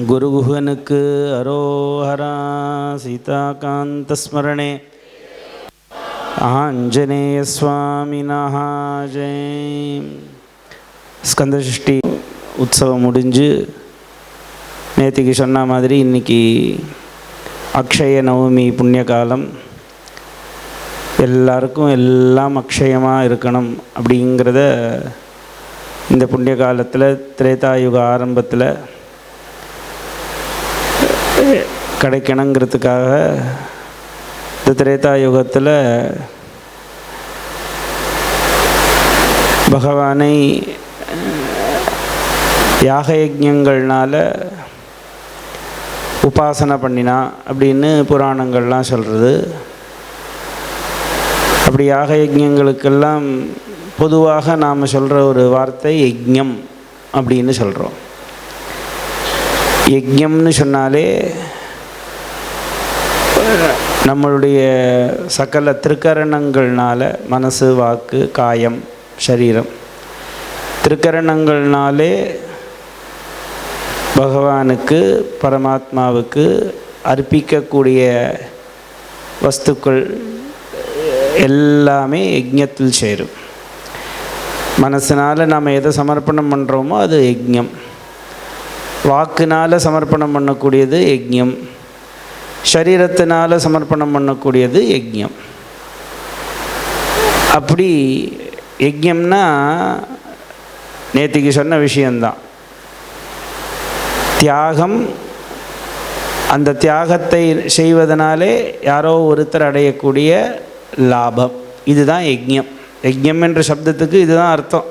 குருகுஹனுக்கு அரோஹரா. சீதாகாந்தஸ்மரணே ஆஞ்சநேய சுவாமினஹ ஜெய். ஸ்கந்தசஷ்டி உற்சவம் முடிஞ்சு நேற்றுக்கு சொன்ன மாதிரி இன்றைக்கி அக்ஷய நவமி புண்ணிய காலம். எல்லாருக்கும் எல்லாம் அக்ஷயமாக இருக்கணும் அப்படிங்கிறத இந்த புண்ணிய காலத்தில் திரேதாயுக ஆரம்பத்தில் கிடைக்கணுங்கிறதுக்காக இந்த திரேதாயுகத்தில் பகவானை யாக யஜ்ஞங்கள்னால உபாசனை பண்ணினா அப்படின்னு புராணங்கள்லாம் சொல்கிறது. அப்படி யாக யஜ்ஞங்களுக்கெல்லாம் பொதுவாக நாம் சொல்கிற ஒரு வார்த்தை யஜ்ஞம் அப்படின்னு சொல்கிறோம். யஜ்ஞம்னு சொன்னாலே நம்மளுடைய சகல திருக்கரணங்கள்னால மனசு, வாக்கு, காயம், சரீரம், திருக்கரணங்கள்னாலே பகவானுக்கு பரமாத்மாவுக்கு அர்ப்பிக்கக்கூடிய வஸ்துக்கள் எல்லாமே யஜ்ஞத்தில் சேரும். மனசினால் நாம் எதை சமர்ப்பணம் பண்ணுறோமோ அது யஜ்ஞம். வாக்குனால் சமர்ப்பணம் பண்ணக்கூடியது யஜ்ஞம். சரீரத்தினால் சமர்ப்பணம் பண்ணக்கூடியது யஜ்ஞம். அப்படி யஜ்ஞம்னா நேற்றுக்கு சொன்ன விஷயந்தான். தியாகம். அந்த தியாகத்தை செய்வதனாலே யாரோ ஒருத்தர் அடையக்கூடிய லாபம், இதுதான் யஜ்ஞம். யஜ்ஞம் என்ற சப்தத்துக்கு இதுதான் அர்த்தம்.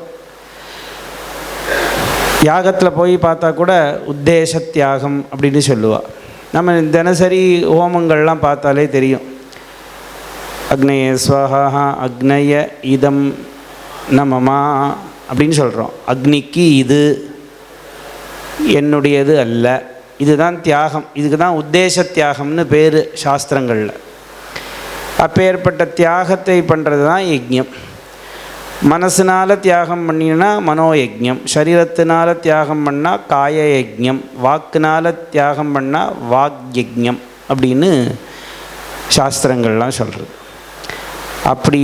யாகத்தில் போய் பார்த்தா கூட உத்தேச தியாகம் அப்படின்னு சொல்லுவாள். நம்ம தினசரி ஹோமங்கள்லாம் பார்த்தாலே தெரியும். அக்னய ஸ்வஹா, அக்னய இதம் நமமா அப்படின்னு சொல்கிறோம். அக்னிக்கு இது என்னுடையது அல்ல, இதுதான் தியாகம். இதுக்கு தான் உத்தேச தியாகம்னு பேர் சாஸ்திரங்களில். அப்பேற்பட்ட தியாகத்தை பண்ணுறது தான் யஜ்ஞம். மனசினால் தியாகம் பண்ணினா மனோயஜ்ஞம், சரீரத்தினால் தியாகம் பண்ணால் காய யஜ்ஞம், வாக்குனால் தியாகம் பண்ணால் வாக்யஜ்ஞம் அப்படின்னு சாஸ்திரங்கள்லாம் சொல்கிறது. அப்படி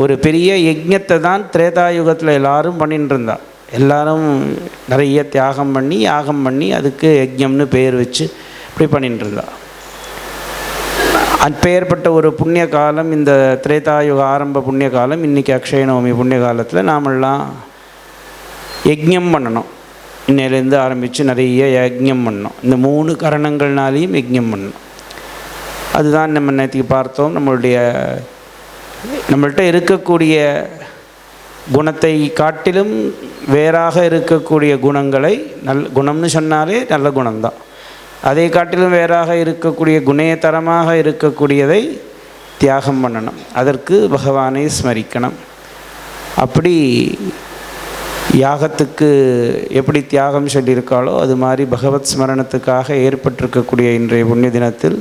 ஒரு பெரிய யஜ்ஞத்தை தான் திரேதாயுகத்தில் எல்லாரும் பண்ணிட்டு இருந்தா. எல்லாரும் நிறைய தியாகம் பண்ணி யாகம் பண்ணி அதுக்கு யஜ்ஞம்னு பேர் வச்சு இப்படி பண்ணிட்டு இருந்தா. அப்பேற்பட்ட ஒரு புண்ணிய காலம் இந்த திரேதாயுக ஆரம்ப புண்ணிய காலம். இன்றைக்கி அக்ஷய நவமி புண்ணிய காலத்தில் நாமெல்லாம் யஜ்ஞம் பண்ணணும். இன்னையிலேருந்து ஆரம்பித்து நிறைய யஜ்ஞம் பண்ணணும். இந்த 3 கரணங்கள்னாலேயும் யஜ்ஞம் பண்ணணும். அதுதான் நம்ம நேற்றுக்கு பார்த்தோம். நம்மள்கிட்ட இருக்கக்கூடிய குணத்தை காட்டிலும் வேறாக இருக்கக்கூடிய குணங்களை, குணம்னு சொன்னாலே நல்ல குணம்தான், அதை காட்டிலும் வேறாக இருக்கக்கூடிய குணேதரமாக இருக்கக்கூடியதை தியாகம் பண்ணணும். அதற்கு பகவானை ஸ்மரிக்கணும். அப்படி யாகத்துக்கு எப்படி தியாகம் சொல்லியிருக்காளோ அது மாதிரி பகவத் ஸ்மரணத்துக்காக ஏற்பட்டிருக்கக்கூடிய இன்றைய புண்ணிய தினத்தில்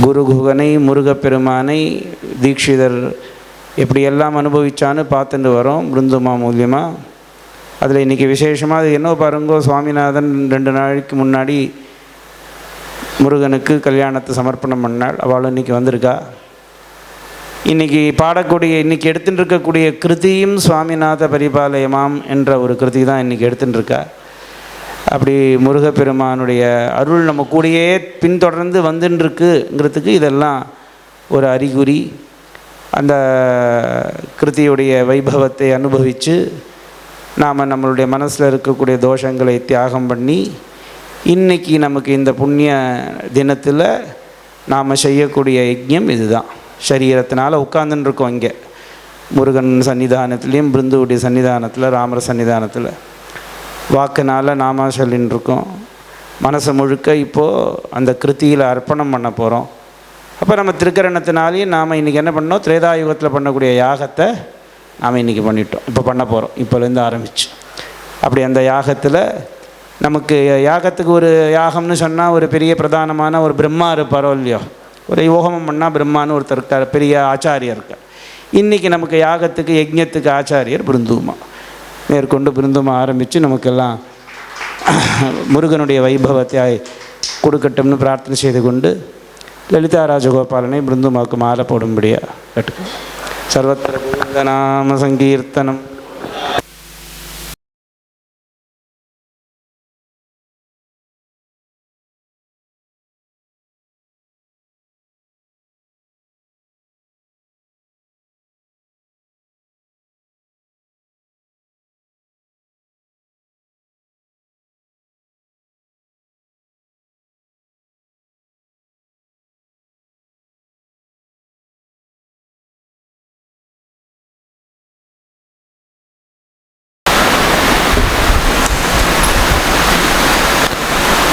குருகுகனை, முருகப்பெருமானை தீட்சிதர் எப்படியெல்லாம் அனுபவிச்சான்னு பார்த்துட்டு வரோம் பிருந்துமா மூலியமாக. அதில் இன்றைக்கி விசேஷமாக அது என்ன பாருங்கோ, சுவாமிநாதன் 2 நாளைக்கு முன்னாடி முருகனுக்கு கல்யாணத்தை சமர்ப்பணம் பண்ணாள். அவளும் இன்றைக்கி வந்திருக்கா. இன்றைக்கி பாடக்கூடிய, இன்றைக்கி எடுத்துகிட்டு இருக்கக்கூடிய கிருதியும் சுவாமிநாத பரிபாலயமாம் என்ற ஒரு கிருதி தான் இன்றைக்கி எடுத்துகிட்டு இருக்கா. அப்படி முருகப்பெருமானுடைய அருள் நம்ம கூடயே பின்தொடர்ந்து வந்துட்டுருக்குங்கிறதுக்கு இதெல்லாம் ஒரு அறிகுறி. அந்த கிருதியுடைய வைபவத்தை அனுபவித்து நாம் நம்மளுடைய மனசில் இருக்கக்கூடிய தோஷங்களை தியாகம் பண்ணி இன்றைக்கி நமக்கு இந்த புண்ணிய தினத்தில் நாம் செய்யக்கூடிய யஜ்ஞம் இதுதான். சரீரத்தினால் உட்கார்ந்துன்னு இருக்கோம் இங்கே முருகன் சன்னிதானத்துலேயும், பிருந்துவுடைய சன்னிதானத்தில், ராமர் சன்னிதானத்தில். வாக்குனால் நாம சொல்லின்னு இருக்கோம். மனசை முழுக்க இப்போது அந்த கிருத்தியில் அர்ப்பணம் பண்ண போகிறோம். அப்போ நம்ம திருக்கரணத்தினாலேயும் நாம் இன்றைக்கி என்ன பண்ணோம், திரேதாயுகத்தில் பண்ணக்கூடிய யாகத்தை நாம் இன்றைக்கி பண்ணிட்டோம். இப்போ பண்ண போகிறோம், இப்போலேருந்து ஆரம்பிச்சு. அப்படி அந்த யாகத்தில் நமக்கு யாகத்துக்கு ஒரு யாகம்னு சொன்னால் ஒரு பெரிய பிரதானமான ஒரு பிரம்மா இருப்பாரோ இல்லையோ, ஒரு யோகமம் பண்ணால் பிரம்மான்னு ஒருத்தர் இருக்கார், பெரிய ஆச்சாரியர் இருக்கார். இன்றைக்கி நமக்கு யாகத்துக்கு யஜ்ஞத்துக்கு ஆச்சாரியர் பிருந்துமா. மேற்கொண்டு பிருந்துமா ஆரம்பித்து நமக்கெல்லாம் முருகனுடைய வைபவத்தை கொடுக்கட்டும்னு பிரார்த்தனை செய்து கொண்டு லலிதா ராஜகோபாலனை பிருந்துமாவுக்கு மாலை போடும்படியா கேட்டுக்கோ. சர்வத்திர நாம சங்கீர்த்தனம்.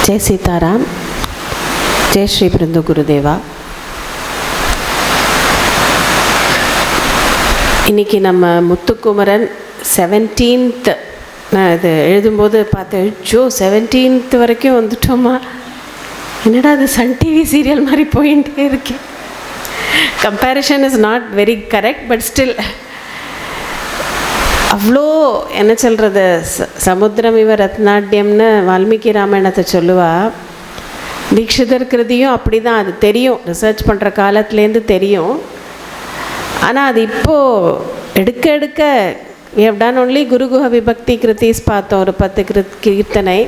ஜெய் சீதாராம். ஜெய் ஸ்ரீ பிருந்து குருதேவா. இன்றைக்கி நம்ம முத்துக்குமரன் 17th, நான் இது எழுதும்போது பார்த்தேன், ஜோ 17th வரைக்கும் வந்துட்டோமா, என்னடா அது சன் டிவி சீரியல் மாதிரி போயிட்டே இருக்கேன். Comparison is not very correct, but still அவ்வளோ என்ன சொல்கிறது, சமுத்திரம் இவ ரத்னாட்யம்னு வால்மீகி ராமாயணத்தை சொல்லுவா. தீட்சிதர் கிருதியும் அப்படி தான், அது தெரியும், ரிசர்ச் பண்ணுற காலத்துலேருந்து தெரியும். ஆனால் அது இப்போது எடுக்க எடுக்க எப்படான் ஒன்லி குருகுஹ விபக்தி கிருத்திஸ் பார்த்தோம், ஒரு 10 கீர்த்தனை.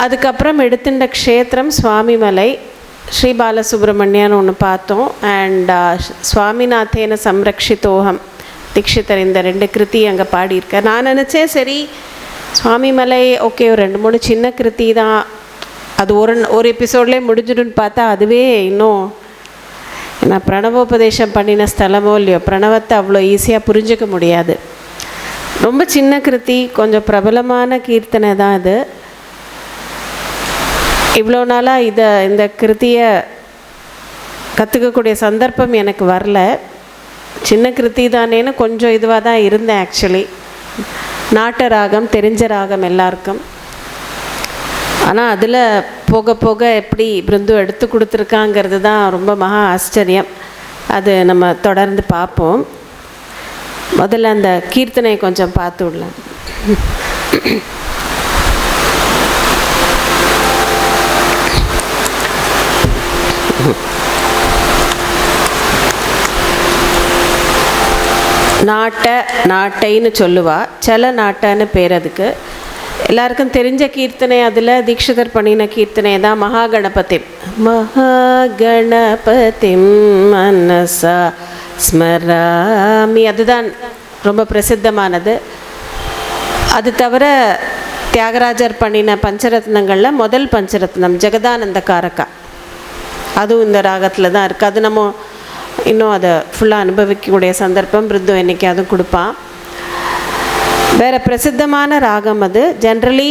அதுக்கப்புறம் எடுத்துட்ட க்ஷேத்திரம் சுவாமிமலை, ஸ்ரீ பாலசுப்ரமணியன்னு ஒன்று பார்த்தோம். அண்ட் சுவாமிநாதேன சம்ரக்ஷிதோகம் தீட்சிதர், இந்த 2 கிருத்தி அங்கே பாடியிருக்கார். நான் நினச்சேன் சரி சுவாமிமலை ஓகே, ஒரு 2-3 சின்ன கிருத்தி தான், அது ஒரு எபிசோட்லேயே முடிஞ்சிடுன்னு பார்த்தா அதுவே இன்னும் நான் பிரணவோபதேசம் பண்ணின ஸ்தலமோ இல்லையோ, பிரணவத்தை அவ்வளோ ஈஸியாக புரிஞ்சிக்க முடியாது. ரொம்ப சின்ன கிருத்தி, கொஞ்சம் பிரபலமான கீர்த்தனை தான் இது. இவ்வளோ நாளாக இந்த கிருத்தியை கற்றுக்கக்கூடிய சந்தர்ப்பம் எனக்கு வரல. சின்ன கிருத்தி தானேன்னு கொஞ்சம் இதுவாக தான் இருந்தேன் ஆக்சுவலி. நாட்ட ராகம் தெரிஞ்ச ராகம் எல்லாருக்கும். ஆனால் அதில் போக போக எப்படி பிருந்து எடுத்து கொடுத்துருக்காங்கிறது தான் ரொம்ப மகா ஆச்சரியம். அது நம்ம தொடர்ந்து பார்ப்போம். முதல்ல அந்த கீர்த்தனை கொஞ்சம் பார்த்து விடலாம். நாட்டைன்னு சொல்லுவா, செல நாட்டன்னு பேர் அதுக்கு. எல்லாருக்கும் தெரிஞ்ச கீர்த்தனை அதில் தீட்சிதர் பண்ணின கீர்த்தனை தான் மகாகணபதி. மகாகணபதி மனசா ஸ்மராமி, அதுதான் ரொம்ப பிரசித்தமானது. அது தவிர தியாகராஜர் பண்ணின பஞ்சரத்னங்களில் முதல் பஞ்சரத்னம் ஜெகதானந்த காரகா, அதுவும் இந்த ராகத்தில் தான் இருக்குது. அது நம்ம இன்னும் அதை ஃபுல்லாக அனுபவிக்கக்கூடிய சந்தர்ப்பம் பிருந்து என்றைக்காவது கொடுப்பான். வேறு பிரசித்தமான ராகம் அது. ஜென்ரலி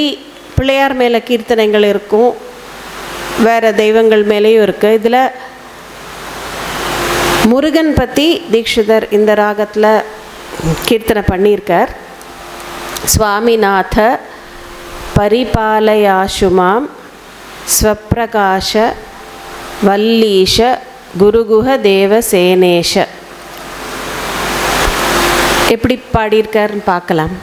பிள்ளையார் மேலே கீர்த்தனைகள் இருக்கும், வேறு தெய்வங்கள் மேலேயும் இருக்குது. இதில் முருகன் பற்றி தீட்சிதர் இந்த ராகத்தில் கீர்த்தனை பண்ணியிருக்கார். சுவாமிநாத பரிபாலயாசுமாம் ஸ்வப்பிரகாஷ வல்லீஷ குருகுஹ தேவசேனேஷ. எப்படி பாடியிருக்காருன்னு பார்க்கலாம்.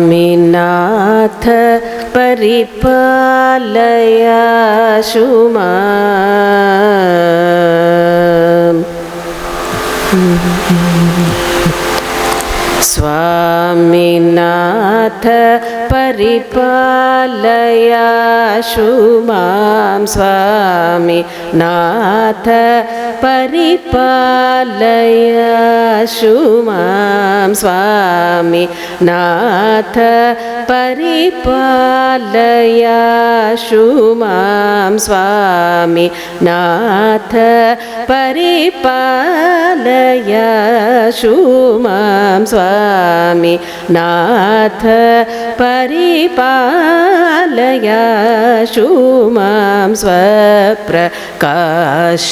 स्वामिनाथ परिपालयाशु माम् स्वामिनाथ परिपालयाशु मां स्वामिनाथ परिपालयाशु मां स्वामिनाथ परिपालयाशु मां स्वामिनाथ परिपालयाशु मां स्वामिनाथ परिपालयाशु मां स्वप्रकाश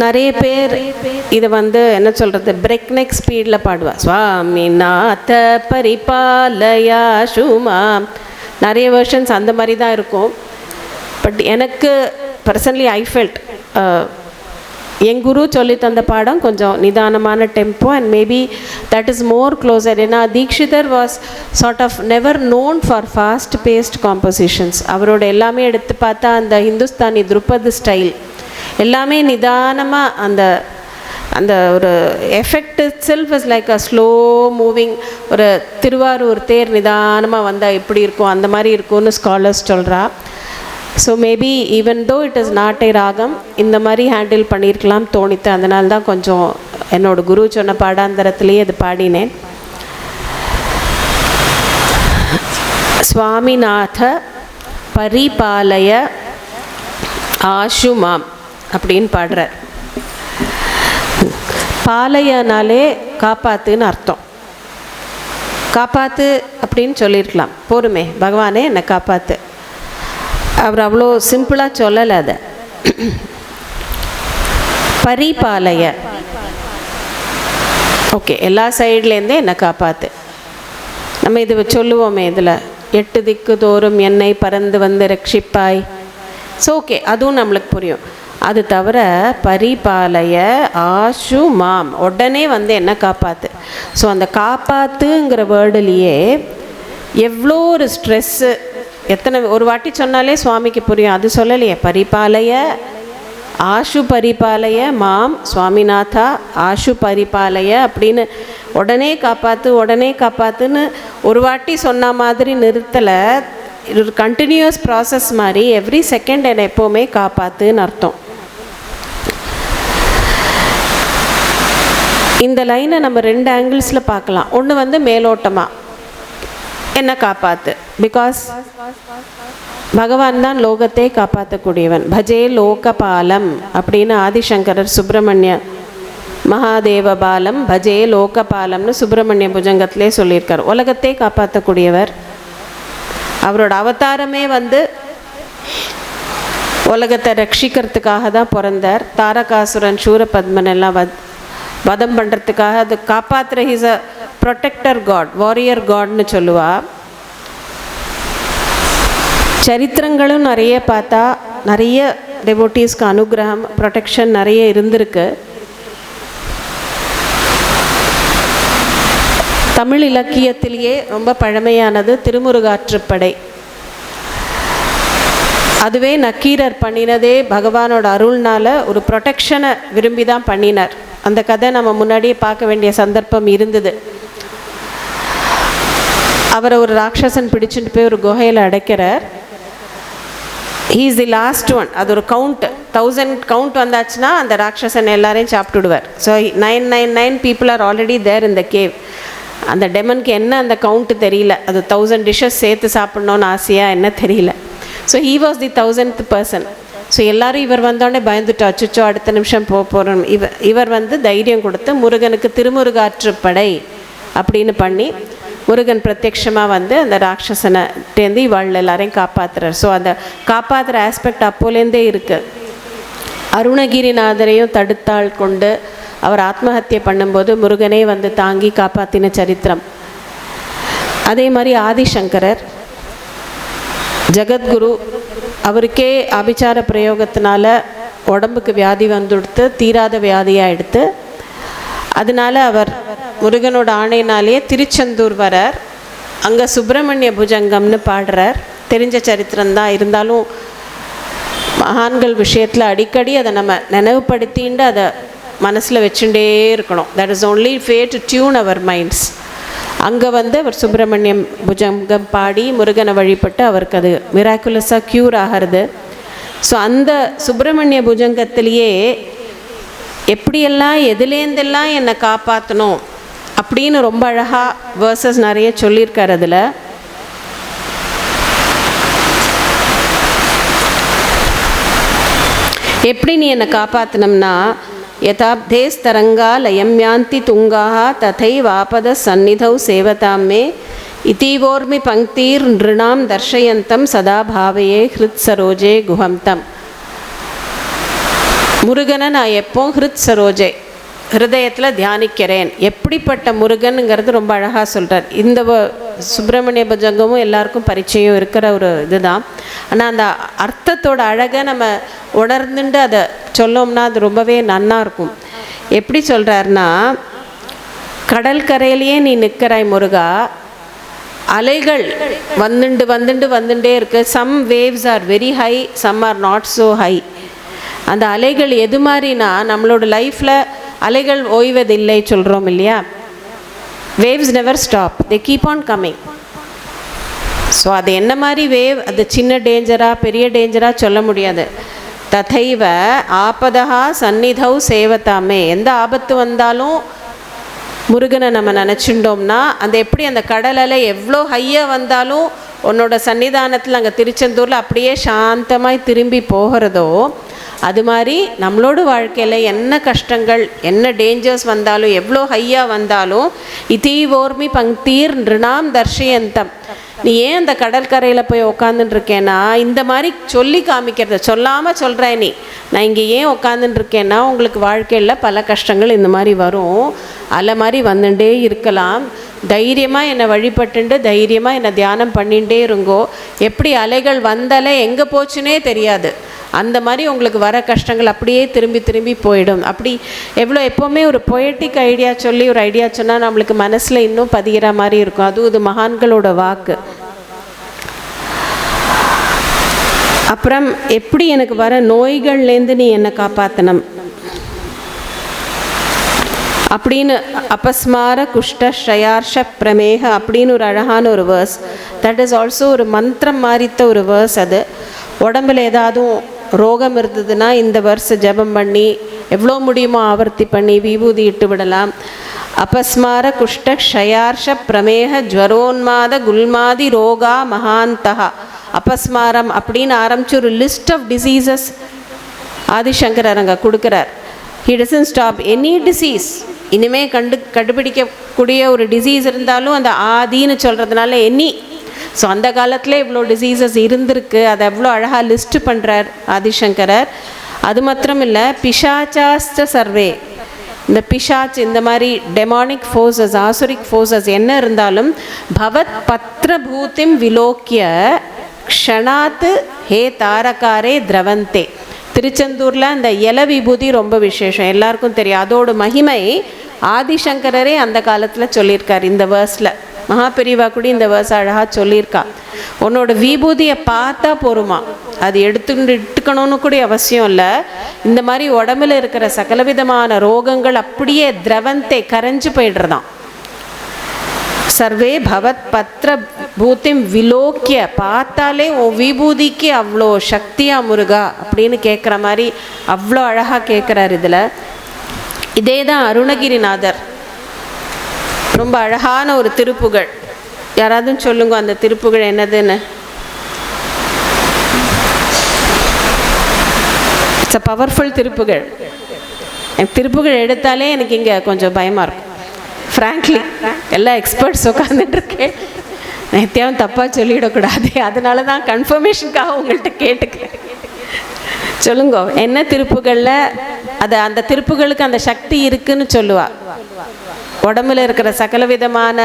நிறைய பேர் இதை என்ன சொல்கிறது, பிரேக் நெக் ஸ்பீடில் பாடுவா. சுவாமிநாத பரிபாலயா சுமா. நிறைய வெர்ஷன்ஸ் அந்த மாதிரி தான் இருக்கும். பட் எனக்கு பர்சனலி ஐ ஃபெல்ட் என் குரு சொல்லி தந்த பாடம் கொஞ்சம் நிதானமான tempo and maybe that is more closer. ஏன்னா Dikshitar was sort of never known for fast paced compositions. அவரோட எல்லாமே எடுத்து பார்த்தா அந்த ஹிந்துஸ்தானி துருப்பது ஸ்டைல் எல்லாமே நிதானமாக அந்த அந்த ஒரு effect it self is like a slow moving. ஒரு திருவாரூர் தேர் நிதானமாக வந்தால் எப்படி இருக்கும் அந்த மாதிரி இருக்கும்னு ஸ்காலர்ஸ் சொல்கிறா. So maybe even though it is not a ragam, இந்த மாதிரி ஹேண்டில் பண்ணியிருக்கலாம் தோணித்து. அதனால தான் கொஞ்சம் என்னோடய குரு சொன்ன பாடாந்தரத்துலேயே அது பாடினேன். சுவாமிநாத பரிபாலய ஆஷுமாம் அப்படின்னு பாடுறார். பாலயனாலே காப்பாத்துன்னு அர்த்தம். காப்பாத்து அப்படின்னு சொல்லியிருக்கலாம், போருமே பகவானே என்னை காப்பாத்து. அவர் அவ்வளோ சிம்பிளாக சொல்லலை அதை. பரிபாலய, ஓகே, எல்லா சைட்லேருந்தே என்னை காப்பாத்து. நம்ம இது சொல்லுவோமே, இதில் 8 திக்கு தோறும் என்னை பறந்து வந்து ரட்சிப்பாய். ஸோ ஓகே, அதுவும் நம்மளுக்கு புரியும். அது தவிர பரிபாலய ஆஷு மாம், உடனே என்ன காப்பாற்று. ஸோ அந்த காப்பாற்றுங்கிற வேர்டுலேயே எவ்வளோ ஒரு ஸ்ட்ரெஸ்ஸு, எத்தனை ஒரு வாட்டி சொன்னாலே சுவாமிக்கு புரியும். அது சொல்லலையே, பரிபாலய ஆஷு பரிபாலய மாம் சுவாமிநாதா ஆஷு பரிபாலய அப்படின்னு உடனே காப்பாற்று உடனே காப்பாற்றுன்னு ஒரு வாட்டி சொன்ன மாதிரி நிறுத்தலை. இது ஒரு கண்டினியூஸ் ப்ராசஸ் மாதிரி எவ்ரி செகண்ட் என்னை எப்போவுமே காப்பாற்றுன்னு அர்த்தம். இந்த லைனை நம்ம 2 ஆங்கிள்ஸில் பார்க்கலாம். ஒன்று மேலோட்டமாக என்ன காப்பாற்று, பிகாஸ் பகவான் தான் லோகத்தை காப்பாற்றக்கூடியவன். பஜே லோகபாலம் அப்படின்னு ஆதிசங்கரர் சுப்பிரமணிய மகாதேவ பாலம் பஜே லோகபாலம்னு சுப்பிரமணிய புஜங்கத்திலே சொல்லியிருக்கார். உலகத்தை காப்பாற்றக்கூடியவர். அவரோட அவதாரமே உலகத்தை ரட்சிக்கிறதுக்காக தான் பிறந்தார். தாரகாசுரன் சூரபத்மன் எல்லாம் வதம் பண்ணுறதுக்காக, அது காப்பாற்றுற ஹிஸ் அ ப்ரொடெக்டர் காட், வாரியர் காட்னு சொல்லுவா. சரித்திரங்களும் நிறைய பார்த்தா நிறைய டெவோட்டீஸ்க்கு அனுகிரகம் ப்ரொடெக்ஷன் நிறைய இருந்திருக்கு. தமிழ் இலக்கியத்திலேயே ரொம்ப பழமையானது திருமுருகாற்றுப்படை. அதுவே நக்கீரர் பண்ணினதே பகவானோட அருள்னால் ஒரு ப்ரொடெக்ஷனை விரும்பி தான் பண்ணினார். அந்த கதை நம்ம முன்னாடியே பார்க்க வேண்டிய சந்தர்ப்பம் இருந்தது. அவரை ஒரு ராட்சசன் பிடிச்சிட்டு போய் ஒரு குகையில் அடைக்கிறார். He is the last one. அது ஒரு கவுண்ட், 1000 கவுண்ட் வந்தாச்சுன்னா அந்த ராட்சசன் எல்லாரையும் சாப்பிட்டுடுவார். So 999 people are already there in the cave. அந்த டெமனுக்கு என்ன அந்த கவுண்ட்டு தெரியல, அது 1000 டிஷ்ஷஸ் சேர்த்து சாப்பிட்ணுன்னு ஆசையாக என்ன தெரியல. So he was the 1000th person. So எல்லோரும் இவர் வந்தோடனே பயந்துட்டோம், அச்சுச்சோ அடுத்த நிமிஷம் போகிறோம். இவர் தைரியம் கொடுத்து முருகனுக்கு திருமுருகாற்றுப்படை அப்படின்னு பண்ணி முருகன் பிரத்யட்சமாக அந்த ராட்சசனேருந்து இவாள் எல்லாரையும் காப்பாற்றுறார். ஸோ அந்த காப்பாற்றுற ஆஸ்பெக்ட் அப்போலேருந்தே இருக்குது. அருணகிரிநாதரையும் தடுத்தாள் கொண்டு அவர் ஆத்மஹத்தியை பண்ணும்போது முருகனே தாங்கி காப்பாற்றின சரித்திரம். அதே மாதிரி ஆதிசங்கரர் ஜகத்குரு, அவருக்கே ஆபிச்சார பிரயோகத்தினால உடம்புக்கு வியாதி வந்துடுத்து, தீராத வியாதியாக எடுத்து, அதனால அவர் முருகனோட ஆணையினாலேயே திருச்செந்தூர் வரார். அங்கே சுப்பிரமணிய புஜங்கம்னு பாடுறார். தெரிஞ்ச சரித்திரம்தான், இருந்தாலும் மகான்கள் விஷயத்தில் அடிக்கடி அதை நம்ம நினைவுபடுத்தின்னு அதை மனசில் வச்சுட்டே இருக்கணும். தட் இஸ் ஓன்லி ஃபே டு டியூன் அவர் மைண்ட்ஸ். அங்கே அவர் சுப்பிரமணியம் புஜங்கம் பாடி முருகனை வழிபட்டு அவருக்கு அது மிராக்குலஸாக க்யூர் ஆகிறது. ஸோ அந்த சுப்பிரமணிய புஜங்கத்திலேயே எப்படியெல்லாம் எதுலேருந்தெல்லாம் என்னை காப்பாற்றணும் அப்படின்னு ரொம்ப அழகாக வேர்சஸ் நிறைய சொல்லியிருக்கார். அதில் எப்படி நீ என்னை காப்பாற்றணும்னா, யதாப்தேஸ்தரங்கா லயம் யாந்தி துங்காக ததை வாபத சந்நிதௌ சேவதாமே இத்தீவோர்மி பங்கீர் நிருணாம் தர்ஷயந்தம் சதா பாவையே ஹிருத் சரோஜே குஹந்தம். முருகனை நான் எப்போ ஹிருத் சரோஜை ஹிருதயத்தில் தியானிக்கிறேன். எப்படிப்பட்ட முருகனுங்கிறது ரொம்ப அழகாக சொல்கிறார். இந்த சுப்பிரமணிய பஜங்கமும் எல்லாருக்கும் பரிச்சயம் இருக்கிற ஒரு இதுதான். ஆனால் அந்த அர்த்தத்தோட அழகை நம்ம உணர்ந்துட்டு அதை சொல்லோம்னா அது ரொம்பவே நன்னா இருக்கும். எப்படி சொல்கிறாருன்னா, கடல் கரையிலேயே நீ நிற்கிறாய் முருகா, அலைகள் வந்துட்டே இருக்கு. Some waves are very high, some are not so high. அந்த அலைகள் எது மாதிரினா, நம்மளோட லைஃப்பில் அலைகள் ஓய்வதில்லை சொல்கிறோம் இல்லையா. Waves never stop, they keep on coming. So அது என்ன மாதிரி வேவ், அது சின்ன டேஞ்சராக பெரிய டேஞ்சராக சொல்ல முடியாது. ததைவ ஆபதா சந்நிதௌ சேவதாமே, எந்த ஆபத்து வந்தாலும் முருகனை நம்ம நினச்சிட்டோம்னா, அந்த எப்படி அந்த கடல் அலை எவ்வளோ ஹையாக வந்தாலும் உன்னோட சன்னிதானத்தில் அங்கே திருச்செந்தூரில் அப்படியே சாந்தமாய் திரும்பி போகிறதோ, அது மாதிரி நம்மளோட வாழ்க்கையில் என்ன கஷ்டங்கள் என்ன டேஞ்சர்ஸ் வந்தாலும் எவ்வளோ ஹையாக வந்தாலும், இதீவோர்மி பங்கீர் நிருணாம் தர்ஷயந்தம், நீ ஏன் அந்த கடற்கரையில் போய் உக்காந்துட்டுருக்கேன்னா, இந்த மாதிரி சொல்லி காமிக்கிறத சொல்லாமல் சொல்கிறேன். நான் இங்கே ஏன் உக்காந்துட்டுருக்கேன்னா, உங்களுக்கு வாழ்க்கையில் பல கஷ்டங்கள் இந்த மாதிரி வரும், அலை மாதிரி வந்துட்டே இருக்கலாம். தைரியமாக என்னை வழிபட்டுண்டு தைரியமாக என்னை தியானம் பண்ணிகிட்டே இருங்கோ. எப்படி அலைகள் வந்தாலே எங்கே போச்சுன்னே தெரியாது, அந்த மாதிரி உங்களுக்கு வர கஷ்டங்கள் அப்படியே திரும்பி திரும்பி போயிடும். அப்படி எவ்வளோ எப்போவுமே ஒரு பொயட்டிக் ஐடியா சொல்லி ஒரு ஐடியா சொன்னால் நம்மளுக்கு மனசில் இன்னும் பதிகிற மாதிரி இருக்கும். அதுவும் இது மகான்களோட வாக்கு. அப்புறம் எப்படி எனக்கு வர நோய்கள்லேருந்து நீ என்னை காப்பாற்றணும் அப்படின்னு, அபஸ்மார குஷ்ட ஷயார்ஷ பிரமேக அப்படின்னு ஒரு அழகான ஒரு வேர்ஸ். தட் இஸ் ஆல்சோ ஒரு மந்திரம் மாறித்த ஒரு வேர்ஸ். அது உடம்பில் ஏதாவது ரோகம் இருந்ததுன்னா இந்த வேர்ஸை ஜபம் பண்ணி எவ்வளோ முடியுமோ ஆவர்த்தி பண்ணி விபூதி இட்டு விடலாம். அபஸ்மார குஷ்ட ஷயார்ஷ பிரமேக ஜ்வரோன்மாத குல்மாதி ரோகா மகாந்தகா. அபஸ்மாரம் அப்படின்னு ஆரம்பிச்சு ஒரு லிஸ்ட் ஆஃப் டிசீசஸ் ஆதிசங்கரர் அங்கே கொடுக்குறார். He doesn't stop any disease. இனிமேல் கண்டுபிடிக்கக்கூடிய ஒரு டிசீஸ் இருந்தாலும் அந்த ஆதின்னு சொல்கிறதுனால எனி. ஸோ அந்த காலத்தில் இவ்வளோ டிசீசஸ் இருந்திருக்கு, அதை எவ்வளோ அழகாக லிஸ்ட்டு பண்ணுறார் ஆதிசங்கரர். அது மாத்திரம் இல்லை, பிஷாச்சாஸ்த சர்வே, இந்த பிஷாச் இந்த மாதிரி டெமானிக் ஃபோர்ஸஸ் ஆசுரிக் ஃபோர்ஸஸ் என்ன இருந்தாலும் பவத் பத்ரபூத்திம் விலோக்கிய க்ஷணாத்து ஹே தாரகாரே திரவந்தே. திருச்செந்தூரில் அந்த இல விபூதி ரொம்ப விசேஷம், எல்லாருக்கும் தெரியும். அதோட மகிமை ஆதிசங்கரரே அந்த காலத்தில் சொல்லியிருக்கார். இந்த வேர்ஸில் மகாபெரிவா கூட இந்த வேர்ஸ் அழகாக சொல்லியிருக்கா. உன்னோட விபூதியை பார்த்தா போருமா, அது இட்டுக்கணும்னு கூட அவசியம் இல்லை. இந்த மாதிரி உடம்புல இருக்கிற சகலவிதமான ரோகங்கள் அப்படியே திரவந்தே கரைஞ்சு போயிடுறதான். சர்வே பவத் பத்ர பூத்திம் விலோக்கிய, பார்த்தாலே உன் விபூதிக்கு அவ்வளோ சக்தியா முருகா அப்படின்னு கேட்குற மாதிரி அவ்வளோ அழகாக கேட்குறார். இதில் இதே தான் அருணகிரிநாதர் ரொம்ப அழகான ஒரு திருப்புகழ். யாராவது சொல்லுங்க அந்த திருப்புகழ் என்னதுன்னு. It's a powerful Thiruppugazh. எனக்கு திருப்புகழ் எடுத்தாலே எனக்கு இங்கே கொஞ்சம் பயமாக இருக்கும். ஃப்ராங்க்லி எல்லா எக்ஸ்பர்ட்ஸ் உட்காந்துட்டுருக்கேன், நித்தியாவும் தப்பாக சொல்லிடக்கூடாது, அதனால தான் கன்ஃபர்மேஷனுக்காக உங்கள்கிட்ட கேட்டுக்கிறேன். சொல்லுங்க என்ன திருப்புகளில் அது அந்த திருப்புகளுக்கு அந்த சக்தி இருக்குன்னு சொல்லுவா. உடம்புல இருக்கிற சகல விதமான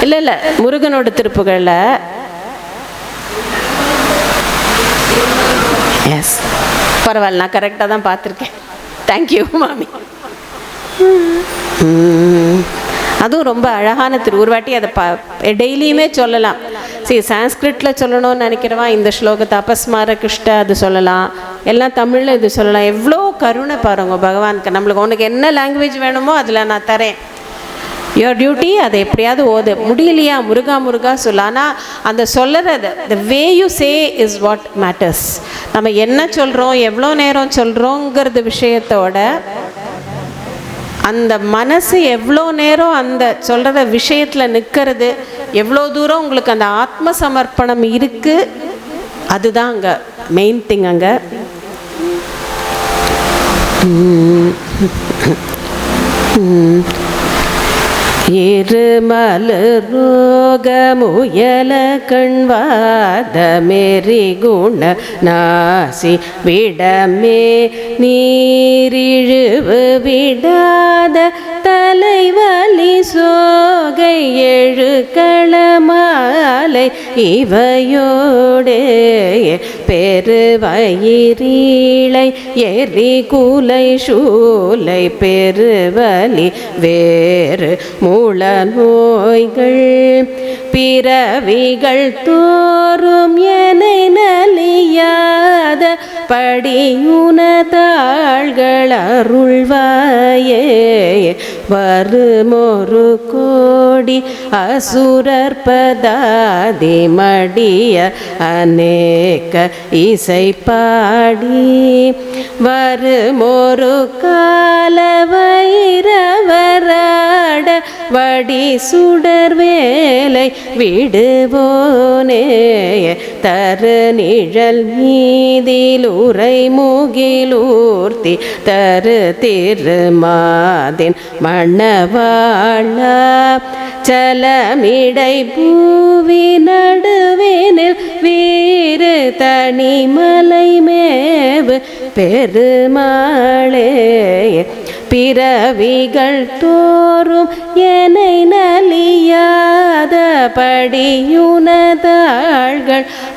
இல்லை முருகனோட திருப்புகளில் எஸ் பரவாயில்ல, நான் கரெக்டாக தான் பார்த்துருக்கேன். தேங்க்யூ மாமி. அதுவும் ரொம்ப அழகான ஒரு வாட்டி அதை டெய்லியுமே சொல்லலாம். சரி, சான்ஸ்கிரிட்டில் சொல்லணும்னு நினைக்கிறவா இந்த ஸ்லோகத்தை அபஸ்மார கிருஷ்ட அது சொல்லலாம், எல்லாம் தமிழில் இது சொல்லலாம். எவ்வளோ கருணை பாருங்க பகவானுக்கு. நம்மளுக்கு உனக்கு என்ன லாங்குவேஜ் வேணுமோ அதில் நான் தரேன், யுவர் டியூட்டி. அதை எப்படியாவது ஓது முடியலையா முருகா முருகா சொல்ல. ஆனால் அந்த சொல்லுறது the way you say is what matters. நம்ம என்ன சொல்கிறோம் எவ்வளோ நேரம் சொல்கிறோங்கிறது விஷயத்தோட அந்த மனசு எவ்வளோ நேரம் அந்த சொல்கிற விஷயத்தில் நிற்கிறது, எவ்வளோ தூரம் உங்களுக்கு அந்த ஆத்ம சமர்ப்பணம் இருக்குது, அதுதான் அங்கே மெயின் திங். அங்கே இருமலு ரோகமுயல கண்வாத மேரி குண நாசி விடமே நீரிழுவு விடாத தலைவலி சோகை எழு களமாலை இவையோடே பெருவயிரீளை எரி கூலை சூலை பெருவலி வேறு மூல நோய்கள் பிறவிகள் தோறும் எனை நலியாத படியுனதாள்கள் அருள்வாயே வருமொரு கோடி அசுரர் பதாதி மடிய அநேக இசை பாடி வருமொரு கால வைரவராட வடி சுடர் வேலை விடுவோனே தரு நிழல் மீதில் உரை முகிலூர்த்தி தரு திருமாதின் மணவாளா சலமிடை பூவி நடுவேனில் வீறு தனிமலை மேவு பெருமாளே பிறவிகள் தோறும் என்னை நலியாத படியுனதாள்கள்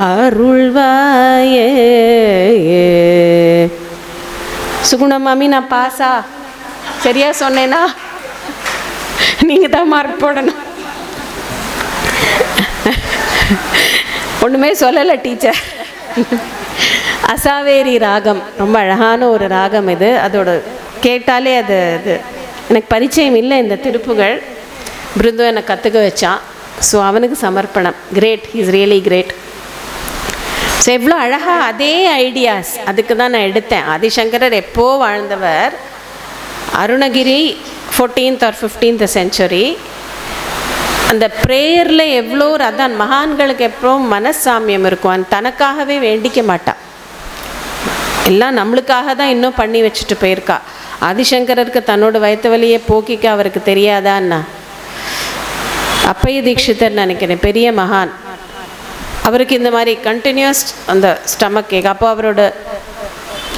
அருள்வாயே. சுகுணமாமி நான் பாஸா? சரியா சொன்னேனா? நீங்கள் தான் மார்க் போடணும். ஒன்றுமே சொல்லலை டீச்சர். அசாவேரி ராகம் ரொம்ப அழகான ஒரு ராகம் இது. அதோட கேட்டாலே அது எனக்கு பரிச்சயம் இல்லை இந்த திருப்புகள். பிருந்து என்னை கற்றுக்க வச்சான். ஸோ அவனுக்கு சமர்ப்பணம். Great, he's really great. So எவ்வளோ அழகாக அதே ஐடியாஸ் அதுக்கு தான் நான் எடுத்தேன். ஆதிசங்கரர் எப்போ வாழ்ந்தவர், Arunagiri 14th or 15th century. அந்த ப்ரேயரில் எவ்வளோ அதான் மகான்களுக்கு எப்போ மனசாமியம் இருக்கும். தனக்காகவே வேண்டிக்க மாட்டான், எல்லாம் நம்மளுக்காக தான் இன்னும் பண்ணி வச்சுட்டு போயிருக்கா. ஆதிசங்கரருக்கு தன்னோட வயிற்று வலியை போக்கிக்க அவருக்கு தெரியாதான்னா, அப்பைய தீட்சிதர் நினைக்கிறேன் பெரிய மகான், அவருக்கு இந்த மாதிரி கண்டினியூஸ் அந்த ஸ்டமக் கேக். அப்போ அவரோட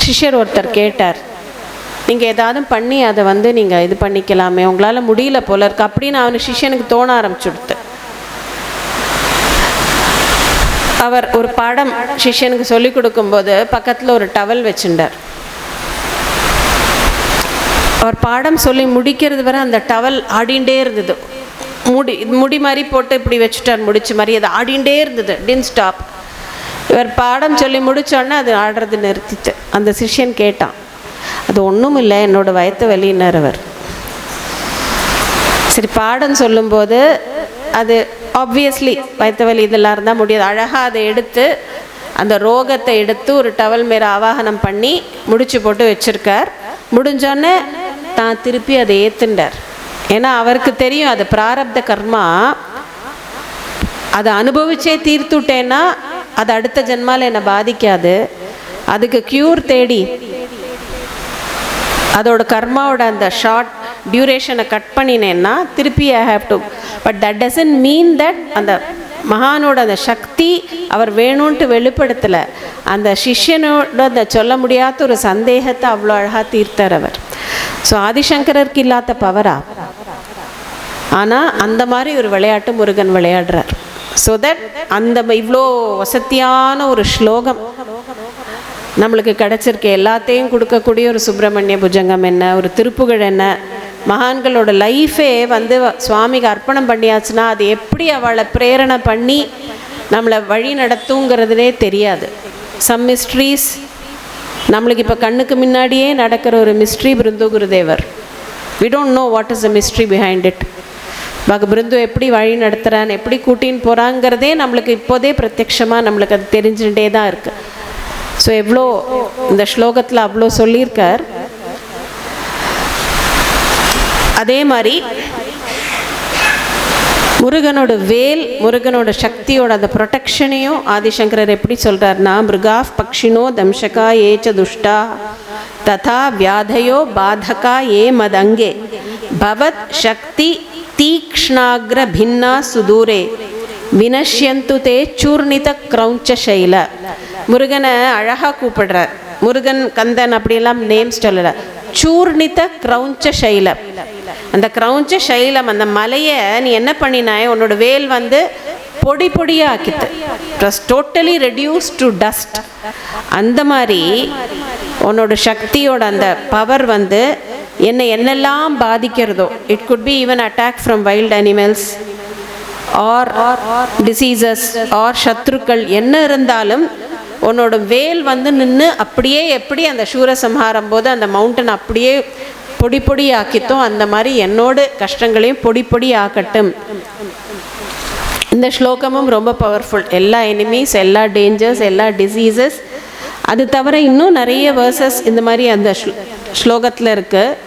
சிஷ்யர் ஒருத்தர் கேட்டார், நீங்கள் ஏதாவது பண்ணி அதை நீங்கள் இது பண்ணிக்கலாமே, உங்களால் முடியல போல இருக்கு அப்படின்னு அவனுக்கு சிஷ்யனுக்கு தோண ஆரம்பிச்சுடுத்து. அவர் ஒரு பாடம் சிஷ்யனுக்கு சொல்லி கொடுக்கும்போது பக்கத்தில் ஒரு டவல் வச்சுட்டார். அவர் பாடம் சொல்லி முடிக்கிறது வரை அந்த டவல் ஆடிண்டே இருந்தது. முடி மாதிரி போட்டு இப்படி வச்சுட்டார், முடிச்சு மாதிரி அது ஆடிண்டே இருந்தது. டின் ஸ்டாப். இவர் பாடம் சொல்லி முடித்தோடனே அது ஆடுறது நிறுத்திட்டு. அந்த சிஷ்யன் கேட்டான், அது ஒன்றும் இல்லை என்னோடய வயிற்று வலின்னார் அவர். சரி, பாடம் சொல்லும்போது அது ஆப்வியஸ்லி வயிற்று வலி இதெல்லாம் இருந்தால் முடியாது. அழகாக அதை எடுத்து அந்த ரோகத்தை எடுத்து ஒரு டவல் மேலே ஆவாகனம் பண்ணி முடிச்சு போட்டு வச்சுருக்கார். முடிஞ்சோடனே தான் திருப்பி அதை ஏற்றுண்டார். ஏன்னா அவருக்கு தெரியும் அது பிராரப்த கர்மா, அதை அனுபவிச்சே தீர்த்துட்டேன்னா அது அடுத்த ஜென்மாவில் என்னை பாதிக்காது. அதுக்கு க்யூர் தேடி அதோட கர்மாவோட அந்த ஷார்ட் டியூரேஷனை கட் பண்ணினேன்னா திருப்பி I have to. But that doesn't mean that அந்த மகானோட அந்த சக்தி அவர் வேணும்ன்ட்டு வெளிப்படுத்தலை. அந்த சிஷ்யனோட அந்த சொல்ல முடியாத ஒரு சந்தேகத்தை அவ்வளோ அழகாக தீர்த்தார் அவர். ஸோ ஆதிசங்கரருக்கு இல்லாத பவரா? ஆனால் அந்த மாதிரி ஒரு விளையாட்டு முருகன் விளையாடுறார். ஸோ தட் அந்த இவ்வளோ வசதியான ஒரு ஸ்லோகம் நம்மளுக்கு கிடச்சிருக்கு. எல்லாத்தையும் கொடுக்கக்கூடிய ஒரு சுப்பிரமணிய புஜங்கம் என்ன, ஒரு திருப்புகழ் என்ன, மகான்களோட லைஃபே சுவாமிக்கு அர்ப்பணம் பண்ணியாச்சுன்னா அது எப்படி அவளை பிரேரணை பண்ணி நம்மளை வழி நடத்துங்கிறதுனே தெரியாது. சம் மிஸ்ட்ரீஸ் நம்மளுக்கு இப்போ கண்ணுக்கு முன்னாடியே நடக்கிற ஒரு மிஸ்ட்ரி பிருந்து குருதேவர். We don't know what is the mystery behind it. பிருந்து எப்படி வழி நடத்துகிறான்னு, எப்படி கூட்டின்னு போகிறாங்கிறதே நம்மளுக்கு இப்போதே பிரத்யட்சமாக நம்மளுக்கு அது தெரிஞ்சுட்டே தான் இருக்குது. ஸோ எவ்வளோ இந்த ஸ்லோகத்தில் அவ்வளோ சொல்லியிருக்கார். அதே மாதிரி முருகனோட வேல், முருகனோட சக்தியோட அந்த ப்ரொடெக்ஷனையும் ஆதிசங்கரர் எப்படி சொல்கிறார்னா, மிருகாஃப் பக்ஷினோ தம்சகா ஏச்ச துஷ்டா ததா வியாதையோ பாதகா ஏ மதங்கே பவத் சக்தி தீக்ஷ்ணாக்ர பின்னா சுதூரே வினஷ்யந்து தே சூர்ணித கிரௌஞ்ச சைல. முருகனை அழகாக கூப்பிடுறார். முருகன் கந்தன் அப்படியெல்லாம் நேம்ஸ் சொல்லலை. சூர்ணித கிரௌஞ்ச சைலம், அந்த கிரௌஞ்ச சைலம், அந்த மலையை நீ என்ன பண்ணினாய், உன்னோட வேல் வந்து பொடி பொடியாக ஆக்கித்து. It was totally reduce to dust. அந்த மாதிரி உன்னோட சக்தியோட அந்த பவர் வந்து என்னெல்லாம் பாதிக்கிறதோ, it could be even attack from wild animals or diseases or சத்ருக்கள் என்ன இருந்தாலும் உன்னோட வேல் வந்து நின்று அப்படியே எப்படி அந்த சூரசம்ஹாரம் போது அந்த மவுண்டன் அப்படியே பொடி பொடி ஆக்கித்தோம், அந்த மாதிரி என்னோட கஷ்டங்களையும் பொடி பொடி ஆக்கட்டும். இந்த ஸ்லோகமும் ரொம்ப பவர்ஃபுல். எல்லா எனிமீஸ், எல்லா டேஞ்சர்ஸ், எல்லா டிசீசஸ், அது தவிர இன்னும் நிறைய வேர்சஸ் இந்த மாதிரி அந்த ஸ்லோகத்தில் இருக்குது.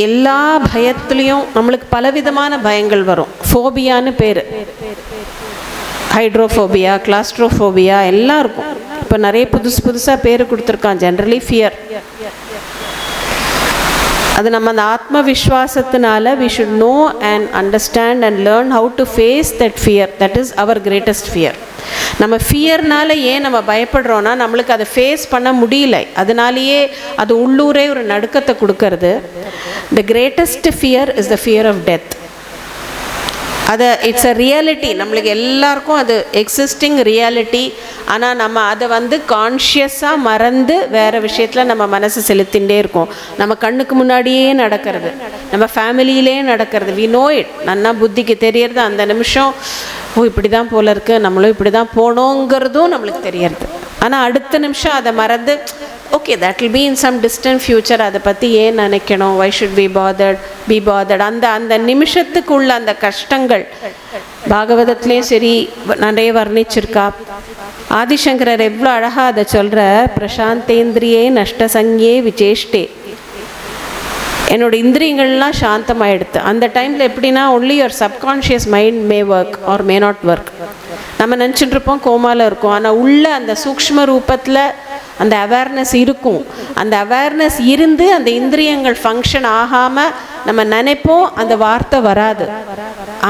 எல்லா பயத்துலேயும் நம்மளுக்கு பலவிதமான பயங்கள் வரும். ஃபோபியான்னு பேர், ஹைட்ரோஃபோபியா, கிளாஸ்ட்ரோஃபோபியா எல்லாம் இருக்கும். இப்போ நிறைய புதுசாக பேர் கொடுத்துருக்கான். Generally fear. அது நம்ம அந்த ஆத்ம விஸ்வாசத்தினால we should know and understand and learn how to face that fear. That is our greatest fear. நம்ம ஃபியர்னால ஏன் நம்ம பயப்படுறோன்னா, நம்மளுக்கு அதை ஃபேஸ் பண்ண முடியல, அதனாலேயே அது உள்ளூரே ஒரு நடுக்கத்தை கொடுக்கறது. The greatest fear is the fear of death. அது இட்ஸ் அ ரியாலிட்டி, நம்மளுக்கு எல்லாருக்கும் அது எக்ஸிஸ்டிங் ரியாலிட்டி. ஆனால் நம்ம அதை வந்து கான்ஷியஸாக மறந்து வேறு விஷயத்தில் நம்ம மனசு செலுத்திகிட்டே இருக்கோம். நம்ம கண்ணுக்கு முன்னாடியே நடக்கிறது, நம்ம ஃபேமிலியிலே நடக்கிறது. We know it. நன்னா புத்திக்கு தெரியறது அந்த நிமிஷம், ஓ இப்படி தான் போல இருக்குது, நம்மளும் இப்படி தான் போனோங்கிறதும் நம்மளுக்கு தெரியறது. ஆனால் அடுத்த நிமிஷம் அதை மறந்து, okay that will be in some distant future, அதை பற்றி ஏன் நினைக்கணும், வை ஷுட் பி பாதர்ட். அந்த நிமிஷத்துக்குள்ள அந்த கஷ்டங்கள் பாகவதத்துலேயும் சரி நிறைய வர்ணிச்சிருக்கா. ஆதிசங்கரர் எவ்வளோ அழகாக அதை சொல்கிற, பிரசாந்தேந்திரியே நஷ்டசங்கே விசேஷ்டே. என்னோட இந்திரியங்கள்லாம் சாந்தமாகிடுது. அந்த டைமில் எப்படின்னா, only your subconscious mind May work or may not work. நம்ம நினச்சிட்டு இருப்போம் கோமாவில் இருக்கும், ஆனால் உள்ள அந்த சூக்ஷ்ம ரூபத்தில் அந்த அவேர்னஸ் இருக்கும். அந்த அவேர்னஸ் இருந்து அந்த இந்திரியங்கள் ஃபங்க்ஷன் ஆகாமல் நம்ம நினைப்போம், அந்த வார்த்தை வராது.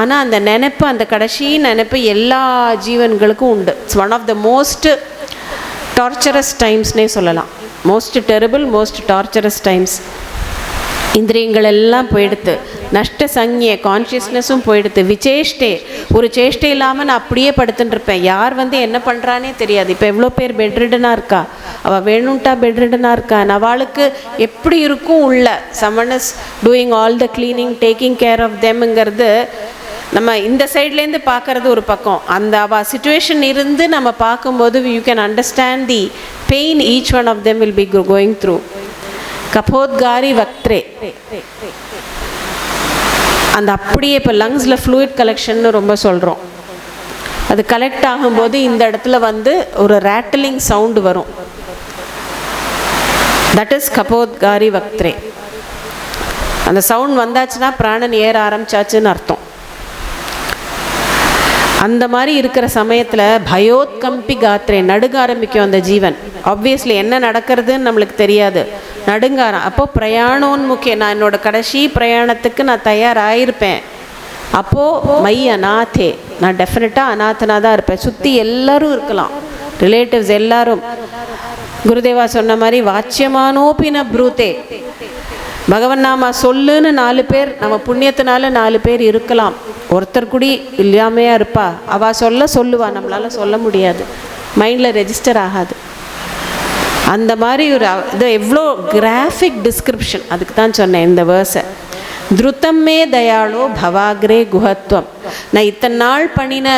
ஆனால் அந்த நினைப்பு, அந்த கடைசி நினைப்பு எல்லா ஜீவன்களுக்கும் உண்டு. It's one of the most torturous டைம்ஸ்னே சொல்லலாம். Most terrible, most torturous times. இந்திரியங்கள் எல்லாம் போயிடுத்து, நஷ்ட சங்கிய கான்ஷியஸ்னஸும் போயிடுத்து. விசேஷ்டே, ஒரு சேஷ்டை இல்லாமல் நான் அப்படியே படுத்துட்டு இருப்பேன். யார் வந்து என்ன பண்ணுறானே தெரியாது. இப்போ எவ்வளோ பேர் பெட்ரிடனாக இருக்கா, அவள் வேணும்ட்டா பெட்ரிடனாக இருக்கா. அவளுக்கு எப்படி இருக்கும் உள்ள, someone is doing all the cleaning, taking care of தெம்ங்கிறது நம்ம இந்த சைட்லேருந்து பார்க்குறது ஒரு பக்கம். அந்த அவள் சிச்சுவேஷன் இருந்து நம்ம பார்க்கும்போது you can understand the pain each one of them will be going through. கபோத்காரி வக்த்ரே, அந்த அப்படியே இப்போ லங்ஸில் ஃப்ளூயிட் கலெக்ஷன்னு ரொம்ப சொல்கிறோம். அது கலெக்ட் ஆகும்போது இந்த இடத்துல வந்து ஒரு ரேட்டலிங் சவுண்டு வரும். தட் இஸ் கபோத்காரி வக்த்ரே. அந்த சவுண்ட் வந்தாச்சுன்னா பிராணன் ஏற ஆரம்பிச்சாச்சுன்னு அர்த்தம். அந்த மாதிரி இருக்கிற சமயத்தில் பயோத்கம்பி காத்திரே, நடுங்க ஆரம்பிக்கும் அந்த ஜீவன். ஆப்வியஸ்லி என்ன நடக்கிறதுன்னு நம்மளுக்கு தெரியாது, நடுங்காரம். அப்போது பிரயாணோன்முக்கிய, நான் என்னோட கடைசி பிரயாணத்துக்கு நான் தயாராகிருப்பேன். அப்போது மை அநாதே, நான் டெஃபினட்டாக அநாதனாக தான் இருப்பேன். சுற்றி எல்லோரும் இருக்கலாம், ரிலேட்டிவ்ஸ் எல்லாரும். குருதேவா சொன்ன மாதிரி வாச்சியமானோபின ப்ரூத்தே, பகவன் நாம சொல்லுன்னு 4 பேர், நம்ம புண்ணியத்தினால 4 பேர் இருக்கலாம். ஒருத்தர் கூடி இல்லாமையா இருப்பா, அவள் சொல்லுவா, நம்மளால் சொல்ல முடியாது, மைண்டில் ரெஜிஸ்டர் ஆகாது. அந்த மாதிரி ஒரு இது எவ்வளோ கிராஃபிக் டிஸ்கிரிப்ஷன். அதுக்கு தான் சொன்னேன் இந்த வேர்ஸை. திருத்தம்மே தயாளோ பவாக்ரே குஹத்வம். நான் இத்தனை நாள் பண்ணின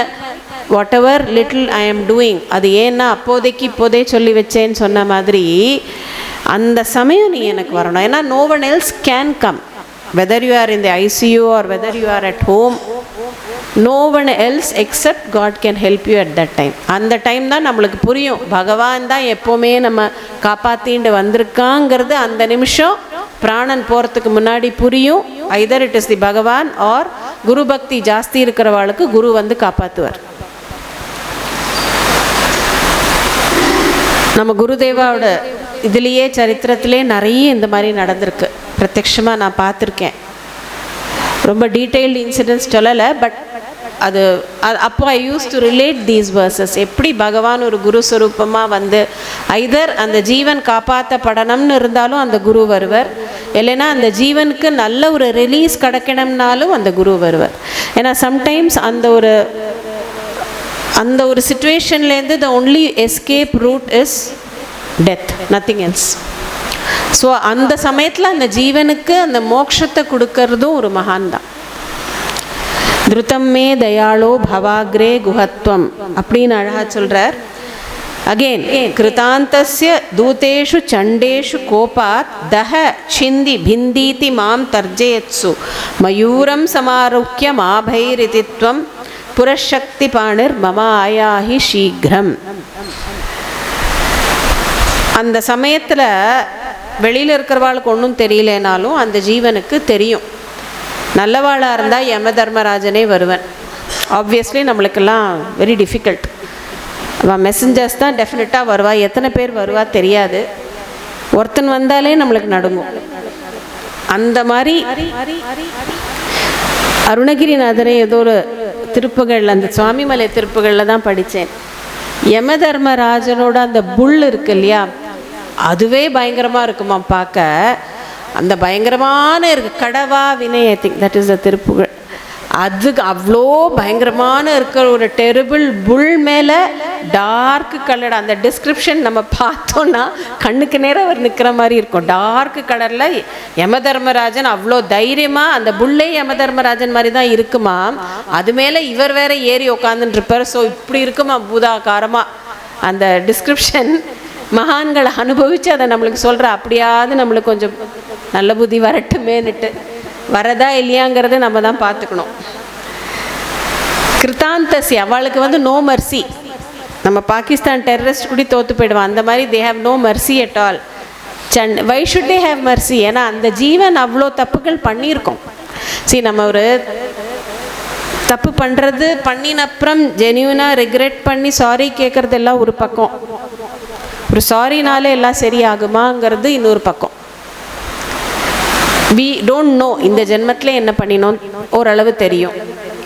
what ever little I am doing, அது ஏன்னா இப்போதே சொல்லி வச்சேன்னு சொன்ன மாதிரி அந்த சமயம் நீ எனக்கு வரணும். ஏன்னா no one else can come, whether you are in the ICU or whether you are at home, no one else except God can help you at that time. அந்த டைம் தான் நம்மளுக்கு புரியும், பகவான் தான் எப்போவுமே நம்ம காப்பாற்றிண்டு வந்திருக்காங்கிறது. அந்த நிமிஷம் பிராணன் போகிறதுக்கு முன்னாடி புரியும். ஐதர் இட் இஸ் தி பகவான் ஆர் குரு பக்தி ஜாஸ்தி இருக்கிறவாளுக்கு குரு வந்து காப்பாற்றுவார். நம்ம குருதேவாவோட இதுலேயே சரித்திரத்திலே நிறைய இந்த மாதிரி நடந்திருக்கு. பிரத்யக்ஷமாக நான் பார்த்துருக்கேன். ரொம்ப டீட்டெயில்டு இன்சிடென்ட்ஸ் சொல்லலை, பட் அது அப்போ I use to relate these verses. எப்படி பகவான் ஒரு குரு ஸ்வரூபமாக வந்து ஐதர் அந்த ஜீவன் காப்பாற்றப்படணும்னு இருந்தாலும் அந்த குரு வருவர், இல்லைன்னா அந்த ஜீவனுக்கு நல்ல ஒரு ரிலீஸ் கிடைக்கணும்னாலும் அந்த குரு வருவர். ஏன்னா சம்டைம்ஸ் அந்த ஒரு சிச்சுவேஷன்லேருந்து the only escape route is death, nothing else. So அந்த சமயத்தில் அந்த ஜீவனுக்கு அந்த மோட்சத்தை கொடுக்கறதும் ஒரு மகான் தான். திருத்தம் மே தயாளோ பவாக்ரே குஹத்வம் அப்படின்னு அழகாக சொல்கிறார். அகெயின், கிருதாந்தஸ்ய தூதேஷு சண்டேஷு கோபாத் தஹ சிந்தி பிந்தீதி மாம் தர்ஜயத்சு மயூரம் சமாருக்கிய மாபைரிதித்வம் புரஷக்தி பாணிர் மம ஆயாஹி சீக்கிரம். அந்த சமயத்தில் வெளியில் இருக்கிறவாளுக்கு ஒன்றும் தெரியலனாலும் அந்த ஜீவனுக்கு தெரியும். நல்லவாளாக இருந்தால் யம தர்மராஜனே வருவன். ஆப்வியஸ்லி நம்மளுக்கெல்லாம் வெரி டிஃபிகல்ட். அவள் மெசஞ்சர்ஸ் தான் டெஃபினட்டாக வருவா. எத்தனை பேர் வருவா தெரியாது. ஒருத்தன் வந்தாலே நம்மளுக்கு நடுங்கும். அந்த மாதிரி அருணகிரிநாதரை ஏதோ ஒரு திருப்புகள், அந்த சுவாமிமலை திருப்புகளில் தான் படித்தேன். யம தர்மராஜனோட அந்த புல் இருக்கு இல்லையா, அதுவே பயங்கரமாக இருக்குமா பார்க்க. அந்த பயங்கரமான இருக்கு கடவா வினய், I think that is the திருப்புகள். அதுக்கு அவ்வளோ பயங்கரமான இருக்கிற ஒரு டெரிபிள் புல் மேலே டார்க் கலர், அந்த டிஸ்கிரிப்ஷன் நம்ம பார்த்தோன்னா கண்ணுக்கு நேரம் அவர் நிற்கிற மாதிரி இருக்கும். டார்க் கலரில் யம தர்மராஜன் அவ்வளோ தைரியமாக, அந்த புல்லே யம தர்மராஜன் மாதிரி தான் இருக்குமா. அது மேலே இவர் வேற ஏறி உட்காந்துட்டு இருப்பார். ஸோ இப்படி இருக்குமா பூதாகாரமாக. அந்த டிஸ்கிரிப்ஷன் மகான்களை அனுபவித்து அதை நம்மளுக்கு சொல்கிற. அப்படியாவது நம்மளுக்கு கொஞ்சம் நல்ல புத்தி வரட்டுமேன்னுட்டு. வரதா இல்லையாங்கிறத நம்ம தான் பார்த்துக்கணும். கிருத்தாந்தசி அவளுக்கு வந்து நோ மர்சி. நம்ம பாகிஸ்தான் டெரரிஸ்ட் கூட தோற்று போயிடுவான். அந்த மாதிரி they have no mercy at all. Why should they have mercy? ஏன்னா அந்த ஜீவன் அவ்வளோ தப்புகள் பண்ணியிருக்கோம். நம்ம ஒரு தப்பு பண்ணுறது பண்ணின அப்புறம் ஜென்யூனாக ரிக்ரெட் பண்ணி சாரி கேட்குறது எல்லாம் ஒரு பக்கம். ஒரு சாரினாலே எல்லாம் சரியாகுமாங்கிறது இன்னொரு பக்கம். we don't know இந்த ஜென்மத்தில் என்ன பண்ணினோம் ஓரளவு தெரியும்.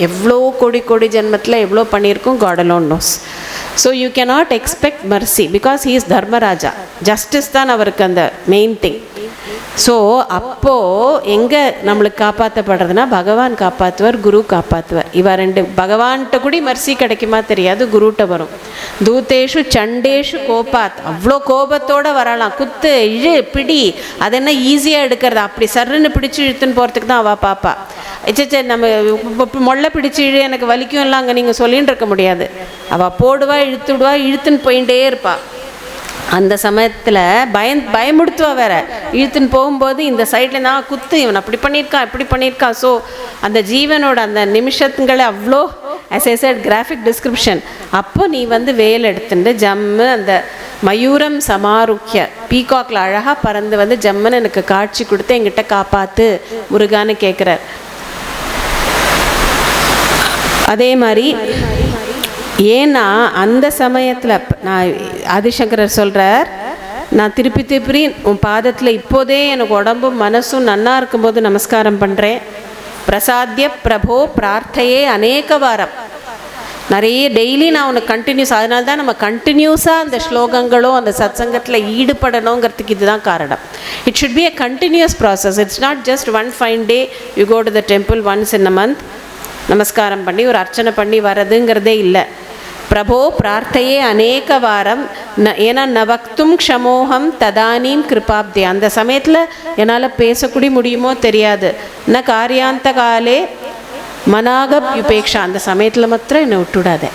எவ்வளோ கோடி கோடி ஜென்மத்தில் எவ்வளோ பண்ணியிருக்கோம், God alone knows. So you cannot expect mercy because he is Dharmaraja. Justice தான் அவருக்கு அந்த மெயின் திங். ஸோ அப்போது எங்கே நம்மளுக்கு காப்பாற்றப்படுறதுனா பகவான் காப்பாற்றுவார், குரு காப்பாற்றுவார். இவ ரெண்டு பகவான்கிட்ட கூட மர்சி கிடைக்குமா தெரியாது, குருட்ட வரும். தூத்தேஷு சண்டேஷு கோபாத், அவ்வளோ கோபத்தோடு வரலாம். குத்து இழு பிடி, அது என்ன ஈஸியாக எடுக்கிறது? அப்படி சர்ன்னு பிடிச்சி இழுத்துன்னு போகிறதுக்கு தான் அவள் பாப்பா. சே நம்ம மொல்லை பிடிச்சி இழு எனக்கு வலிக்கும் இல்லை அங்கே நீங்கள் சொல்லின்னு இருக்க முடியாது. அவள் போடுவா, இழுத்து விடுவா, இழுத்துன்னு போயிட்டே இருப்பாள். அந்த சமயத்தில் பயமுடுத்துவா வேற. இழுத்துன்னு போகும்போது இந்த சைடில் நான் குத்து, இவன் அப்படி பண்ணியிருக்கான் இப்படி பண்ணியிருக்கான். ஸோ அந்த ஜீவனோட அந்த நிமிஷத்துங்களை அவ்வளோ as I said graphic description. அப்போ நீ வந்து வேல் எடுத்துட்டு ஜம்மு அந்த மயூரம் சமாருக்கிய பீகாக்ல அழகாக பறந்து வந்து ஜம்முன்னு எனக்கு காட்சி கொடுத்து என்கிட்ட காப்பாற்று முருகான்னு கேட்குறார். அதே மாதிரி ஏன்னா அந்த சமயத்தில் நான் ஆதிசங்கரர் சொல்கிறார், நான் திருப்பி திருப்பி உன் பாதத்தில் இப்போதே எனக்கு உடம்பும் மனசும் நன்னா இருக்கும்போது நமஸ்காரம் பண்ணுறேன். பிரசாத்திய பிரபோ பிரார்த்தையே அநேக வாரம். நிறைய டெய்லி நான் உனக்கு கண்டினியூஸ். அதனால தான் நம்ம கண்டினியூஸாக அந்த ஸ்லோகங்களோ அந்த சத்சங்கத்தில் ஈடுபடணுங்கிறதுக்கு இதுதான் காரணம். It should be a continuous process. It's not just one fine day you go to the temple once in a month நமஸ்காரம் பண்ணி ஒரு அர்ச்சனை பண்ணி வரதுங்கிறதே இல்லை. பிரபோ பிரார்த்தையே அநேக வாரம். ஏன்னா நவக்தும் க்ஷமோகம் ததானீம் கிருபாப்தே. அந்த சமயத்தில் என்னால் பேசக்கூடி முடியுமோ தெரியாது. ந காரியாந்த காலே மனாகப்யுபேக்ஷா. அந்த சமயத்தில் மாத்திரம் என்னை விட்டுவிடாதே.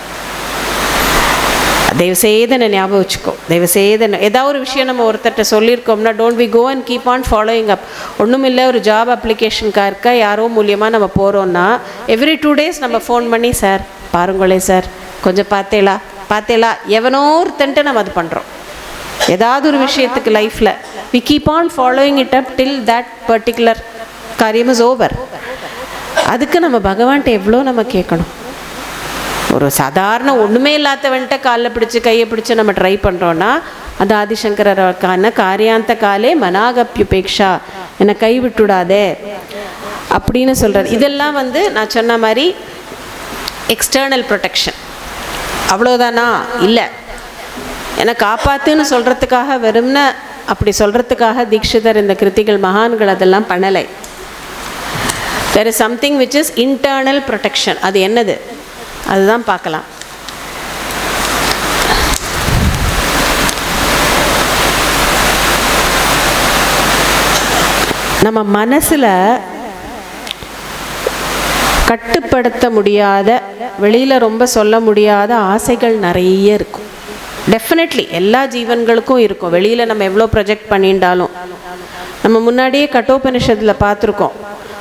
தயவுசெய்து என்னை ஞாபகம் வச்சுக்கோ. தயவுசெய்து ஏதாவது ஒரு விஷயம் நம்ம ஒருத்தர்கிட்ட சொல்லியிருக்கோம்னா don't we go and keep on following up. ஒன்றும் இல்லை, ஒரு ஜாப் அப்ளிகேஷனுக்காக இருக்கா யாரோ மூலியமாக நம்ம போகிறோன்னா எவ்ரி 2 days நம்ம ஃபோன் பண்ணி சார் பாருங்களே சார் கொஞ்சம் பார்த்தேலா எவனோ ஒருத்தன்ட்டு நம்ம அது பண்ணுறோம். ஏதாவது ஒரு விஷயத்துக்கு லைஃப்பில் we keep on following it up till that particular காரியம் இஸ் ஓவர். அதுக்கு நம்ம பகவான்கிட்ட எவ்வளோ நம்ம கேட்கணும். ஒரு சாதாரண ஒன்றுமே இல்லாதவன்ட்ட காலில் பிடிச்சி கையை பிடிச்சி நம்ம ட்ரை பண்ணுறோன்னா அது ஆதிசங்கரருக்கான காரியாந்த காலே மனாகப்யுபேக்ஷா. என்னை கைவிட்டுடாதே அப்படின்னு சொல்கிறார். இதெல்லாம் வந்து நான் சொன்ன மாதிரி எக்ஸ்டர்னல் ப்ரொடெக்ஷன். அவ்வளோதானா? இல்லை. என்னை காப்பாற்றுன்னு சொல்கிறதுக்காக வெறும்ன அப்படி சொல்கிறதுக்காக தீக்ஷிதர் இந்த கிருத்திகள் மகான்கள் அதெல்லாம் பண்ணலை. there is something which is internal protection. அது என்னது? அதுதான் பார்க்கலாம். நம்ம மனசில் கட்டுப்படுத்த முடியாத, வெளியில் ரொம்ப சொல்ல முடியாத ஆசைகள் நிறைய இருக்கும். டெஃபினெட்லி எல்லா ஜீவன்களுக்கும் இருக்கும். வெளியில் நம்ம எவ்வளோ ப்ரொஜெக்ட் பண்ணிட்டாலும். நம்ம முன்னாடியே கட்டோபனிஷத்தில் பார்த்துருக்கோம்.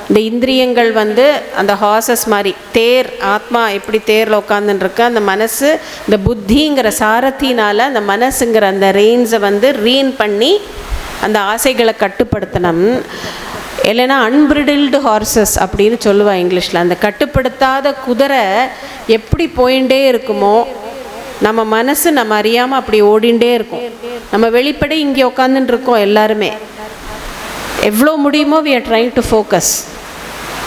இந்த இந்திரியங்கள் வந்து அந்த ஹார்சஸ் மாதிரி, தேர், ஆத்மா எப்படி தேரில் உட்காந்துருக்கு, அந்த மனசு இந்த புத்திங்கிற சாரத்தினால் அந்த மனசுங்கிற அந்த ரெயின்ஸை வந்து ரீன் பண்ணி அந்த ஆசைகளை கட்டுப்படுத்தணும். இல்லைன்னா அன்பிரிடில்டு ஹார்சஸ் அப்படின்னு சொல்லுவா இங்கிலீஷில். அந்த கட்டுப்படுத்தாத குதிரை எப்படி போயிட்டே இருக்குமோ, நம்ம மனசு நம்ம அறியாமல் அப்படி ஓடிண்டே இருக்கும். நம்ம வெளிப்படை இங்கே உட்காந்துட்டு இருக்கோம் எல்லாருமே. எவ்வளோ முடியுமோ we are trying to focus.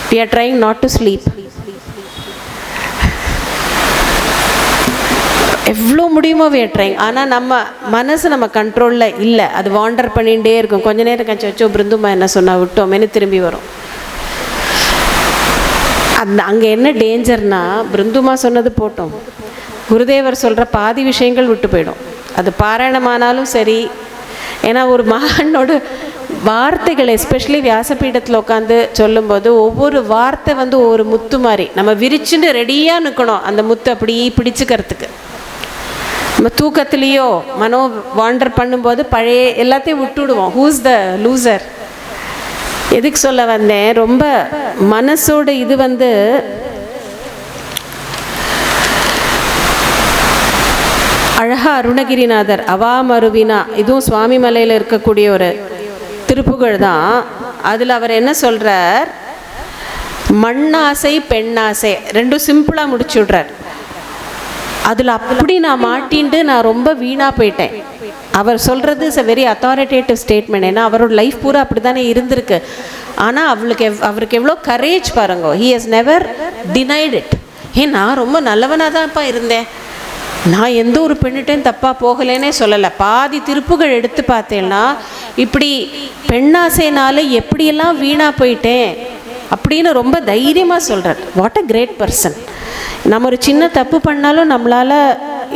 We are trying not to sleep. எவ்வளோ முடியுமோ we are trying. ஆனால் நம்ம மனசு நம்ம கண்ட்ரோலில் இல்லை. அது வாண்டர் பண்ணிகிட்டே இருக்கும். கொஞ்ச நேரம் கழிச்சு வச்சோ பிருந்துமா என்ன சொன்னால் விட்டோமேனு திரும்பி வரும். அந்த அங்கே என்ன டேஞ்சர்னா, பிருந்துமா சொன்னது போட்டோம், குருதேவர் சொல்கிற பாதி விஷயங்கள் விட்டு போயிடும். அது பாராயணமானாலும் சரி. ஏன்னா ஒரு மகானோட வார்த்தைகள் எஸ்பெஷலி வியாசபீடத்தில் உட்காந்து சொல்லும்போது ஒவ்வொரு வார்த்தை வந்து ஒவ்வொரு முத்து மாதிரி நம்ம விரிச்சுன்னு ரெடியாக நிற்கணும் அந்த முத்து அப்படி பிடிச்சிக்கிறதுக்கு. நம்ம தூக்கத்துலேயோ மனோ வாண்டர் பண்ணும்போது பழைய எல்லாத்தையும் விட்டுடுவோம். Who's the loser? எதுக்கு சொல்ல வந்தேன், ரொம்ப மனசோட இது வந்து அழகா அருணகிரிநாதர் அவாமருவினா, இதுவும் சுவாமி மலையில் இருக்கக்கூடிய ஒரு திருப்புகழ் தான். அதில் அவர் என்ன சொல்கிறார், மண்ணாசை பெண்ணாசை ரெண்டும் சிம்பிளாக முடிச்சு விட்றார். அதில் அப்படி நான் மாட்டின்ட்டு நான் ரொம்ப வீணாக போயிட்டேன். அவர் சொல்கிறது is a very authoritative statement. ஏன்னா அவரோட லைஃப் பூரா அப்படி தானே இருந்திருக்கு. ஆனால் அவருக்கு எவ்வளோ கரேஜ் பாருங்க. He has never denied it. நான் ரொம்ப நல்லவனாக தான்ப்பா இருந்தேன், நான் எந்த ஒரு பெண்ணிட்டையும் தப்பாக போகலேன்னே சொல்லலை. பாதி திருப்புகள் எடுத்து பார்த்தேன்னா இப்படி பெண்ணாசைனால எப்படியெல்லாம் வீணாக போயிட்டேன் அப்படின்னு ரொம்ப தைரியமாக சொல்கிறார். What a great person. நம்ம ஒரு சின்ன தப்பு பண்ணாலும் நம்மளால்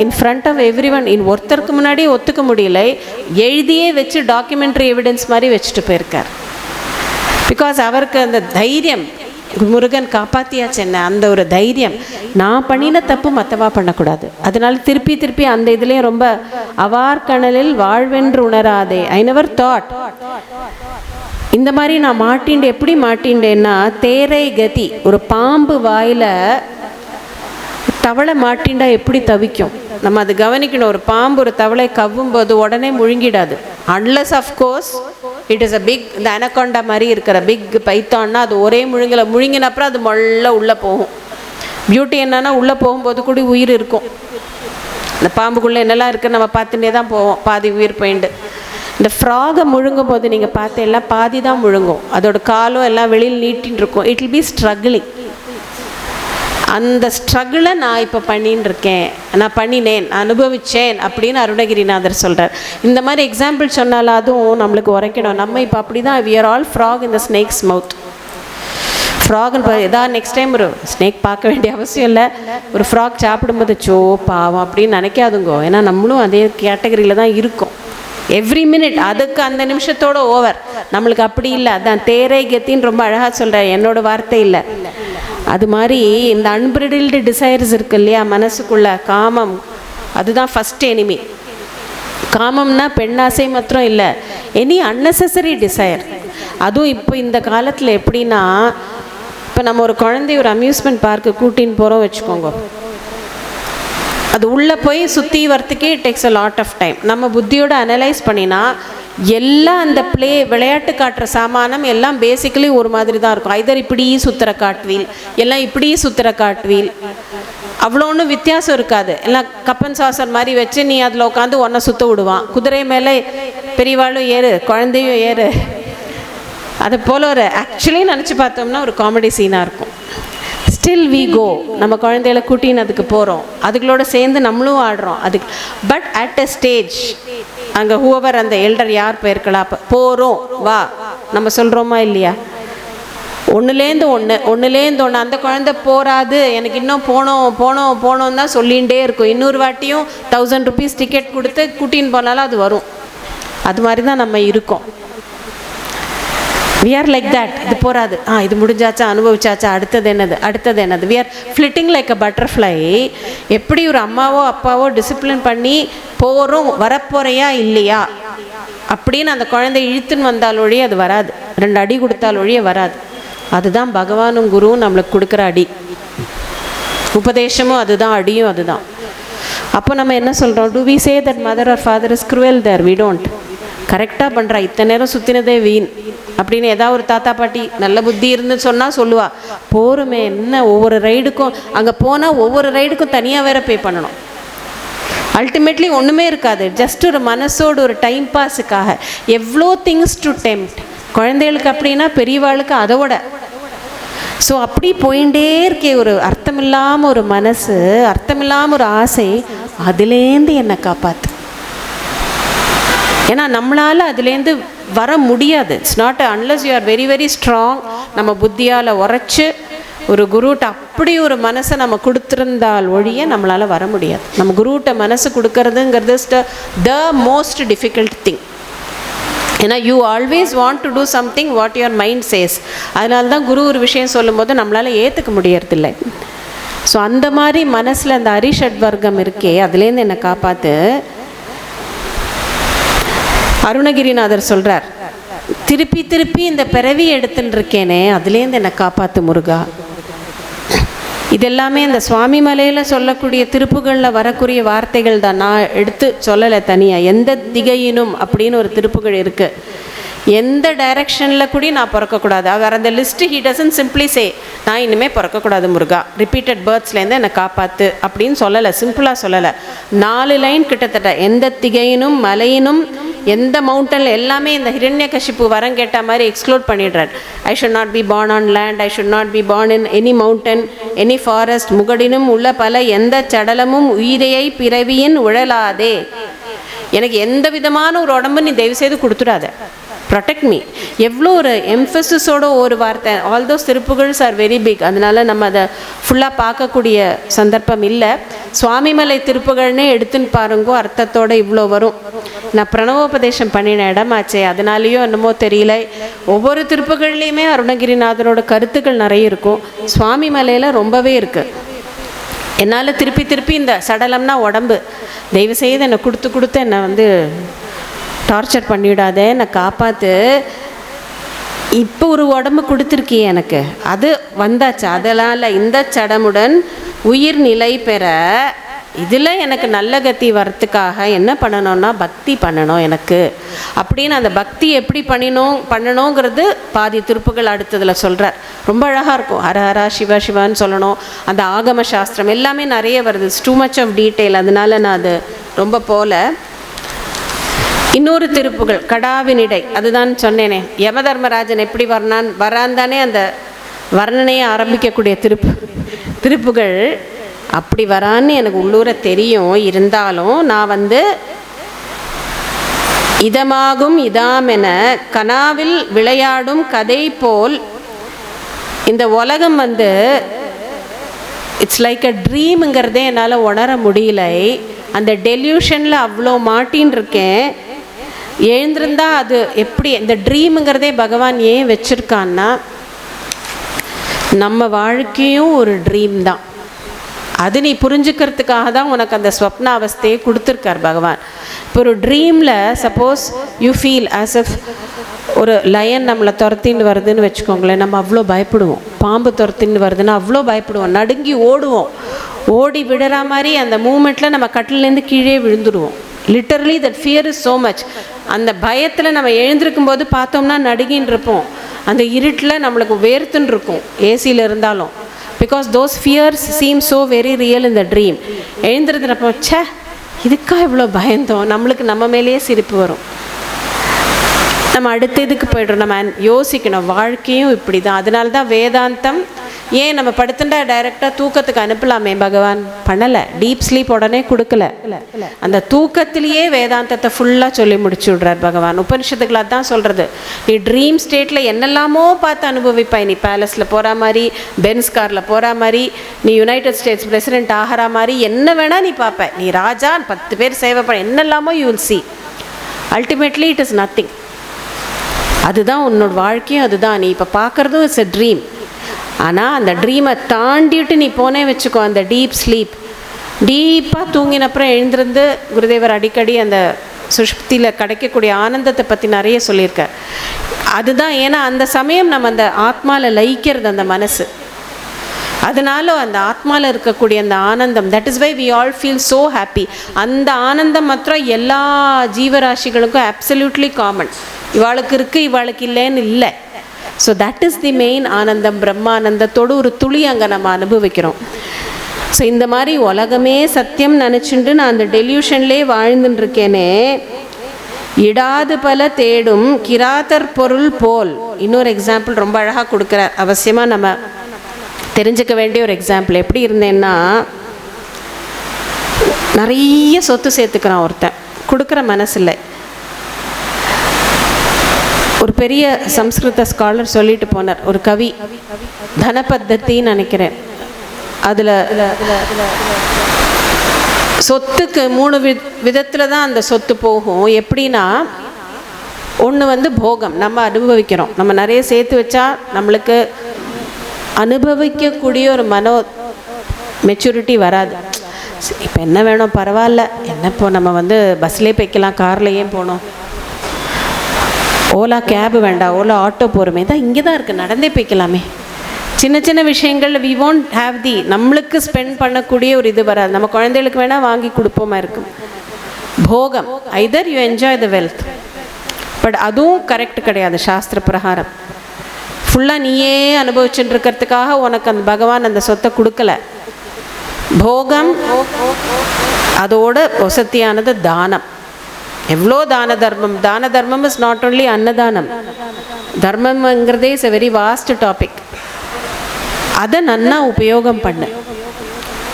in front of everyone, ஒருத்தருக்கு முன்னாடியே ஒத்துக்க முடியலை, எழுதியே வச்சு டாக்குமெண்ட்ரி எவிடன்ஸ் மாதிரி வச்சுட்டு போயிருக்கார். பிகாஸ் அவருக்கு அந்த தைரியம், முருகன் காப்பாற்றியாச்சு என்ன, அந்த ஒரு தைரியம். நான் பண்ணின தப்பு மற்றவா பண்ணக்கூடாது. அதனால திருப்பி திருப்பி அந்த இதுலேயே ரொம்ப அவார்கணலில் வாழ்வென்று உணராதே, ஐ நெவர் தாட். இந்த மாதிரி நான் மாட்டின்ட்டு எப்படி மாட்டின்றேன்னா, தேரை கதி, ஒரு பாம்பு வாயில் தவளை மாட்டின்டா எப்படி தவிக்கும் நம்ம அது கவனிக்கணும். ஒரு பாம்பு ஒரு தவளை கவ்வும் போது உடனே முழுங்கிடாது. Unless of course it is a big, இந்த அனகொண்டா மாதிரி இருக்கிற பிக் பைத்தான்னா அது ஒரே முழுங்கின அப்புறம் அது மொள்ள உள்ளே போகும். பியூட்டி என்னன்னா உள்ளே போகும்போது கூட உயிர் இருக்கும். இந்த பாம்புக்குள்ளே என்னெல்லாம் இருக்குன்னு நம்ம பார்த்துட்டே தான் போவோம், பாதி உயிர் போயிண்டு. இந்த ஃப்ராகை முழுங்கும் போது நீங்கள் பார்த்து எல்லாம் பாதி தான் முழுங்கும், அதோட காலும் எல்லாம் வெளியில் நீட்டின்னு இருக்கும். It will be struggling. அந்த ஸ்ட்ரகிளை நான் இப்போ பண்ணின்னு இருக்கேன், நான் பண்ணினேன், அனுபவித்தேன் அப்படின்னு அருணகிரிநாதர் சொல்கிறார். இந்த மாதிரி எக்ஸாம்பிள் சொன்னாலும் அதுவும் நம்மளுக்கு உரைக்கணும். நம்ம இப்போ அப்படி தான், we are all frog in the snake's mouth. ஃப்ராக்னு எதாவது நெக்ஸ்ட் டைம் ஒரு ஸ்னேக் பார்க்க வேண்டிய அவசியம் இல்லை. ஒரு ஃப்ராக் சாப்பிடும்போது சோ பாவம் அப்படின்னு நினைக்காதுங்கோ. ஏன்னா நம்மளும் அதே கேட்டகரியில் தான் இருக்கோம் எவ்ரி மினிட். அதுக்கு அந்த நிமிஷத்தோட ஓவர். நம்மளுக்கு அப்படி இல்லை. அதான் தேரை கத்தின்னு ரொம்ப அழகாக சொல்கிறார், என்னோட வார்த்தை இல்லை. அது மாதிரி இந்த அன்பிரிடில்டு டிசைர்ஸ் இருக்கு இல்லையா மனசுக்குள்ள, காமம் அதுதான் ஃபஸ்ட் எனிமி. காமம்னா பெண்ணாசை மாத்திரம் இல்லை, எனி அன்னெசரி டிசைர். அதுவும் இப்போ இந்த காலத்தில் எப்படின்னா, இப்போ நம்ம ஒரு குழந்தைய ஒரு அம்யூஸ்மெண்ட் பார்க்கு கூட்டின்னு போகிறோம் வச்சுக்கோங்க, அது உள்ளே போய் சுற்றி வரத்துக்கே it takes a lot of time. நம்ம புத்தியோடு அனலைஸ் பண்ணினா எல்லாம் அந்த விளையாட்டு காட்டுற சாமானம் எல்லாம் பேசிக்கலி ஒரு மாதிரி தான் இருக்கும். ஐதர் இப்படி சுற்றுற காட்வீல், எல்லாம் இப்படி சுற்றுற காட்வீல், அவ்வளோ ஒன்றும் வித்தியாசம் இருக்காது. எல்லாம் கப்பன் சாசர் மாதிரி வச்சு நீ அதில் உட்காந்து ஒன்றை சுற்ற விடுவான். குதிரை மேலே பெரியவாளும் ஏறு, குழந்தையும் ஏறு, அது போல் ஒரு ஆக்சுவலி நினச்சி பார்த்தோம்னா ஒரு காமெடி சீனாக இருக்கும். ஸ்டில் வி கோ, நம்ம குழந்தைகளை கூட்டின்னு அதுக்கு போகிறோம், அதுகளோட சேர்ந்து நம்மளும் ஆடுறோம் அதுக்கு. பட் அட் அ ஸ்டேஜ் அங்கே ஹூவர் அந்த எல்டர் யார் போயிருக்கலாம், போகிறோம் வா நம்ம சொல்கிறோமா இல்லையா? ஒன்றுலேருந்து ஒன்று அந்த குழந்தை போகாது, எனக்கு இன்னும் போனோம் தான் சொல்லிகிட்டே இருக்கும். இன்னொரு வாட்டியும் 1000 rupees டிக்கெட் கொடுத்து கூட்டின்னு போனாலும் அது வரும். அது மாதிரி தான் நம்ம இருக்கோம். we are like that. இது போகாது, இது முடிஞ்சாச்சா, அனுபவிச்சாச்சா, அடுத்தது என்னது. we are flitting like a butterfly. எப்படி ஒரு அம்மாவோ அப்பாவோ டிசிப்ளின் பண்ணி போகிறோம், வரப்போறையா இல்லையா அப்படின்னு அந்த குழந்தை இழுத்துன்னு வந்தால் ஒழிய அது வராது, 2 அடி கொடுத்தால் ஒழிய வராது. அதுதான் பகவானும் குருவும் நம்மளுக்கு கொடுக்குற அடி. உபதேசமும் அதுதான், அடியும் அதுதான். அப்போ நம்ம என்ன சொல்கிறோம்? do we say that mother or father is cruel there? we don't. கரெக்டாக பண்ணுறா, இத்தனை நேரம் சுற்றினதே வீண் அப்படின்னு ஏதாவது ஒரு தாத்தா பாட்டி நல்ல புத்தி இருந்து சொன்னால் சொல்லுவா. போருமே என்ன, ஒவ்வொரு ரைடுக்கும் அங்கே போனால் ஒவ்வொரு ரைடுக்கும் தனியாக வேற பே பண்ணணும். அல்டிமேட்லி ஒன்றுமே இருக்காது, ஜஸ்ட் ஒரு மனசோடு ஒரு டைம் பாஸுக்காக. எவ்வளோ திங்ஸ் டு டெம்ப்ட். குழந்தைகளுக்கு அப்படின்னா பெரியவாளுக்கு அதோட. ஸோ அப்படி போயிட்டே இருக்கே ஒரு அர்த்தமில்லாமல் ஒரு மனசு, அர்த்தமில்லாமல் ஒரு ஆசை, அதுலேருந்து என்னை காப்பாற்று. ஏன்னா நம்மளால் அதுலேருந்து வர முடியாது. It's not unless you are very very strong. நம்ம புத்தியால் உரைச்சி ஒரு குருட்ட அப்படி ஒரு மனசை நம்ம கொடுத்துருந்தால் ஒழிய நம்மளால் வர முடியாது. நம்ம குருட்ட மனசு கொடுக்கறதுங்கிறது த மோஸ்ட் டிஃபிகல்ட் திங். ஏன்னா you always want to do something what your mind says. அதனால தான் குரு ஒரு விஷயம் சொல்லும்போது நம்மளால் ஏற்றுக்க முடியறதில்லை. ஸோ அந்த மாதிரி மனசில் அந்த அரிஷட் வர்க்கம் இருக்கே, அதுலேருந்து என்னை காப்பாற்று. அருணகிரிநாதர் சொல்கிறார், திருப்பி திருப்பி இந்த பிறவி எடுத்துன்னு இருக்கேனே, அதுலேருந்து என்னை காப்பாற்று முருகா. இதெல்லாமே இந்த சுவாமி மலையில் சொல்லக்கூடிய திருப்புகளில் வரக்கூடிய வார்த்தைகள் தான், நான் எடுத்து சொல்லலை தனியாக. எந்த திகையினும் அப்படின்னு ஒரு திருப்புகள் இருக்குது. எந்த டைரக்ஷனில் கூட நான் பிறக்கக்கூடாது. அவர் அந்த லிஸ்ட்டு ஹி டசன்ட் சிம்பிளி சே நான் இனிமேல் பிறக்கக்கூடாது முருகா, ரிப்பீட்டட் பேர்த்ஸ்லேருந்து என்னை காப்பாற்று அப்படின்னு சொல்லலை, சிம்பிளாக சொல்லலை. 4 லைன் கிட்டத்தட்ட. எந்த திகையினும் மலையினும் எந்த மவுண்டனில் எல்லாமே இந்த ஹிரண்யகசிப்பு வரம் கேட்ட மாதிரி எக்ஸ்க்ளூட் பண்ணிடுறார். I should not be born on land, I should not be born in any mountain, any forest, முகடினும் உள்ள பல எந்த சடலமும் உயிரையை பிறவியின் உழலாதே. எனக்கு எந்த விதமான ஒரு உடம்பு நீ தயவு செய்து கொடுத்துடாத, ப்ரொடெக்ட் மீ. எவ்வளோ ஒரு எம்ஃபசிஸோட ஒரு வார்த்தை. ஆல் தோஸ் திருப்புகள்ஸ் ஆர் வெரி பிக். அதனால நம்ம அதை ஃபுல்லாக பார்க்கக்கூடிய சந்தர்ப்பம் இல்லை. சுவாமிமலை திருப்புகள்னே எடுத்துன்னு பாருங்கோ, அர்த்தத்தோடு இவ்வளோ வரும். நான் பிரணவோபதேசம் பண்ணின இடமாச்சே, அதனாலேயோ என்னமோ தெரியல, ஒவ்வொரு திருப்புகள்லேயுமே அருணகிரிநாதரோட கருத்துக்கள் நிறைய இருக்கும். சுவாமி மலையில் ரொம்பவே இருக்குது. என்னால் திருப்பி திருப்பி இந்த சடலம்னா உடம்பு, தயவு செய்து என்னை கொடுத்து என்னை டார்ச்சர் பண்ணிவிடாதே, என்னை காப்பாற்று. இப்போ ஒரு உடம்பு கொடுத்துருக்கியே எனக்கு, அது வந்தாச்சு. அதனால் இந்த சடமுடன் உயிர் நிலை பெற இதில் எனக்கு நல்ல கத்தி வரத்துக்காக என்ன பண்ணணும்னா பக்தி பண்ணணும் எனக்கு அப்படின்னு. அந்த பக்தி எப்படி பண்ணணுங்கிறது பாதி திருப்புகள் அடுத்ததில் சொல்கிறார். ரொம்ப அழகாக இருக்கும். ஹர ஹரா சிவ சிவான்னு சொல்லணும். அந்த ஆகம சாஸ்திரம் எல்லாமே நிறைய வருது. It's too much of detail, அதனால நான் அது ரொம்ப போல. இன்னொரு திருப்புகள் கடாவினிடை, அதுதான் சொன்னேனே, யமதர்மராஜன் எப்படி வராந்தானே அந்த வர்ணனையை ஆரம்பிக்கக்கூடிய திருப்புகள் அப்படி வரான்னு எனக்கு உள்ளூர தெரியும். இருந்தாலும் நான் இதமாகும் இதாமென கனாவில் விளையாடும் கதை போல் இந்த உலகம் இட்ஸ் லைக் அ ட்ரீமுங்கிறதே என்னால் உணர முடியல. அந்த டெல்யூஷனில் அவ்வளோ மாட்டின்னு இருக்கேன். எழுந்திருந்தா அது எப்படி, இந்த ட்ரீமுங்கிறதே பகவான் ஏன் வச்சுருக்கான்னா, நம்ம வாழ்க்கையும் ஒரு ட்ரீம் தான். அது நீ புரிஞ்சுக்கிறதுக்காக தான் உனக்கு அந்த ஸ்வப்ன அவஸ்தையை கொடுத்துருக்கார் பகவான். இப்போ ஒரு ட்ரீமில் suppose you feel as if ஒரு லயன் நம்மளை துரத்தின்னு வருதுன்னு வச்சுக்கோங்களேன், நம்ம அவ்வளோ பயப்படுவோம். பாம்பு துரத்தின்னு வருதுன்னா அவ்வளோ பயப்படுவோம், நடுங்கி ஓடுவோம். ஓடி விடுற மாதிரி அந்த மூமெண்ட்டில் நம்ம கட்டிலேருந்து கீழே விழுந்துடுவோம். Literally that fear is so much. அந்த பயத்தில் நம்ம எழுந்திருக்கும் போது பார்த்தோம்னா நடுங்கின்னு இருப்போம். அந்த இருட்டில் நம்மளுக்கு வேர்த்துன்னு இருக்கும் ஏசியில் இருந்தாலும். Because those fears seem so very real in the dream. எழுந்திருந்தப்போ இதுக்காக இவ்வளோ பயந்தோம், நம்மளுக்கு நம்ம மேலேயே சிரிப்பு வரும். நம்ம அடுத்த இதுக்கு போய்டுறோம். நம்ம யோசிக்கணும், வாழ்க்கையும் இப்படி தான். அதனால தான் வேதாந்தம் ஏன் நம்ம படுத்துட்டா டைரெக்டாக தூக்கத்துக்கு அனுப்பலாமே, பகவான் பண்ணலை. டீப் ஸ்லீப் உடனே கொடுக்கல, அந்த தூக்கத்திலேயே வேதாந்தத்தை ஃபுல்லாக சொல்லி முடிச்சு விடுறார் பகவான். உபனிஷத்துக்கள் அதான் சொல்கிறது, நீ ட்ரீம் ஸ்டேட்டில் என்னெல்லாமோ பார்த்து அனுபவிப்பாய். நீ பேலஸில் போகிற மாதிரி, பென்ஸ் காரில் போகிற மாதிரி, நீ யுனைடெட் ஸ்டேட்ஸ் பிரசிடென்ட் ஆகிற மாதிரி என்ன வேணால் நீ பார்ப்ப. நீ ராஜா 10 பேர் சேவை பண்ண என்னெல்லாமோ you will see. Ultimately it is nothing. அதுதான் உன்னோட வாழ்க்கையும், அதுதான் நீ இப்போ பார்க்குறதும் இட்ஸ் எ ட்ரீம். ஆனால் அந்த ட்ரீமை தாண்டிட்டு நீ போனே வச்சுக்கோ, அந்த டீப் ஸ்லீப், டீப்பாக தூங்கினப்புறம் எழுந்திருந்து குருதேவர் அடிக்கடி அந்த சுஷ்ப்தியில் கிடைக்கக்கூடிய ஆனந்தத்தை பற்றி நிறைய சொல்லியிருக்கார். அதுதான், ஏன்னா அந்த சமயம் நம்ம அந்த ஆத்மாவில் லயிக்கிறது அந்த மனசு. அதனால அந்த ஆத்மாவில் இருக்கக்கூடிய அந்த ஆனந்தம், that is why we all feel so happy. அந்த ஆனந்தம் மாத்திரம் எல்லா ஜீவராசிகளுக்கும் அப்சல்யூட்லி காமன். இவாளுக்கு இருக்குது இவாளுக்கு இல்லைன்னு இல்லை. So that is the main ஆனந்தம். பிரம்மானந்தத்தோடு ஒரு துளி அங்கே நம்ம அனுபவிக்கிறோம். ஸோ இந்த மாதிரி உலகமே சத்தியம் நினச்சிட்டு நான் அந்த டெல்யூஷன்லேயே வாழ்ந்துட்டுருக்கேனே, இடாது பல தேடும் கிராத்தர் பொருள் போல். இன்னொரு எக்ஸாம்பிள் ரொம்ப அழகாக கொடுக்குறார், அவசியமாக நம்ம தெரிஞ்சுக்க வேண்டிய ஒரு எக்ஸாம்பிள். எப்படி இருந்தேன்னா, நிறைய சொத்து சேர்த்துக்கிறான் ஒருத்தன், கொடுக்குற மனசில்லை. ஒரு பெரிய சம்ஸ்கிருத ஸ்காலர் சொல்லிட்டு போனார், ஒரு கவி, தனபத்தத்தின்னு நினைக்கிறேன். அதில் சொத்துக்கு 3 விதத்தில் தான் அந்த சொத்து போகும். எப்படின்னா, ஒன்று போகம், நம்ம அனுபவிக்கிறோம். நம்ம நிறைய சேர்த்து வச்சா நம்மளுக்கு அனுபவிக்கக்கூடிய ஒரு மனோ மெச்சூரிட்டி வராது. இப்போ என்ன வேணும், பரவாயில்ல, என்ன இப்போ நம்ம பஸ்லேயே போய்க்கலாம், கார்லேயே போகணும், ஓலா கேபு வேண்டாம், ஓலா ஆட்டோ போகிறோமே, தான் இங்கே தான் இருக்குது, நடந்தே போய்க்கலாமே. சின்ன சின்ன விஷயங்கள் வி ஒன்ட் ஹாவ் தி, நம்மளுக்கு ஸ்பெண்ட் பண்ணக்கூடிய ஒரு இது வராது. நம்ம குழந்தைகளுக்கு வேணால் வாங்கி கொடுப்போமா இருக்கும். போகம், Hyder you enjoy the wealth, but அதுவும் கரெக்ட் கிடையாது சாஸ்திர பிரகாரம். ஃபுல்லாக நீயே அனுபவிச்சுட்டு இருக்கிறதுக்காக உனக்கு அந்த பகவான் அந்த சொத்தை கொடுக்கல. போகம், அதோட வசதியானது தானம். எவ்வளோ தான தர்மம். தான தர்மம் இஸ் நாட் ஓன்லி அன்னதானம். தர்மம்ங்கிறதே is a very vast topic. அதை நன்னா உபயோகம் பண்ணு.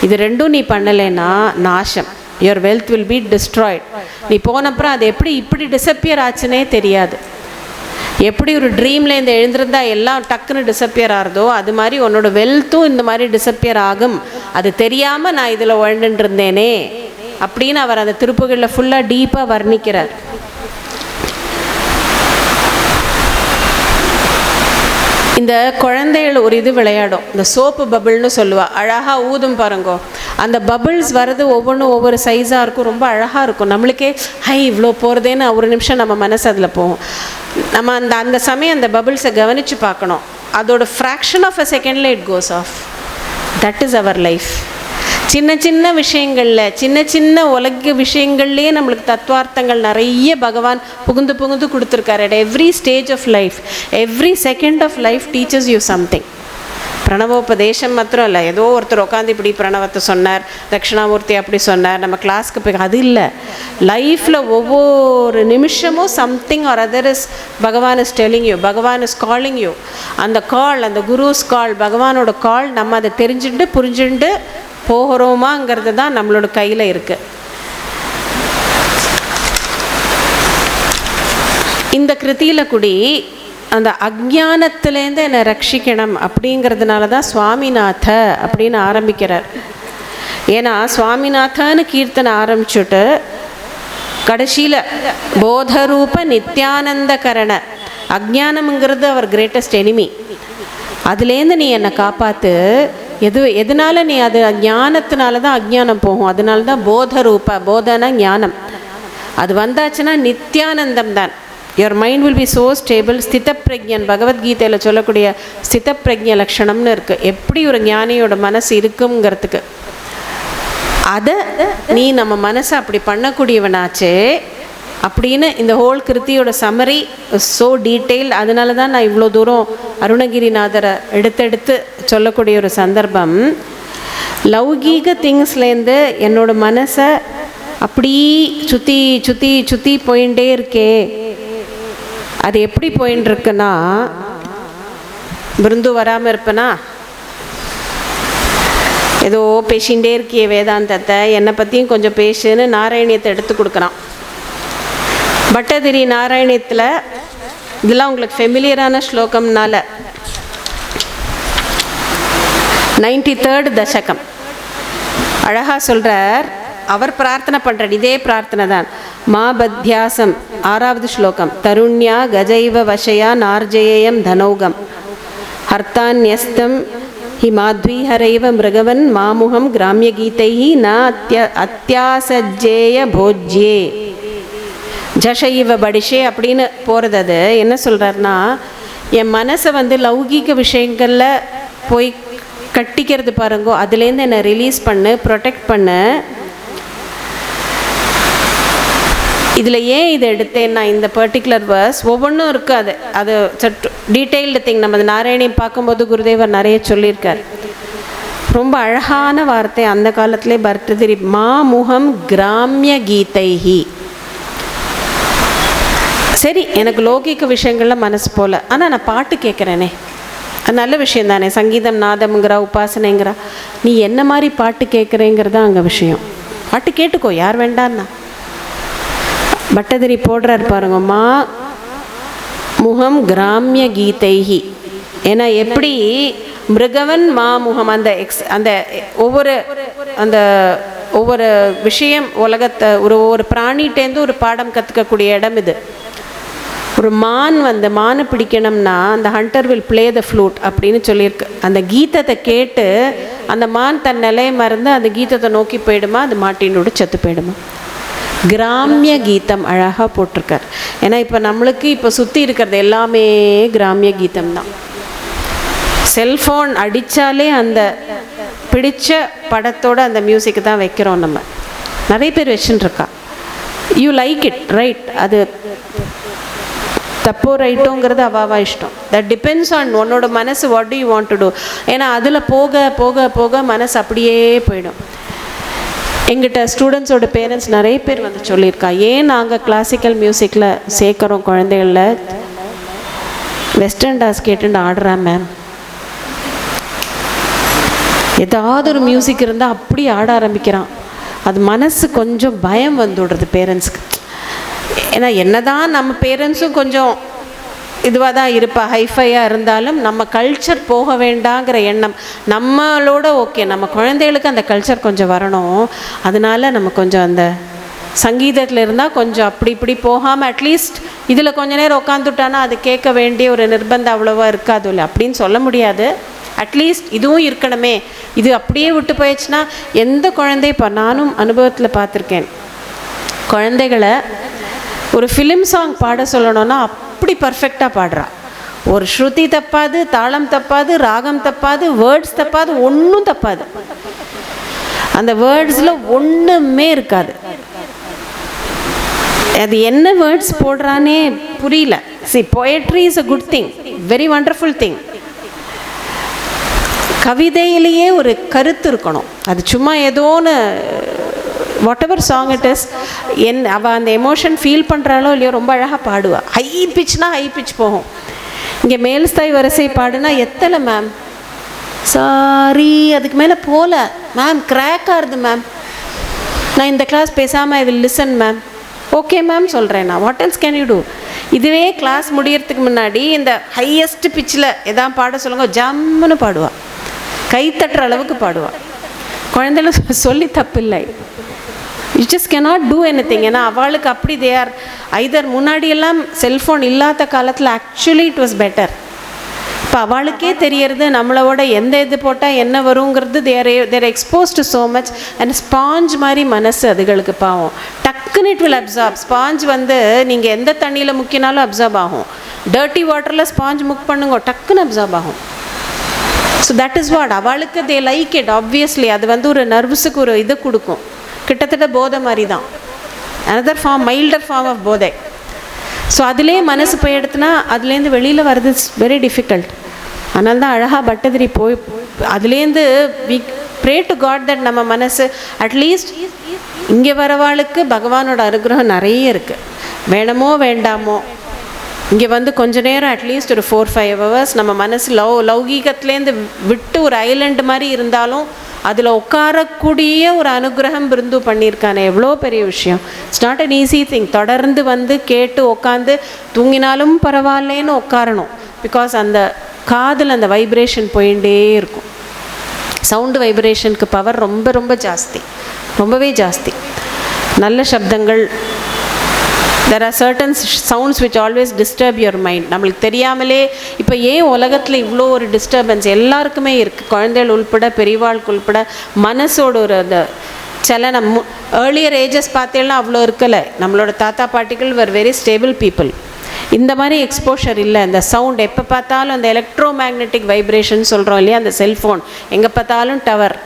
இது ரெண்டும் நீ பண்ணலைன்னா நாசம். Your wealth will be destroyed. நீ போனப்புறம் அது எப்படி இப்படி டிஸப்பியர் ஆச்சுன்னே தெரியாது. எப்படி ஒரு ட்ரீமில் இந்த எழுந்திருந்தா எல்லாம் டக்குன்னு டிஸப்பியர் ஆகிறதோ, அது மாதிரி உன்னோட வெல்த்தும் இந்த மாதிரி டிஸப்பியர் ஆகும். அது தெரியாமல் நான் இதில் உழண்டுன்னு இருந்தேனே அப்படின்னு அவர் அந்த திருப்புகளில் ஃபுல்லாக டீப்பாக வர்ணிக்கிறார். இந்த குழந்தைகள் ஒரு இது விளையாடும், இந்த சோப்பு பபிள்னு சொல்லுவாள், அழகாக ஊதும் பாருங்கோ. அந்த பபிள்ஸ் வர்றது ஒவ்வொன்றும் ஒவ்வொரு சைஸாக இருக்கும், ரொம்ப அழகாக இருக்கும். நம்மளுக்கே ஹை இவ்வளோ போகிறதேன்னு ஒரு நிமிஷம் நம்ம மனசு அதில் போகும். நம்ம அந்த சமயம் அந்த பபிள்ஸை கவனித்து பார்க்கணும். அதோட ஃப்ராக்ஷன் ஆஃப் அ செகண்டில் it goes off. That is our life. சின்ன சின்ன விஷயங்களில், சின்ன சின்ன உலக விஷயங்கள்லேயே நம்மளுக்கு தத்துவார்த்தங்கள் நிறைய பகவான் புகுந்து புகுந்து கொடுத்துருக்காரு. At every stage of life, every second of life teaches you something. பிரணவோபதேசம் மாத்திரம் இல்லை, ஏதோ ஒருத்தர் உட்காந்து இப்படி பிரணவத்தை சொன்னார், தட்சிணாமூர்த்தி அப்படி சொன்னார், நம்ம கிளாஸ்க்கு போய் அது இல்லை. லைஃப்பில் ஒவ்வொரு நிமிஷமும் சம்திங் ஆர் அதர் இஸ் பகவான் இஸ் டெல்லிங் யூ, பகவான் இஸ் காலிங் யூ. அந்த கால், அந்த குருஸ் கால், பகவானோட கால், நம்ம அதை தெரிஞ்சுட்டு புரிஞ்சுட்டு போகிறோமாங்கிறது தான் நம்மளோட கையில் இருக்குது. இந்த கிருதியில் கூடி அந்த அஜ்ஞானத்திலேருந்து என்னை ரட்சிக்கணும் அப்படிங்கிறதுனால தான் சுவாமிநாத அப்படின்னு ஆரம்பிக்கிறார். ஏன்னா சுவாமிநாதன்னு கீர்த்தனை ஆரம்பிச்சுட்டு கடைசியில் போதரூப நித்யானந்தகரண, அஜ்ஞானம்ங்கிறது அவர் கிரேட்டஸ்ட் எனிமி, அதுலேருந்து நீ என்னை காப்பாற்று. எதனால நீ அது ஞானத்தினால தான் அஜ்ஞானம் போகும். அதனால தான் போதரூப, போதன ஞானம், அது வந்தாச்சுன்னா நித்யானந்தம் தான். Your mind will be so stable. ஸ்தித பிரஜன், பகவத்கீதையில் சொல்லக்கூடிய ஸ்தித பிரஜ லக்ஷணம்னு இருக்குது, எப்படி ஒரு ஞானியோட மனசு இருக்குங்கிறதுக்கு. அதை நீ நம்ம மனசை அப்படி பண்ணக்கூடியவனாச்சே அப்படின்னு இந்த ஹோல் கிருத்தியோட சம்மரி ஸோ டீட்டெயில். அதனால தான் நான் இவ்வளோ தூரம் அருணகிரிநாதரை எடுத்தெடுத்து சொல்லக்கூடிய ஒரு சந்தர்ப்பம். லௌகீக திங்ஸ்லேருந்து என்னோடய மனசை அப்படி சுற்றி சுற்றி சுற்றி போயிட்டே இருக்கே, அது எப்படி போயின்னு இருக்குன்னா, பிருந்து வராமல் இருப்பேனா, ஏதோ பேசிகிட்டே இருக்கிய வேதாந்தத்தை, என்னை பற்றியும் கொஞ்சம் பேசுன்னு நாராயணியத்தை எடுத்து கொடுக்குறான். பட்டதிரி நாராயணியத்தில் இதெல்லாம் உங்களுக்கு ஃபெமிலியரான ஸ்லோகம்னால 93rd தசகம் அழகாக சொல்கிறார். அவர் பிரார்த்தனை பண்ணுறார், இதே பிரார்த்தனை தான். மாபத்யாசம் 6வது ஸ்லோகம். தருண்யா கஜைவ வசயா நார்ஜயேயம் தனௌகம் ஹர்த்தான்யஸ்தம் ஹி மாத்வீஹரைவ மிருகவன் மாமுகம் கிராமிய கீதைஹி ந அத்தியாசஜ்ஜேய போஜ்யே ஜஷைவ படிஷே அப்படின்னு போகிறது. அது என்ன சொல்கிறாருன்னா, என் மனசை லௌகீக விஷயங்களில் போய் கட்டிக்கிறது பாருங்கோ, அதுலேருந்து என்னை ரிலீஸ் பண்ணு, ப்ரொடெக்ட் பண்ணு. இதில் ஏன் இதை எடுத்தேன்னா, இந்த பர்டிகுலர் வேர்ஸ் ஒவ்வொன்றும் இருக்குது. அது சற்று டீட்டெயில்டு திங். நம்ம நாராயணியம் பார்க்கும்போது குருதேவர் நிறைய சொல்லியிருக்கார். ரொம்ப அழகான வார்த்தை அந்த காலத்திலே பர்ததிரி. மாமுகம் கிராமிய கீதைஹி. சரி, எனக்கு லௌகிக விஷயங்களில் மனசு போல், ஆனால் நான் பாட்டு கேட்குறேனே, அது நல்ல விஷயம் தானே. சங்கீதம் நாதம்ங்கிறா, உபாசனைங்கிறா. நீ என்ன மாதிரி பாட்டு கேட்குறேங்கிறதா அங்கே விஷயம். பாட்டு கேட்டுக்கோ, யார் வேண்டான்னா. பட்டதிரி போடுறார் பாருங்க, மா முகம் கிராமிய கீதைஹி. ஏன்னா எப்படி மிருகவன் மாமுகம், அந்த ஒவ்வொரு விஷயம் உலகத்தை ஒவ்வொரு பிராணிகிட்டேருந்து ஒரு பாடம் கற்றுக்கக்கூடிய இடம் இது. ஒரு மானை பிடிக்கணும்னா அந்த hunter will play the flute அப்படின்னு சொல்லியிருக்கு. அந்த கீதத்தை கேட்டு அந்த மான் தன் நிலையை மறந்து அந்த கீதத்தை நோக்கி போயிடுமா, அது மாட்டினோடு செத்து போயிடுமா. கிராமிய கீதம் அழகாக போட்டிருக்கார். ஏன்னா இப்போ நம்மளுக்கு இப்போ சுற்றி இருக்கிறது எல்லாமே கிராமிய கீதம் தான். செல்ஃபோன் அடித்தாலே அந்த பிடிச்ச படத்தோட அந்த மியூசிக்கு தான் வைக்கிறோம். நம்ம நிறைய பேர் வச்சுட்டுருக்கா. You like it, right. அது தப்போ ரைட்டோங்கிறது அவாவா இஷ்டம். தட் டிபெண்ட்ஸ் ஆன் உன்னோட மனசு. What do you want to do. ஏன்னா அதில் போக போக போக மனசு அப்படியே போயிடும். எங்கிட்ட ஸ்டூடெண்ட்ஸோட பேரண்ட்ஸ் நிறைய பேர் சொல்லியிருக்கா, ஏன் நாங்கள் கிளாசிக்கல் மியூசிக்கில் சேர்க்குறோம் குழந்தைகளில், வெஸ்டர்ன் டான்ஸ் கேட்டுன்னு ஆடுறா மேம். ஏதாவது ஒரு மியூசிக் இருந்தால் அப்படி ஆட ஆரம்பிக்கிறான். அது மனசு கொஞ்சம் பயம் வந்துடுறது பேரண்ட்ஸுக்கு. ஏன்னா என்னதான் நம்ம பேரண்ட்ஸும் கொஞ்சம் இதுவாக தான் இருப்பா, ஹைஃபையாக இருந்தாலும் நம்ம கல்ச்சர் போக வேண்டாங்கிற எண்ணம் நம்மளோட. ஓகே, நம்ம குழந்தைகளுக்கு அந்த கல்ச்சர் கொஞ்சம் வரணும். அதனால நம்ம கொஞ்சம் அந்த சங்கீதத்தில் இருந்தால் கொஞ்சம் அப்படி இப்படி போகாமல் அட்லீஸ்ட் இதில் கொஞ்ச நேரம் உட்காந்துட்டானா அது கேட்க வேண்டிய ஒரு நிர்பந்தம் அவ்வளோவா இருக்காது இல்லை அப்படின்னு சொல்ல முடியாது. அட்லீஸ்ட் இதுவும் இருக்கணுமே. இது அப்படியே விட்டு போயிடுச்சுன்னா எந்த குழந்தை, இப்போ நானும் அனுபவத்தில் பார்த்துருக்கேன், குழந்தைகளை ஒரு ஃபிலிம் சாங் பாட சொல்லணும்னா அப்படி பர்ஃபெக்டாக பாடுறா. ஒரு ஸ்ருதி தப்பாது, தாளம் தப்பாது, ராகம் தப்பாது, வேர்ட்ஸ் தப்பாது, ஒன்றும் தப்பாது. அந்த வேர்ட்ஸில் ஒன்றுமே இருக்காது. அது என்ன வேர்ட்ஸ் போடுறானே புரியல. See, poetry is a good thing, very wonderful thing. கவிதையிலேயே ஒரு கருத்து இருக்கணும். அது சும்மா ஏதோன்னு whatever song it is, அவள் அந்த எமோஷன் ஃபீல் பண்ணுறாளோ இல்லையோ ரொம்ப அழகாக பாடுவாள். ஹை பிச்னா ஹை பிச் போகும். இங்கே மேல் ஸ்தாய் வரிசை பாடுனா எத்தனை மேம், சாரி அதுக்கு மேலே போகல மேம், கிராக் ஆகுது மேம், நான் இந்த கிளாஸ் பேசாமல் I will listen ma'am. Okay ma'am சொல்கிறேன் நான், what else can you do. இதுவே கிளாஸ் முடியறதுக்கு முன்னாடி இந்த ஹையஸ்ட் பிச்சில் எதாவது பாட சொல்லுங்க, ஜம்முன்னு பாடுவாள், கை தட்டுற அளவுக்கு பாடுவாள். குழந்தைகளும் சொல்லி தப்பில்லை. You just cannot do any thing. ஏன்னா அவளுக்கு அப்படி தே ஆர் ஐதர். முன்னாடியெல்லாம் செல்ஃபோன் இல்லாத காலத்தில் ஆக்சுவலி இட் வாஸ் பெட்டர். இப்போ அவளுக்கே தெரியறது நம்மளோட எந்த இது போட்டால் என்ன வருங்கிறது. They're expose to so much. And sponge மாதிரி மனசு அதுகளுக்கு பாவம். டக்குன்னு இட் வில் அப்சார்ப். ஸ்பாஞ்ச் நீங்கள் எந்த தண்ணியில் முக்கினாலும் அப்சார்ப் ஆகும். டர்ட்டி வாட்டரில் ஸ்பாஞ்ச் முக் பண்ணுங்க, டக்குன்னு அப்சார்ப் ஆகும். ஸோ தட் இஸ் வாட் அவளுக்கு தே லைக் இட். ஆப்வியஸ்லி அது ஒரு நர்வஸுக்கு ஒரு இது கொடுக்கும். கிட்டத்தட்ட போதை மாதிரி தான். Another form, milder form of போதை. ஸோ அதிலே மனசு போய் எடுத்துனா அதுலேருந்து வெளியில் வர்றது இட்ஸ் வெரி டிஃபிகல்ட். அதனால தான் அழகாக பட்டதிரி போய் அதுலேருந்து we pray to God that நம்ம மனசு அட்லீஸ்ட் இங்கே வரவாளுக்கு பகவானோட அனுகிரகம் நிறைய இருக்குது. வேணுமோ வேண்டாமோ இங்கே வந்து கொஞ்ச நேரம் அட்லீஸ்ட் ஒரு 4-5 hours நம்ம மனசு லௌகீகத்துலேருந்து விட்டு ஒரு ஐலண்ட் மாதிரி இருந்தாலும் அதில் உட்காரக்கூடிய ஒரு அனுகிரகம் பிருந்து பண்ணியிருக்கானே, எவ்வளோ பெரிய விஷயம். It's not an easy thing. தொடர்ந்து வந்து கேட்டு உட்காந்து தூங்கினாலும் பரவாயில்லேன்னு உட்காரணும். பிகாஸ் அந்த காதில் அந்த வைப்ரேஷன் போயிட்டே இருக்கும். சவுண்டு வைப்ரேஷனுக்கு பவர் ரொம்ப ரொம்ப ஜாஸ்தி, ரொம்பவே ஜாஸ்தி. நல்ல சப்தங்கள், there are certain sounds which always disturb your mind. நம்மளுக்கு தெரியாமலே இப்போ ஏன் உலகத்தில் இவ்வளோ ஒரு டிஸ்டர்பன்ஸ் எல்லாருக்குமே இருக்குது, குழந்தைகள் உள்பட பெரியவாளுக்கு உள்பட. மனசோட ஒரு அந்த சலனம் ஏர்லியர் ஏஜஸ் பார்த்தீங்கன்னா அவ்வளோ இருக்கலை. நம்மளோட தாத்தா பாட்டிகள் were very stable people. இந்த மாதிரி எக்ஸ்போஷர் இல்லை. இந்த சவுண்ட் எப்போ பார்த்தாலும் அந்த எலக்ட்ரோ மேக்னெட்டிக் வைப்ரேஷன் சொல்கிறோம் இல்லையா, அந்த செல்ஃபோன் எங்கே பார்த்தாலும் டவர்,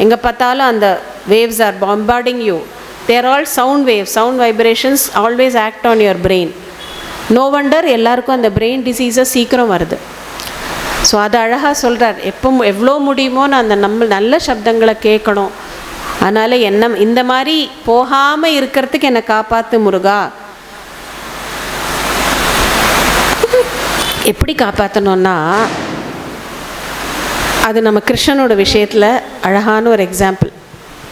எங்கே பார்த்தாலும் அந்த waves are bombarding you. They are all sound waves. Sound vibrations always act on your brain. No wonder எல்லாருக்கும் அந்த brain diseases சீக்கிரம் வருது. ஸோ அது அழகாக சொல்கிறார். எவ்வளோ முடியுமோ நான் அந்த நல்ல சப்தங்களை கேட்கணும். அதனால் இந்த மாதிரி போகாமல் இருக்கிறதுக்கு என்னை காப்பாற்று முருகா. எப்படி காப்பாற்றணுன்னா, அது நம்ம கிருஷ்ணனோட விஷயத்தில் அழகான ஒரு எக்ஸாம்பிள்.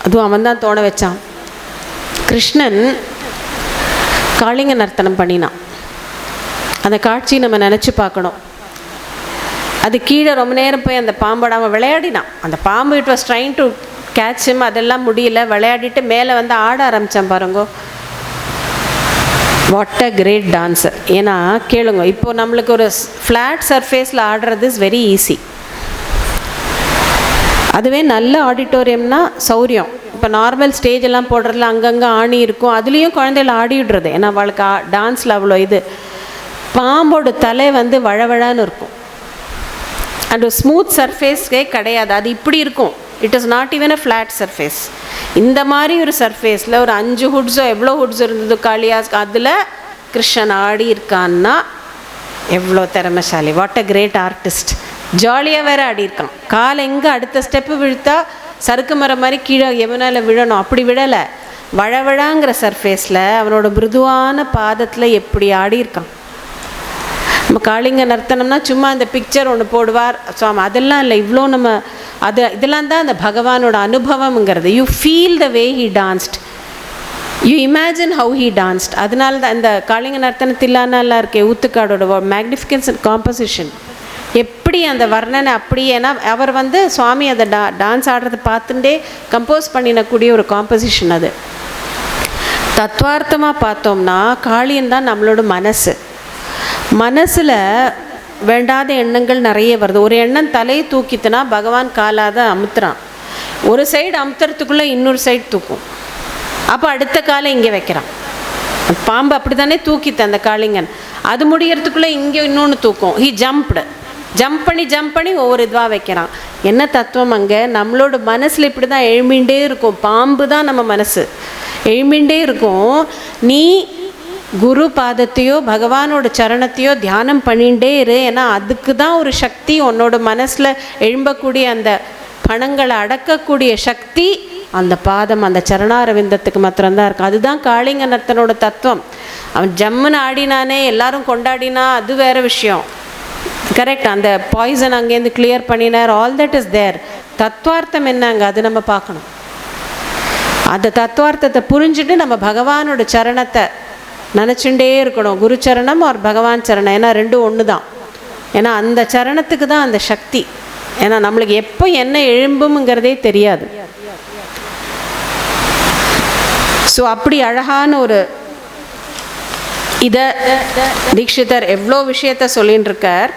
அதுவும் அவன் தான் தோண வச்சான். கிருஷ்ணன் காளிங்க நர்த்தனம் பண்ணினான். அந்த காட்சி நம்ம நினச்சி பார்க்கணும். அது கீழே ரொம்ப நேரம் போய் அந்த பாம்போட அவன் விளையாடினான். அந்த பாம்பு it was trying to catch him, அதெல்லாம் முடியல. விளையாடிட்டு மேலே வந்து ஆட ஆரம்பித்தான் பாருங்கோ. What a great dancer. ஏன்னா கேளுங்க, இப்போது நம்மளுக்கு ஒரு ஃப்ளாட் சர்ஃபேஸில் ஆடுறது இஸ் வெரி ஈஸி. அதுவே நல்ல ஆடிட்டோரியம்னா சௌரியம். இப்போ நார்மல் ஸ்டேஜ் எல்லாம் போடுறதுல அங்கங்கே ஆணி இருக்கும், அதுலேயும் குழந்தைகள் ஆடிடுறது. ஏன்னா அவளுக்கு டான்ஸில் அவ்வளோ இது. பாம்போட தலை வந்து வழவழான்னு இருக்கும். அண்ட் ஒரு ஸ்மூத் சர்ஃபேஸ்க்கே கிடையாது, அது இப்படி இருக்கும். It is not even a flat surface. இந்த மாதிரி ஒரு சர்ஃபேஸில் ஒரு 5 ஹுட்ஸோ எவ்வளோ ஹுட்ஸ் இருந்தது காளியாஸ், அதில் கிருஷ்ணன் ஆடி இருக்கான்னா எவ்வளோ திறமைசாலி. What a great artist. ஜாலியாக வேறு ஆடியிருக்கான். காலை எங்கே அடுத்த ஸ்டெப்பு விழுத்தா சறுக்கு மரம் மாதிரி கீழே எவனால விழணும், அப்படி விழலை. வழவழாங்கிற சர்ஃபேஸில் அவனோட மிருதுவான பாதத்தில் எப்படி ஆடியிருக்கான். நம்ம காளிங்க நர்த்தனம்னா சும்மா அந்த பிக்சர் ஒன்று போடுவார் சுவாமி, அதெல்லாம் இல்லை. இவ்வளோ நம்ம இதெல்லாம் தான் அந்த பகவானோட அனுபவம்ங்கிறது. You feel the way he danced, you imagine how he danced. அதனால தான் இந்த காளிங்க நர்த்தனத்தில்லானெல்லாம் இருக்கே ஊத்துக்காடோட மேக்னிஃபிகன்ஸ் அண்ட் காம்போசிஷன், எப்படி அந்த வர்ணனை அப்படி. ஏன்னா அவர் வந்து சுவாமி அதை டான்ஸ் ஆடுறதை பார்த்துட்டே கம்போஸ் பண்ணினக்கூடிய ஒரு காம்போசிஷன். அது தத்துவார்த்தமாக பார்த்தோம்னா காளியன் தான் நம்மளோட மனசில் வேண்டாத எண்ணங்கள் நிறைய வருது. ஒரு எண்ணம் தலையை தூக்கித்துனா பகவான் காலாத அமுத்துறான். ஒரு சைடு அமுத்துறதுக்குள்ளே இன்னொரு சைடு தூக்கும். அப்போ அடுத்த காலை இங்கே வைக்கிறான். பாம்பு அப்படி தானே தூக்கித்து அந்த காளிங்கன். அது முடிகிறதுக்குள்ளே இங்கே இன்னொன்று தூக்கும். ஹி ஜம்ப் பண்ணி ஒவ்வொரு இதுவாக வைக்கிறான். என்ன தத்துவம் அங்கே? நம்மளோட மனசில் இப்படி தான் எழும்பிண்டே இருக்கும். பாம்பு தான் நம்ம மனசு, எழும்பிண்டே இருக்கும். நீ குரு பாதத்தையோ பகவானோட சரணத்தையோ தியானம் பண்ணிகிட்டே இரு. ஏன்னா அதுக்கு தான் ஒரு சக்தி, உன்னோட மனசில் எழும்பக்கூடிய அந்த பணங்களை அடக்கக்கூடிய சக்தி அந்த பாதம், அந்த சரணாரவிந்தத்துக்கு மாத்திரம்தான் இருக்குது. அதுதான் காளிங்க நர்த்தனோட தத்துவம். அவன் ஜம்முன்னு ஆடினானே எல்லாரும் கொண்டாடினா அது வேறு விஷயம். கரெக்ட். அந்த பாய்சன் அங்கேருந்து கிளியர் பண்ணினார். All that is there. தத்துவார்த்தம் என்னங்க அது நம்ம பார்க்கணும். அந்த தத்துவார்த்தத்தை புரிஞ்சுட்டு நம்ம பகவானோட சரணத்தை நினச்சுட்டே இருக்கணும். குரு சரணம் ஒரு பகவான் சரணம், ஏன்னா ரெண்டும் ஒன்று தான். ஏன்னா அந்த சரணத்துக்கு தான் அந்த சக்தி. ஏன்னா நம்மளுக்கு எப்போ என்ன எழும்புங்கிறதே தெரியாது. ஸோ அப்படி அழகான ஒரு இதை தீக்ஷிதர் எவ்வளோ விஷயத்த சொல்லின்னு இருக்கார்.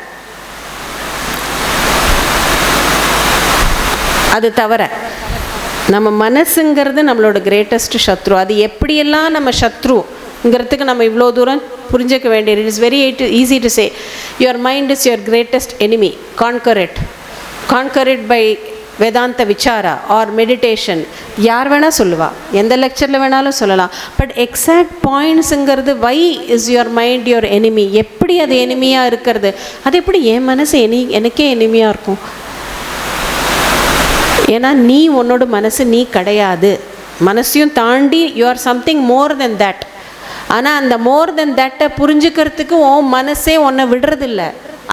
அது தவிர நம்ம மனசுங்கிறது நம்மளோட கிரேட்டஸ்ட் சத்ரு. அது எப்படியெல்லாம் நம்ம சத்ருங்கிறதுக்கு நம்ம இவ்வளோ தூரம் புரிஞ்சிக்க வேண்டியது. It is very easy to say your mind is your greatest enemy. Conquer it by Vedanta vichara R meditation. யார் வேணால் சொல்லுவா, எந்த லெக்சரில் வேணாலும் சொல்லலாம். பட் எக்ஸாக்ட் பாயிண்ட்ஸுங்கிறது why is your mind your enemy. எப்படி அது எனிமியாக இருக்கிறது? அது எப்படி என் மனசு எனக்கே எனிமியாக இருக்கும்? ஏன்னா நீ உன்னோட மனசு நீ கிடையாது. மனசையும் தாண்டி you or something more then that. ஆனால் அந்த மோர் தென் தட்டை புரிஞ்சுக்கிறதுக்கு உன் மனசே உன்னை விடுறதில்ல.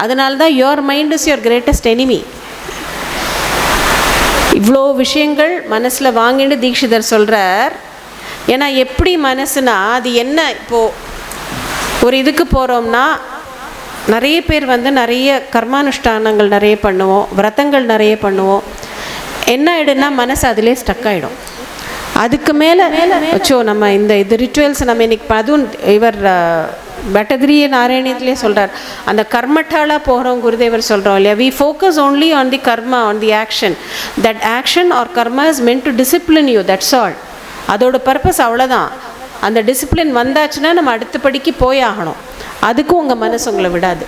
அதனால தான் your mind is your greatest enemy. இவ்வளோ விஷயங்கள் மனசில் வாங்கிட்டு தீட்சிதர் சொல்கிறார். ஏன்னா எப்படி மனசுனா அது என்ன, இப்போது ஒரு இதுக்கு போகிறோம்னா நிறைய பேர் நிறைய கர்மானுஷ்டானங்கள் நிறைய பண்ணுவோம், விரதங்கள் நிறைய பண்ணுவோம். என்ன ஆகிடுன்னா மனசு அதிலே ஸ்டக் ஆகிடும். அதுக்கு மேலே வச்சோ நம்ம இது ரிச்சுவல்ஸ் நம்ம இன்னைக்கு அதுவும் இவர் பட்டதிரிய நாராயணியத்திலே சொல்கிறார், அந்த கர்மட்டாலாக போகிறோம் குருதேவர் சொல்கிறோம் இல்லையா, we focus only on the karma, on the action. That action or karma is meant to discipline you, that's all. அதோட பர்பஸ் அவ்வளோதான். அந்த டிசிப்ளின் வந்தாச்சுன்னா நம்ம அடுத்த படிக்கு போய் ஆகணும். அதுக்கும் உங்கள் மனசு உங்களை விடாது.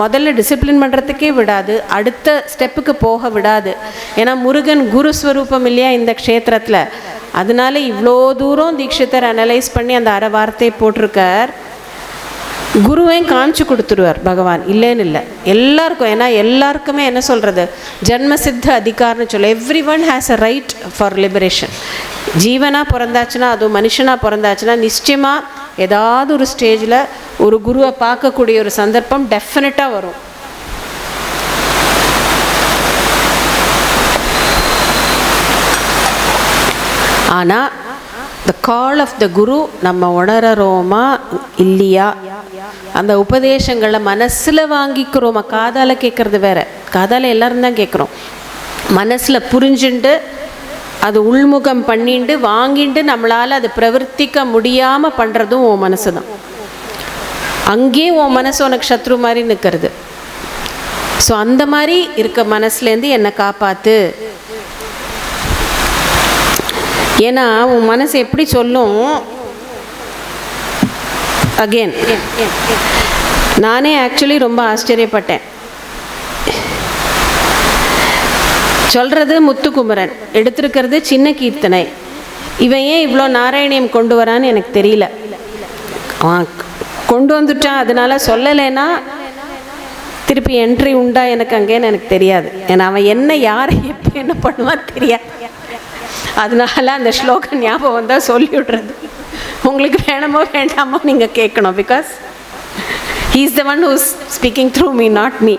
முதல்ல டிசிப்ளின் பண்ணுறதுக்கே விடாது, அடுத்த ஸ்டெப்புக்கு போக விடாது. ஏன்னா முருகன் குருஸ்வரூபம் இல்லையா இந்த க்ஷேத்திரத்தில். அதனால இவ்வளோ தூரம் தீட்சிதர் அனலைஸ் பண்ணி அந்த அரை வார்த்தையை போட்டிருக்கார். குருவையும் காமிச்சு கொடுத்துருவார் பகவான், இல்லைன்னு இல்லை எல்லாருக்கும். ஏன்னா எல்லாருக்குமே என்ன சொல்கிறது, ஜன்மசித்த அதிகாரம்னு சொல்ல, everyone has a right for liberation. ஜீவனாக பிறந்தாச்சுன்னா, அதுவும் மனுஷனாக பிறந்தாச்சுன்னா நிச்சயமாக ஏதாவது ஒரு ஸ்டேஜில் ஒரு குருவை பார்க்கக்கூடிய ஒரு சந்தர்ப்பம் டெஃபினட்டாக வரும். ஆனால் த கால் ஆஃப் த குரு நம்ம உணர்றோமா இல்லையா, அந்த உபதேசங்களை மனசில் வாங்கிக்கிறோமா. காதால் கேட்குறது வேற, காதால் எல்லோரும் தான் கேட்குறோம். மனசில் புரிஞ்சுண்டு அது உள்முகம் பண்ணிட்டு வாங்கிட்டு நம்மளால் அது பிரவர்த்திக்க முடியாமல் பண்ணுறதும் உன் மனசு தான். அங்கே உன் மனசு உனக்கு சத்ரு மாதிரி நிற்கிறது. ஸோ அந்த மாதிரி இருக்க மனசுலேருந்து என்னை காப்பாற்று. ஏன்னா உன் மனசு எப்படி சொல்லும், அகெயின் நானே ஆக்சுவலி ரொம்ப ஆச்சரியப்பட்டேன். சொல்கிறது முத்துக்குமரன், எடுத்திருக்கிறது சின்ன கீர்த்தனை. இவன் ஏன் இவ்வளோ நாராயணியம் கொண்டு வரான்னு எனக்கு தெரியல. கொண்டு வந்துட்டான், அதனால சொல்லலைன்னா திருப்பி என்ட்ரி உண்டா எனக்கு அங்கேன்னு எனக்கு தெரியாது. ஏன்னா அவன் என்ன யாரை எப்போ என்ன பண்ணுவான்னு தெரியாது. அதனால அந்த ஸ்லோகம் ஞாபகம் வந்தால் சொல்லிவிடுறது. உங்களுக்கு வேணுமோ வேண்டாமோ நீங்கள் கேட்கணும். Because he is the one who is speaking through me, not me.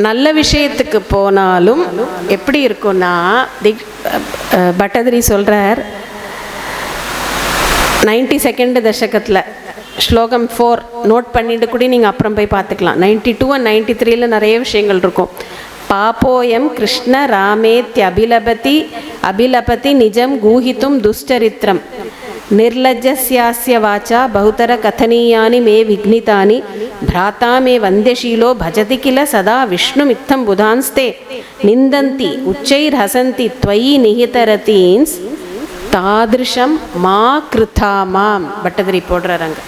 நல்ல விஷயத்துக்கு போனாலும் எப்படி இருக்குன்னா, பட்டதிரி சொல்கிறார் 92nd தசகத்தில் ஸ்லோகம் 4 நோட் பண்ணிட்டு கூட நீங்கள் அப்புறம் போய் பார்த்துக்கலாம். 92 and 93 நிறைய விஷயங்கள் இருக்கும். பாப்போயம் கிருஷ்ண ராமேத்யபிலபதி நிஜம் கூஹித்தும் துஷ்சரித்திரம் நிர்லஜ்ஜஸ்யாஸ்ய வாச்சா பகுதர கதனீயானி மே விக்னிதானி भ्राता मे वंद्यशीलो भजति किल सदा विष्णुमित्थं बुधांस्ते निन्दन्ति उच्चैर्हसन्ति त्वयि निहितरतींस तादृशं मा कृथा मां. பட்டதிரி போடுறாங்க.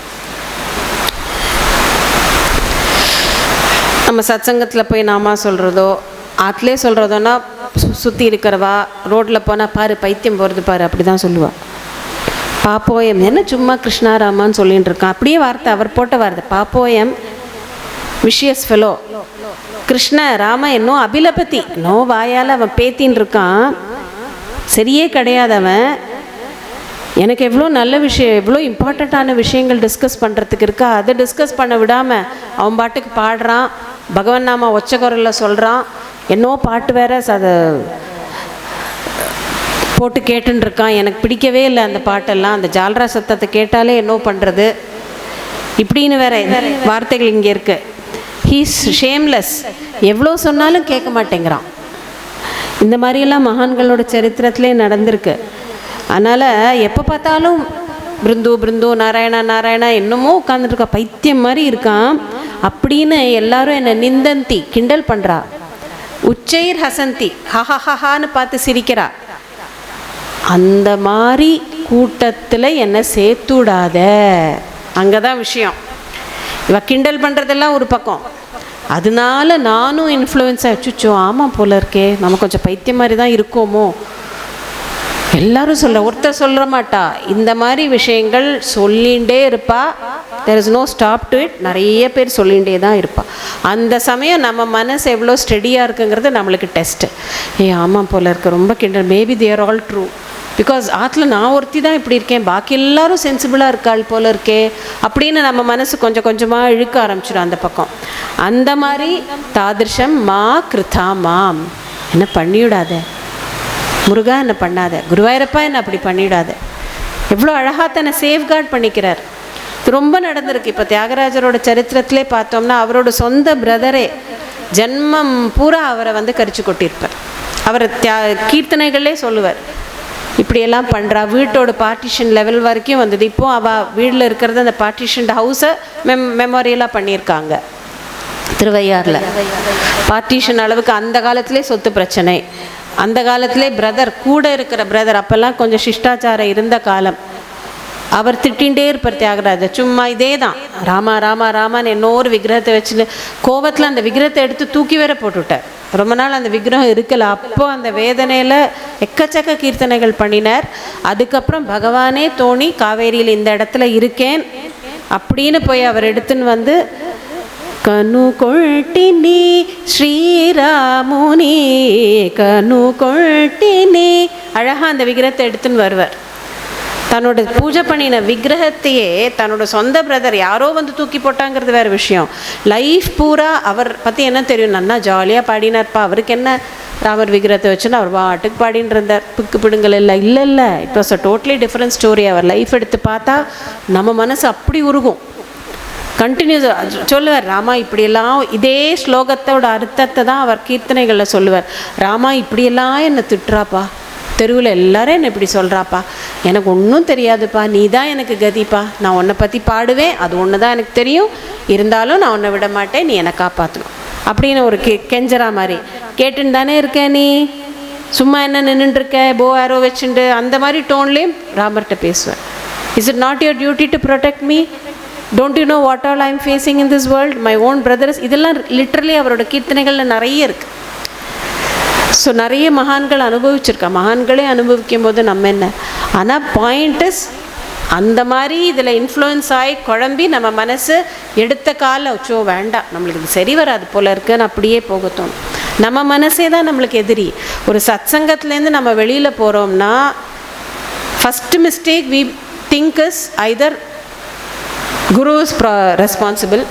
நம்ம சத்சங்கத்தில் போய் நாமா சொல்கிறதோ ஆத்திலே சொல்கிறதோன்னா சுற்றி இருக்கிறவா ரோட்டில் போனால் பாரு பைத்தியம் போகிறது பாரு அப்படி தான் சொல்லுவாள். பாப்போயம் என்ன சும்மா கிருஷ்ணாராமான்னு சொல்லிகிட்டு இருக்கான், அப்படியே வார்த்தை அவர் போட்ட வார்த்தை. பாப்போயம் விஷியஸ் ஃபெலோ, கிருஷ்ண ராம என்னோ அபிலபதி, நோ வாயால் அவன் பேத்தின்னு இருக்கான், சரியே கிடையாது அவன். எனக்கு எவ்வளோ நல்ல விஷயம், எவ்வளோ இம்பார்ட்டண்ட்டான விஷயங்கள் டிஸ்கஸ் பண்ணுறதுக்கு இருக்கா, அதை டிஸ்கஸ் பண்ண விடாமல் அவன் பாட்டுக்கு பாடுறான், பகவான் நாம ஒச்ச குரலில் சொல்கிறான், என்னோ பாட்டு வேற அதை போட்டு கேட்டுன்னு இருக்கான். எனக்கு பிடிக்கவே இல்லை அந்த பாட்டெல்லாம், அந்த ஜால்ரா சத்தத்தை கேட்டாலே என்ன பண்ணுறது இப்படின்னு வேற வார்த்தைகள் இங்கே இருக்கு. ஹீஸ் ஷேம்லெஸ், எவ்வளோ சொன்னாலும் கேட்க மாட்டேங்கிறான். இந்த மாதிரியெல்லாம் மகான்களோட சரித்திரத்திலே நடந்திருக்கு. அதனால் எப்போ பார்த்தாலும் பிருந்து பிருந்து நாராயணா நாராயணா என்னமோ உட்காந்துருக்கா, பைத்தியம் மாதிரி இருக்கான் அப்படின்னு எல்லாரும் என்னை நிந்தந்தி கிண்டல் பண்ணுறா. உச்சைர் ஹசந்தி ஹஹஹான்னு பார்த்து சிரிக்கிறா. அந்த மாதிரி கூட்டத்தில் என்னை சேர்த்துடாத, அங்கே தான் விஷயம். இவ கிண்டல் பண்ணுறதெல்லாம் ஒரு பக்கம், அதனால நானும் இன்ஃப்ளூயன்ஸ் ஆகிடுச்சோ, ஆமாம் போல இருக்கே நம்ம கொஞ்சம் பைத்தியம் மாதிரி தான் இருக்கோமோ. எல்லாரும் சொல்ல, ஒருத்தர் சொல்ல மாட்டா, இந்த மாதிரி விஷயங்கள் சொல்லிகிட்டே இருப்பா. There is no stop to it. நிறைய பேர் சொல்லிகிட்டே தான் இருப்பா. அந்த சமயம் நம்ம மனசு எவ்வளோ ஸ்டெடியாக இருக்குங்கிறது நம்மளுக்கு டெஸ்ட்டு. ஆமாம் போல இருக்கு, ரொம்ப கிண்டல், maybe they're all true because ஆற்றுல நான் ஒருத்தி தான் இப்படி இருக்கேன், பாக்கி எல்லாரும் சென்சிபிளாக இருக்காள் போல இருக்கே அப்படின்னு நம்ம மனசு கொஞ்சம் கொஞ்சமாக இழுக்க ஆரம்பிச்சிடும் அந்த பக்கம். அந்த மாதிரி தாதிருஷம் மா கிருதா மாம், என்ன பண்ணிவிடாத முருகா, என்ன பண்ணாத, குருவாயூரப்பா என்ன அப்படி பண்ணிவிடாத. எவ்வளோ அழகாக தன்னை சேஃப்கார்ட் பண்ணிக்கிறார். இது ரொம்ப நடந்திருக்கு. இப்போ தியாகராஜரோட சரித்திரத்திலே பார்த்தோம்னா அவரோட சொந்த பிரதரே ஜென்மம் பூரா அவரை வந்து கரிச்சு கொட்டியிருப்பார். அவர் கீர்த்தனைகளே சொல்லுவார், இப்படியெல்லாம் பண்ணுறா. வீட்டோட பார்ட்டிஷன் லெவல் வரைக்கும் வந்தது. இப்போது அவள் வீட்டில் இருக்கிறது அந்த பார்ட்டிஷன் ஹவுஸை மெமோரியலாக பண்ணியிருக்காங்க திருவையாறில். பார்ட்டிஷன் அளவுக்கு அந்த காலத்திலே சொத்து பிரச்சனை, அந்த காலத்திலே பிரதர் கூட இருக்கிற பிரதர், அப்போல்லாம் கொஞ்சம் சிஷ்டாச்சாரம் இருந்த காலம். அவர் திட்டிகிட்டே இருப்பார் தியாகராஜர், சும்மா இதே தான் ராமா ராமா ராமான்னு இன்னொரு விக்கிரகத்தை வச்சுட்டு கோபத்தில் அந்த விக்கிரகத்தை எடுத்து தூக்கி வேற போட்டுவிட்டார். ரொம்ப நாள் அந்த விக்கிரகம் இருக்கல. அப்போ அந்த வேதனையில் எக்கச்சக்க கீர்த்தனைகள் பண்ணினார். அதுக்கப்புறம் பகவானே தோணி காவேரியில் இந்த இடத்துல இருக்கேன் அப்படின்னு போய் அவர் எடுத்துன்னு வந்து கனு கொள்ட்டினி ஸ்ரீராமுனி கனு கொள்ட்டினி அழகாக அந்த விக்கிரகத்தை எடுத்துன்னு வருவார். தன்னோட பூஜை பண்ணின விக்கிரகத்தையே தன்னோட சொந்த பிரதர் யாரோ வந்து தூக்கி போட்டாங்கிறது வேறு விஷயம். லைஃப் பூரா அவர் பற்றி என்ன தெரியும், நன்னா ஜாலியாக பாடினார்ப்பா, அவருக்கு என்ன ராமர் விக்கிரகத்தை வச்சுன்னு அவர் பாட்டுக்கு பாடின்னு இருந்தார். பிக்கு பிடுங்கள் இல்லை இல்லை இல்லை, it was a totally different story. அவர் லைஃப் எடுத்து பார்த்தா நம்ம மனசு அப்படி உருகும். கண்டினியூஸ் சொல்லுவார், ராமா இப்படியெல்லாம் இதே ஸ்லோகத்தோட அர்த்தத்தை தான் அவர் கீர்த்தனைகளில் சொல்லுவார். ராமா இப்படியெல்லாம் என்னை திட்டுறாப்பா, தெருவில் எல்லாரும் என்னை இப்படி சொல்கிறாப்பா, எனக்கு ஒன்றும் தெரியாதுப்பா, நீ தான் எனக்கு கதிப்பா, நான் உன்னை பற்றி பாடுவேன், அது ஒன்று தான் எனக்கு தெரியும், இருந்தாலும் நான் உன்னை விட மாட்டேன், நீ என்னை காப்பாற்றணும் அப்படின்னு ஒரு கெஞ்சரா மாதிரி கேட்டுன்னு தானே இருக்கேன், நீ சும்மா என்ன நின்றுட்டுருக்க போ ஆரோ வச்சுட்டு அந்த மாதிரி டோன்லேயும் ராமர்கிட்ட பேசுவேன். Is it not your duty to protect me? Don't you know what all I am facing in this world, my own brothers. இதெல்லாம் லிட்ரலி அவரோட கீர்த்தனைகளில் நிறைய இருக்குது. ஸோ நிறைய மகான்கள் அனுபவிச்சிருக்கா. மகான்களே அனுபவிக்கும் போது நம்ம என்ன, ஆனால் பாயிண்ட் இஸ் அந்த மாதிரி இதில் இன்ஃப்ளூயன்ஸ் ஆகி குழம்பி நம்ம மனசு எடுத்த கால வச்சோ வேண்டாம், நம்மளுக்கு இது சரி வராது போல இருக்குன்னு அப்படியே போகத்தோம். நம்ம மனசே தான் நம்மளுக்கு எதிரி. ஒரு சத்சங்கத்துலேருந்து நம்ம வெளியில் போகிறோம்னா first mistake we think is either Guru is responsible,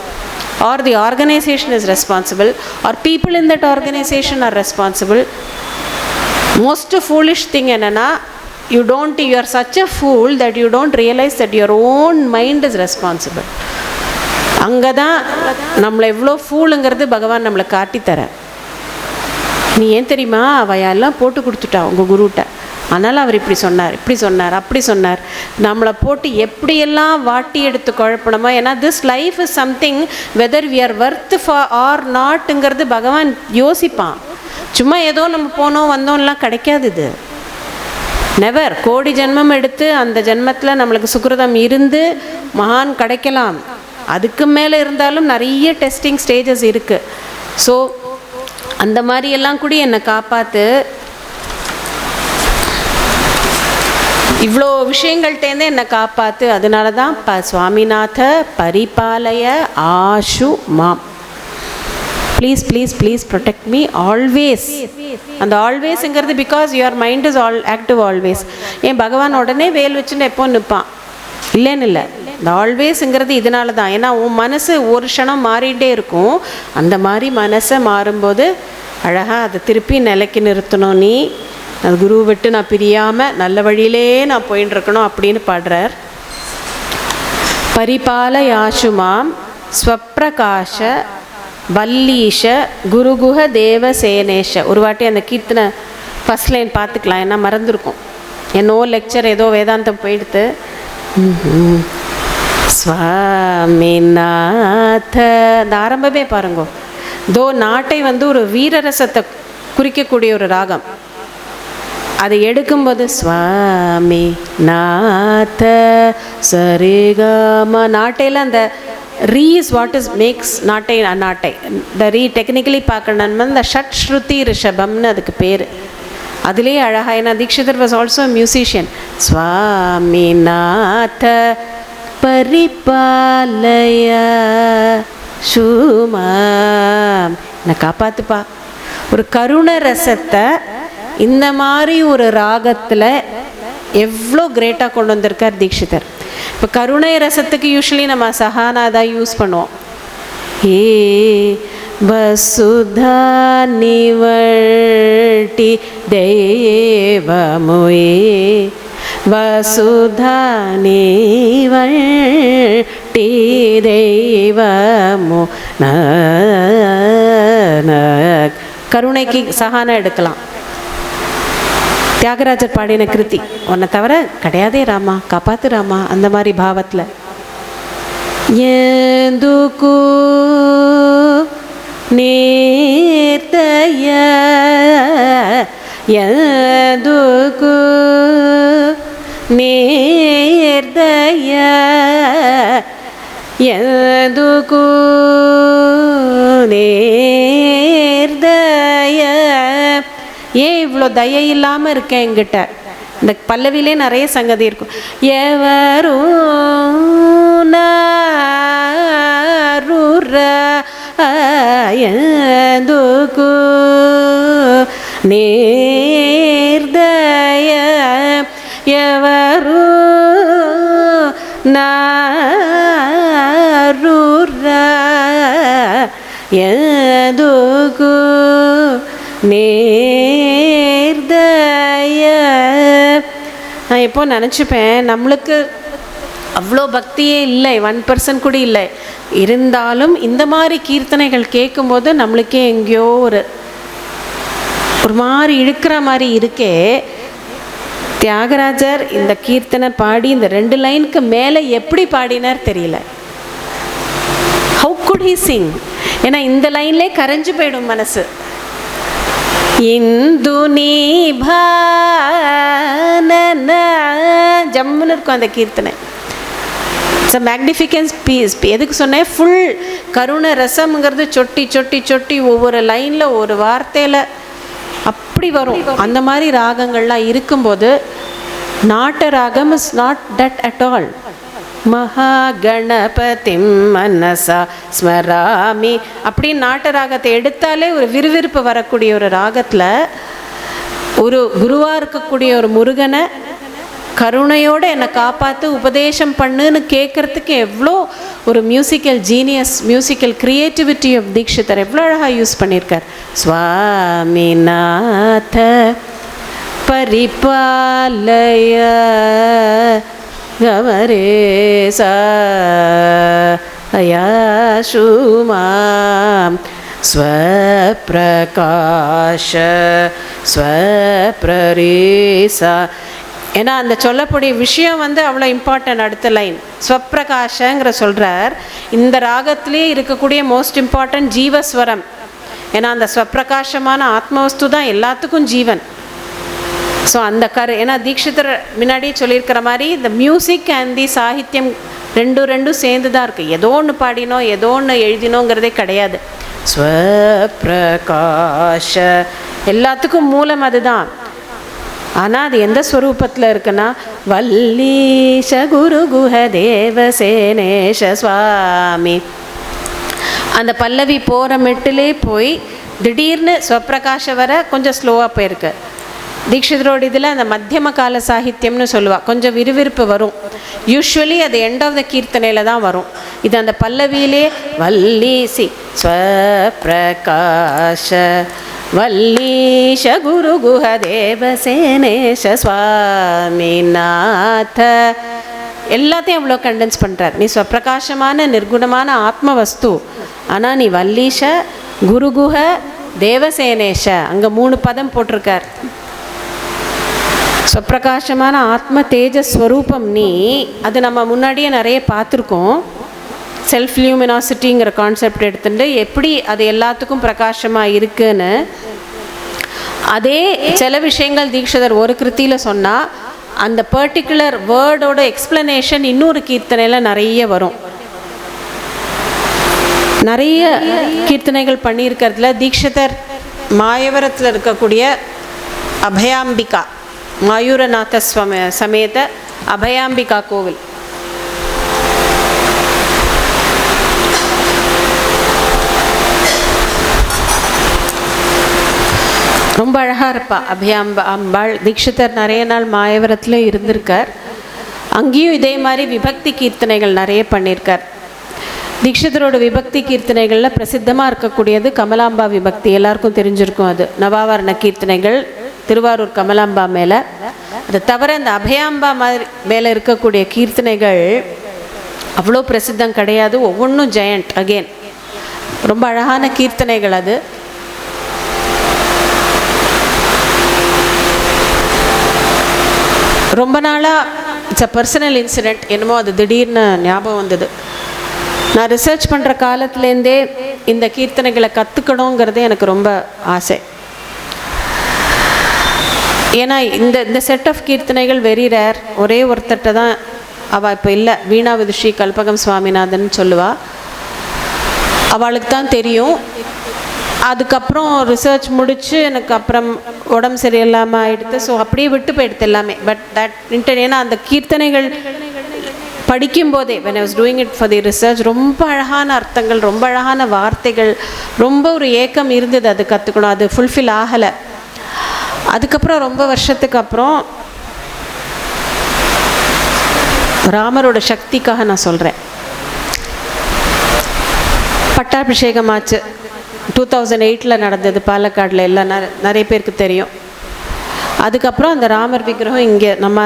or the organization is responsible, or people in that organization are responsible. Most foolish thing enna, you are such a fool that you don't realize that your own mind is responsible. அங்கதான் நம்மளை எவ்வளோ ஃபூலுங்கிறது பகவான் நம்மளை காட்டி தர. நீ ஏன் தெரியுமா, அவையெல்லாம் போட்டு கொடுத்துட்டா உங்கள் குருட்ட, அதனால் அவர் இப்படி சொன்னார் இப்படி சொன்னார் அப்படி சொன்னார், நம்மளை போட்டு எப்படியெல்லாம் வாட்டி எடுத்து குழப்பணுமா. ஏன்னா this life is something whether we are worth for or நாட்டுங்கிறது பகவான் யோசிப்பான். சும்மா ஏதோ நம்ம போனோம் வந்தோம்லாம் கிடைக்காது. இது நெவர். கோடி ஜென்மம் எடுத்து அந்த ஜென்மத்தில் நம்மளுக்கு சுக்கிரதம் இருந்து மகான் கிடைக்கலாம். அதுக்கு மேலே இருந்தாலும் நிறைய டெஸ்டிங் ஸ்டேஜஸ் இருக்குது. ஸோ அந்த மாதிரியெல்லாம் கூட என்னை காப்பாற்று. இவ்வளோ விஷயங்கள்டேருந்து என்னை காப்பாற்று. அதனால தான் சுவாமிநாத பரிபாலய ஆஷு மாம், please please please protect me always. அந்த ஆல்வேஸுங்கிறது because your mind is active always. ஏன் பகவான் உடனே வேல் வச்சுன்னு எப்போ நிற்பான் இல்லைன்னு இல்லை. இந்த ஆல்வேஸுங்கிறது இதனால தான். ஏன்னா உன் மனசு ஒரு க்ஷணம் மாறிகிட்டே இருக்கும். அந்த மாதிரி மனசை மாறும்போது அழகாக அதை திருப்பி நிலைக்கு நிறுத்தணும். நீ அது குரு விட்டு நான் பிரியாமல் நல்ல வழியிலே நான் போயின்னு இருக்கணும் அப்படின்னு பாடுறார். பரிபால யாசுமாம் ஸ்வப்பிரகாஷ வல்லீஷ குருகுஹ தேவசேனேஷ. ஒரு வாட்டி அந்த கீர்த்தனை ஃபஸ்ட் லைன் பார்த்துக்கலாம், ஏன்னா மறந்துருக்கும். என்னோ லெக்சர் ஏதோ வேதாந்தம் போயிடுத்து. ஸ்வாமிநாத இந்த ஆரம்பமே பாருங்கோ. தோ நாட்டை வந்து ஒரு வீரரசத்தை குறிக்கக்கூடிய ஒரு ராகம். அதை எடுக்கும்போது ஸ்வாமி நாத சரிகம நாட்டையில் அந்த ரீ இஸ் வாட் இஸ் மேக்ஸ் நாட்டை நாட்டை. இந்த ரீ டெக்னிக்கலி பார்க்கணும்னா இந்த ஷட் ஸ்ருதி ரிஷபம்னு அதுக்கு பேர். அதுலேயே அழகா. ஏன்னா தீக்ஷிதர் வாஸ் ஆல்சோ மியூசிஷியன். ஸ்வாமி நாத பரிபாலய சுமாம், நான் காப்பாத்துப்பா. ஒரு கருண ரசத்தை இந்த மாதிரி ஒரு ராகத்தில் எவ்வளோ கிரேட்டாக கொண்டு வந்திருக்கார் தீட்சிதர். இப்போ கருணை ரசத்துக்கு யூஸ்வலி நம்ம சஹானா தான் யூஸ் பண்ணுவோம். ஏ வசுதா நிவர்ட்டி தெய்வமுயே வசுதா நிவர்ட்டி தெய்வமு கருணைக்கு சஹானா எடுக்கலாம். தியாகராஜர் பாடின கிருதி, உன்னை தவிர கிடையாதே ராமா, காப்பாத்து ராமா, அந்த மாதிரி பாவத்தில். ஏந்துக்கு நேர்த்தய ஏந்துக்கு நேர்தய ஏந்துக்கு நேர்தய. ஏன் இவ்வளோ தயை இல்லாமல் இருக்கேன் என்கிட்ட? இந்த பல்லவிலே நிறைய சங்கதி இருக்கும். எவரும் நாருரயந்துக்கு நேர்தய எவரும் நாருரயந்துக்கு நேர்தய. நான் எப்போ நினச்சிப்பேன், நம்மளுக்கு அவ்வளோ பக்தியே இல்லை, 1% கூட இல்லை. இருந்தாலும் இந்த மாதிரி கீர்த்தனைகள் கேட்கும்போது நம்மளுக்கே எங்கேயோ ஒரு மாதிரி இழுக்கிற மாதிரி இருக்கே. தியாகராஜர் இந்த கீர்த்தனை பாடி இந்த 2 லைனுக்கு மேலே எப்படி பாடினார் தெரியல. How good he Singh? ஏன்னா இந்த லைன்லேயே கரைஞ்சு போயிடும் மனசு. இந்து நீபான ஜம்முன்னு இருக்கும் அந்த கீர்த்தனை. It's a magnificent piece. எதுக்கு சொன்னேன்? ஃபுல் கருணை ரசம்ங்கிறது சொட்டி சொட்டி சொட்டி ஒவ்வொரு லைனில் ஒரு வார்த்தையில் அப்படி வரும். அந்த மாதிரி ராகங்கள்லாம் இருக்கும்போது நாட்ட ராகம் is not that at all. மகாகணபதிம் மனசா ஸ்மராமி அப்படின்னு நாட்ட ராகத்தை எடுத்தாலே ஒரு விறுவிறுப்பு வரக்கூடிய ஒரு ராகத்தில் ஒரு குருவாக இருக்கக்கூடிய ஒரு முருகனை கருணையோடு என்னை காப்பாற்று உபதேசம் பண்ணுன்னு கேட்குறதுக்கு எவ்வளோ ஒரு musical genius, musical creativity of Dikshitar எவ்வளோ அழகாக யூஸ் பண்ணியிருக்கார். சுவாமிநாத பரிபாலய கமரேசா அயாசுமாம் ஸ்வப்ரகாஷ ஸ்வப்ரரேசா. ஏன்னா அந்த சொல்லக்கூடிய விஷயம் அவ்வளோ இம்பார்ட்டன்ட். அடுத்த லைன் ஸ்வப்ரகாஷங்கிற சொல்கிறார். இந்த ராகத்திலே இருக்கக்கூடிய மோஸ்ட் இம்பார்ட்டன்ட் ஜீவஸ்வரம். ஏன்னா அந்த ஸ்வப்பிரகாசமான ஆத்மவஸ்து தான் எல்லாத்துக்கும் ஜீவன். ஸோ அந்த ஏன்னா தீக்ஷிதர் முன்னாடியே சொல்லியிருக்கிற மாதிரி இந்த மியூசிக் அண்ட் தி சாகித்யம் ரெண்டும் சேர்ந்து தான் இருக்குது. ஏதோ ஒன்று பாடினோம் ஏதோ ஒன்று எழுதினோங்கிறதே கிடையாது. ஸ்வப்பிரகாஷ எல்லாத்துக்கும் மூலம் அதுதான். ஆனால் அது எந்த ஸ்வரூபத்தில் இருக்குன்னா வல்லீஷ குரு குஹ தேவசேனேஷ சுவாமி. அந்த பல்லவி போகிற மெட்டிலே போய் திடீர்னு ஸ்வப்பிரகாஷ வர கொஞ்சம் ஸ்லோவாக போயிருக்கு. தீக்ஷிதரோட இதில் அந்த மத்தியம கால சாகித்யம்னு சொல்லுவாள். கொஞ்சம் விறுவிறுப்பு வரும். யூஸ்வலி அது எண்ட் ஆஃப் த கீர்த்தனையில் தான் வரும். இது அந்த பல்லவியிலே வல்லீசி ஸ்வப்பிரகாஷ வல்லீஷ குரு குஹ தேவசேனேஷ சுவாமிநாத எல்லாத்தையும் அவ்வளோ கண்டென்ஸ் பண்ணுறார். நீ ஸ்வப்பிரகாசமான நிர்குணமான ஆத்ம வஸ்து, ஆனால் நீ வல்லீஷ குருகுஹ தேவசேனேஷ அங்கே 3 பதம் போட்டிருக்கார். ஸ்வப்பிரகாசமான ஆத்ம தேஜஸ்வரூபம் நீ. அது நம்ம முன்னாடியே நிறைய பார்த்துருக்கோம். செல்ஃப் லியூமினாசிட்டிங்கிற கான்செப்ட் எடுத்துட்டு எப்படி அது எல்லாத்துக்கும் பிரகாசமாக இருக்குன்னு. அதே சில விஷயங்கள் தீக்ஷிதர் ஒரு கிருத்தியில் சொன்னால் அந்த பர்டிகுலர் வேர்டோட எக்ஸ்பிளனேஷன் இன்னொரு கீர்த்தனையில் நிறைய வரும். நிறைய கீர்த்தனைகள் பண்ணியிருக்கிறதுல தீக்ஷிதர் மாயவரத்தில் இருக்கக்கூடிய அபயாம்பிகா மாயூரநாத சமேத அபயாம்பிகா கோவில், ரொம்ப அழகாக இருப்பா அபயாம்பா அம்பாள். தீட்சிதர் நிறைய நாள் மாயவரத்தில் இருந்திருக்கார். அங்கேயும் இதே மாதிரி விபக்தி கீர்த்தனைகள் நிறைய பண்ணியிருக்கார். தீட்சிதரோட விபக்தி கீர்த்தனைகளில் பிரசித்தமாக இருக்கக்கூடியது கமலாம்பா விபக்தி, எல்லாருக்கும் தெரிஞ்சிருக்கும். அது நவாவரண கீர்த்தனைகள் திருவாரூர் கமலாம்பா மேலே. அது தவிர இந்த அபயாம்பா மாதிரி மேலே இருக்கக்கூடிய கீர்த்தனைகள் அவ்வளோ பிரசித்தம் கிடையாது. ஒவ்வொன்றும் ஜெயண்ட் அகெயின், ரொம்ப அழகான கீர்த்தனைகள். அது ரொம்ப நாளாக இட்ஸ் அ பர்சனல் இன்சிடெண்ட். என்னமோ அது திடீர்னு ஞாபகம் வந்தது. நான் ரிசர்ச் பண்ணுற காலத்துலேருந்தே இந்த கீர்த்தனைகளை கற்றுக்கணுங்கிறதே எனக்கு ரொம்ப ஆசை. ஏன்னா இந்த செட் ஆஃப் கீர்த்தனைகள் வெரி ரேர். ஒரே ஒருத்தட்ட தான் அவள் இப்போ இல்லை, வீணா விதுஷி கல்பகம் சுவாமிநாதன் சொல்லுவா. அவளுக்கு தான் தெரியும். அதுக்கப்புறம் ரிசர்ச் முடித்து எனக்கு அப்புறம் உடம்பு சரியில்லாமல் ஆகிடுது. ஸோ அப்படியே விட்டு போயிடுது எல்லாமே. பட் ஏன்னா அந்த கீர்த்தனைகள் படிக்கும்போதே when I was doing it for the research, ரொம்ப அழகான அர்த்தங்கள், ரொம்ப அழகான வார்த்தைகள், ரொம்ப ஒரு ஏக்கம் இருந்தது அது கற்றுக்கணும். அது ஃபுல்ஃபில் ஆகலை. அதுக்கப்புறம் ரொம்ப வருஷத்துக்கு அப்புறம் ராமரோட சக்திக்காக நான் சொல்கிறேன், பட்டாபிஷேகம் ஆச்சு. 2008 நடந்தது பாலக்காடில். எல்லாம் நிறைய பேருக்கு தெரியும். அதுக்கப்புறம் அந்த ராமர் விக்கிரகம் இங்கே நம்ம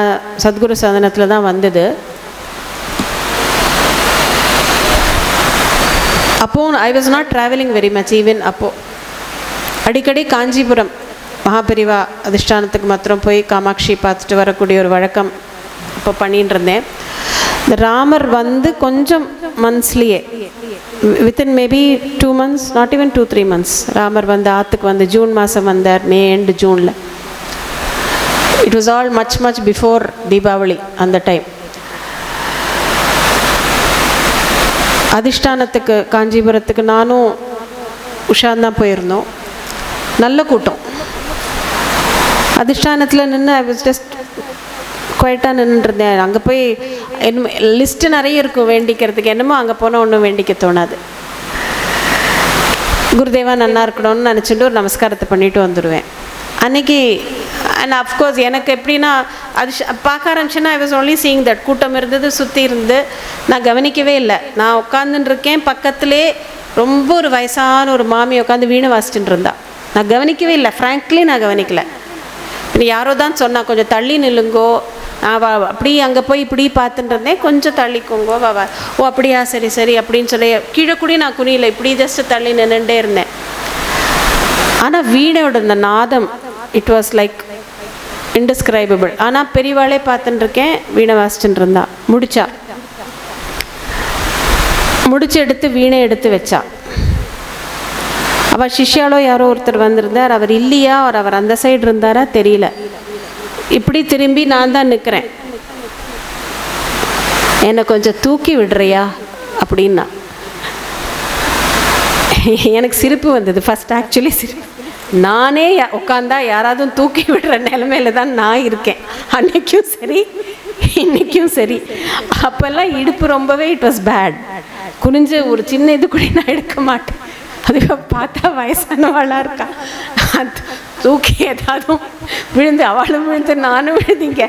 சத்குரு சதனத்தில் தான் வந்தது. அப்போது I was not travelling very much. Even அப்போது அடிக்கடி காஞ்சிபுரம் மகாபெரிவா அதிஷ்டானத்துக்கு மாத்திரம் போய் காமாட்சி பார்த்துட்டு வரக்கூடிய ஒரு வழக்கம் இப்போ பண்ணின்னு இருந்தேன். இந்த ராமர் வந்து கொஞ்சம் மந்த்ஸ்லேயே, within maybe 2 months, not even 2-3 months, Ramar வந்து ஆற்றுக்கு வந்து ஜூன் மாதம் வந்தார். மே எண்டு ஜூனில். It was all much before Deepavali அந்த டைம். அதிஷ்டானத்துக்கு காஞ்சிபுரத்துக்கு நானும் உஷாந்தான் போயிருந்தோம். நல்ல கூட்டம். அதிஷ்டானத்தில் நின்று ஐ வாஸ் ஜஸ்ட் குவைட்டாக நின்றுருந்தேன். அங்கே போய் என்ன லிஸ்ட்டு நிறைய இருக்கும் வேண்டிக்கிறதுக்கு. என்னமோ அங்கே போனால் ஒன்றும் வேண்டிக்க தோணாது. குருதேவா நன்னா இருக்கணும்னு நினச்சிட்டு ஒரு நமஸ்காரத்தை பண்ணிட்டு வந்துடுவேன் அன்றைக்கி. அண்ட் அஃப்கோர்ஸ் எனக்கு எப்படின்னா அது பார்க்க ஆரம்பிச்சேன்னா I was only seeing that. கூட்டம் இருந்தது, சுற்றி இருந்து நான் கவனிக்கவே இல்லை. நான் உட்காந்துருக்கேன், பக்கத்துலேயே ரொம்ப ஒரு வயசான ஒரு மாமி உட்காந்து வீணை வாசிச்சுட்டு இருந்தா. நான் கவனிக்கவே இல்லை, ஃப்ராங்க்லி நான் கவனிக்கலை. இப்போ யாரோ தான் சொன்னா கொஞ்சம் தள்ளி நில்லுங்கோ. நான் அப்படி அங்கே போய் இப்படி பார்த்துட்டு இருந்தேன். கொஞ்சம் தள்ளிக்கோங்கோ வா. ஓ அப்படியா, சரி சரி அப்படின்னு சொல்லி கீழே கூட நான் குனியில் இப்படி ஜஸ்ட்டு தள்ளி நின்றுட்டே இருந்தேன். ஆனால் வீணையோட இந்த நாதம் இட் வாஸ் லைக் இன்டிஸ்கிரைபபிள். ஆனால் பெரியவாளே பார்த்துட்டு இருக்கேன், வீணை வாசிச்சுட்டு இருந்தா. முடிச்சு எடுத்து வீணை எடுத்து வச்சா. அவள் சிஷ்யாலோ யாரோ ஒருத்தர் வந்திருந்தார். அவர் இல்லையா, அவர் அந்த சைடு இருந்தாரா தெரியல. இப்படி திரும்பி நான் தான் நிற்கிறேன். என்னை கொஞ்சம் தூக்கி விடுறியா அப்படின்னா. எனக்கு சிரிப்பு வந்தது ஃபஸ்ட். ஆக்சுவலி சிரிப்பு. நானே உட்காந்தா யாராவது தூக்கி விடுற நிலைமையில தான் நான் இருக்கேன். அன்னைக்கும் சரி இன்னைக்கும் சரி. அப்போல்லாம் இடுப்பு ரொம்பவே இட் வாஸ் பேட். குனிஞ்சு ஒரு சின்ன இது கூட நான் எடுக்க மாட்டேன். அதுக்கு பார்த்தா வயசானவாளாக இருக்கா, தூக்கி ஏதாவது விழுந்து அவளும் விழுந்து நானும் விழுந்தீங்க.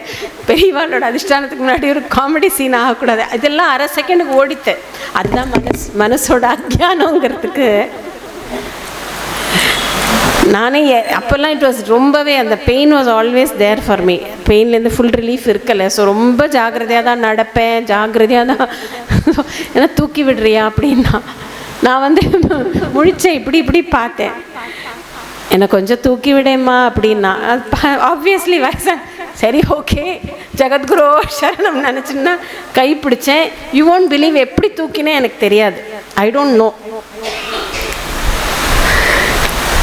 பெரியவாளோட அதிஷ்டானத்துக்கு முன்னாடி ஒரு காமெடி சீன் ஆகக்கூடாது. இதெல்லாம் அரை செகண்டுக்கு ஓடித்து. அதுதான் மனசோட அஜ்ஞானங்கிறதுக்கு. நானே அப்போல்லாம் இட் வாஸ் ரொம்பவே அந்த pain was always there for me. பெயின்லேருந்து ஃபுல் ரிலீஃப் இருக்கலை. ஸோ ரொம்ப ஜாக்கிரதையாக தான் நடப்பேன், ஜாக்கிரதையாக தான். ஏன்னா தூக்கி விடுறியா அப்படின்னா நான் வந்து முழிச்சேன், இப்படி பார்த்தேன். என்னை கொஞ்சம் தூக்கி விடேம்மா அப்படின்னா. ஆப்வியஸ்லி வயசான சரி ஓகே ஜெகத்குரு சரணம் நினச்சின்னா கை பிடிச்சேன். யூ ஒன்ட் பிலீவ் எப்படி தூக்கினே எனக்கு தெரியாது. ஐ டோன்ட் நோ.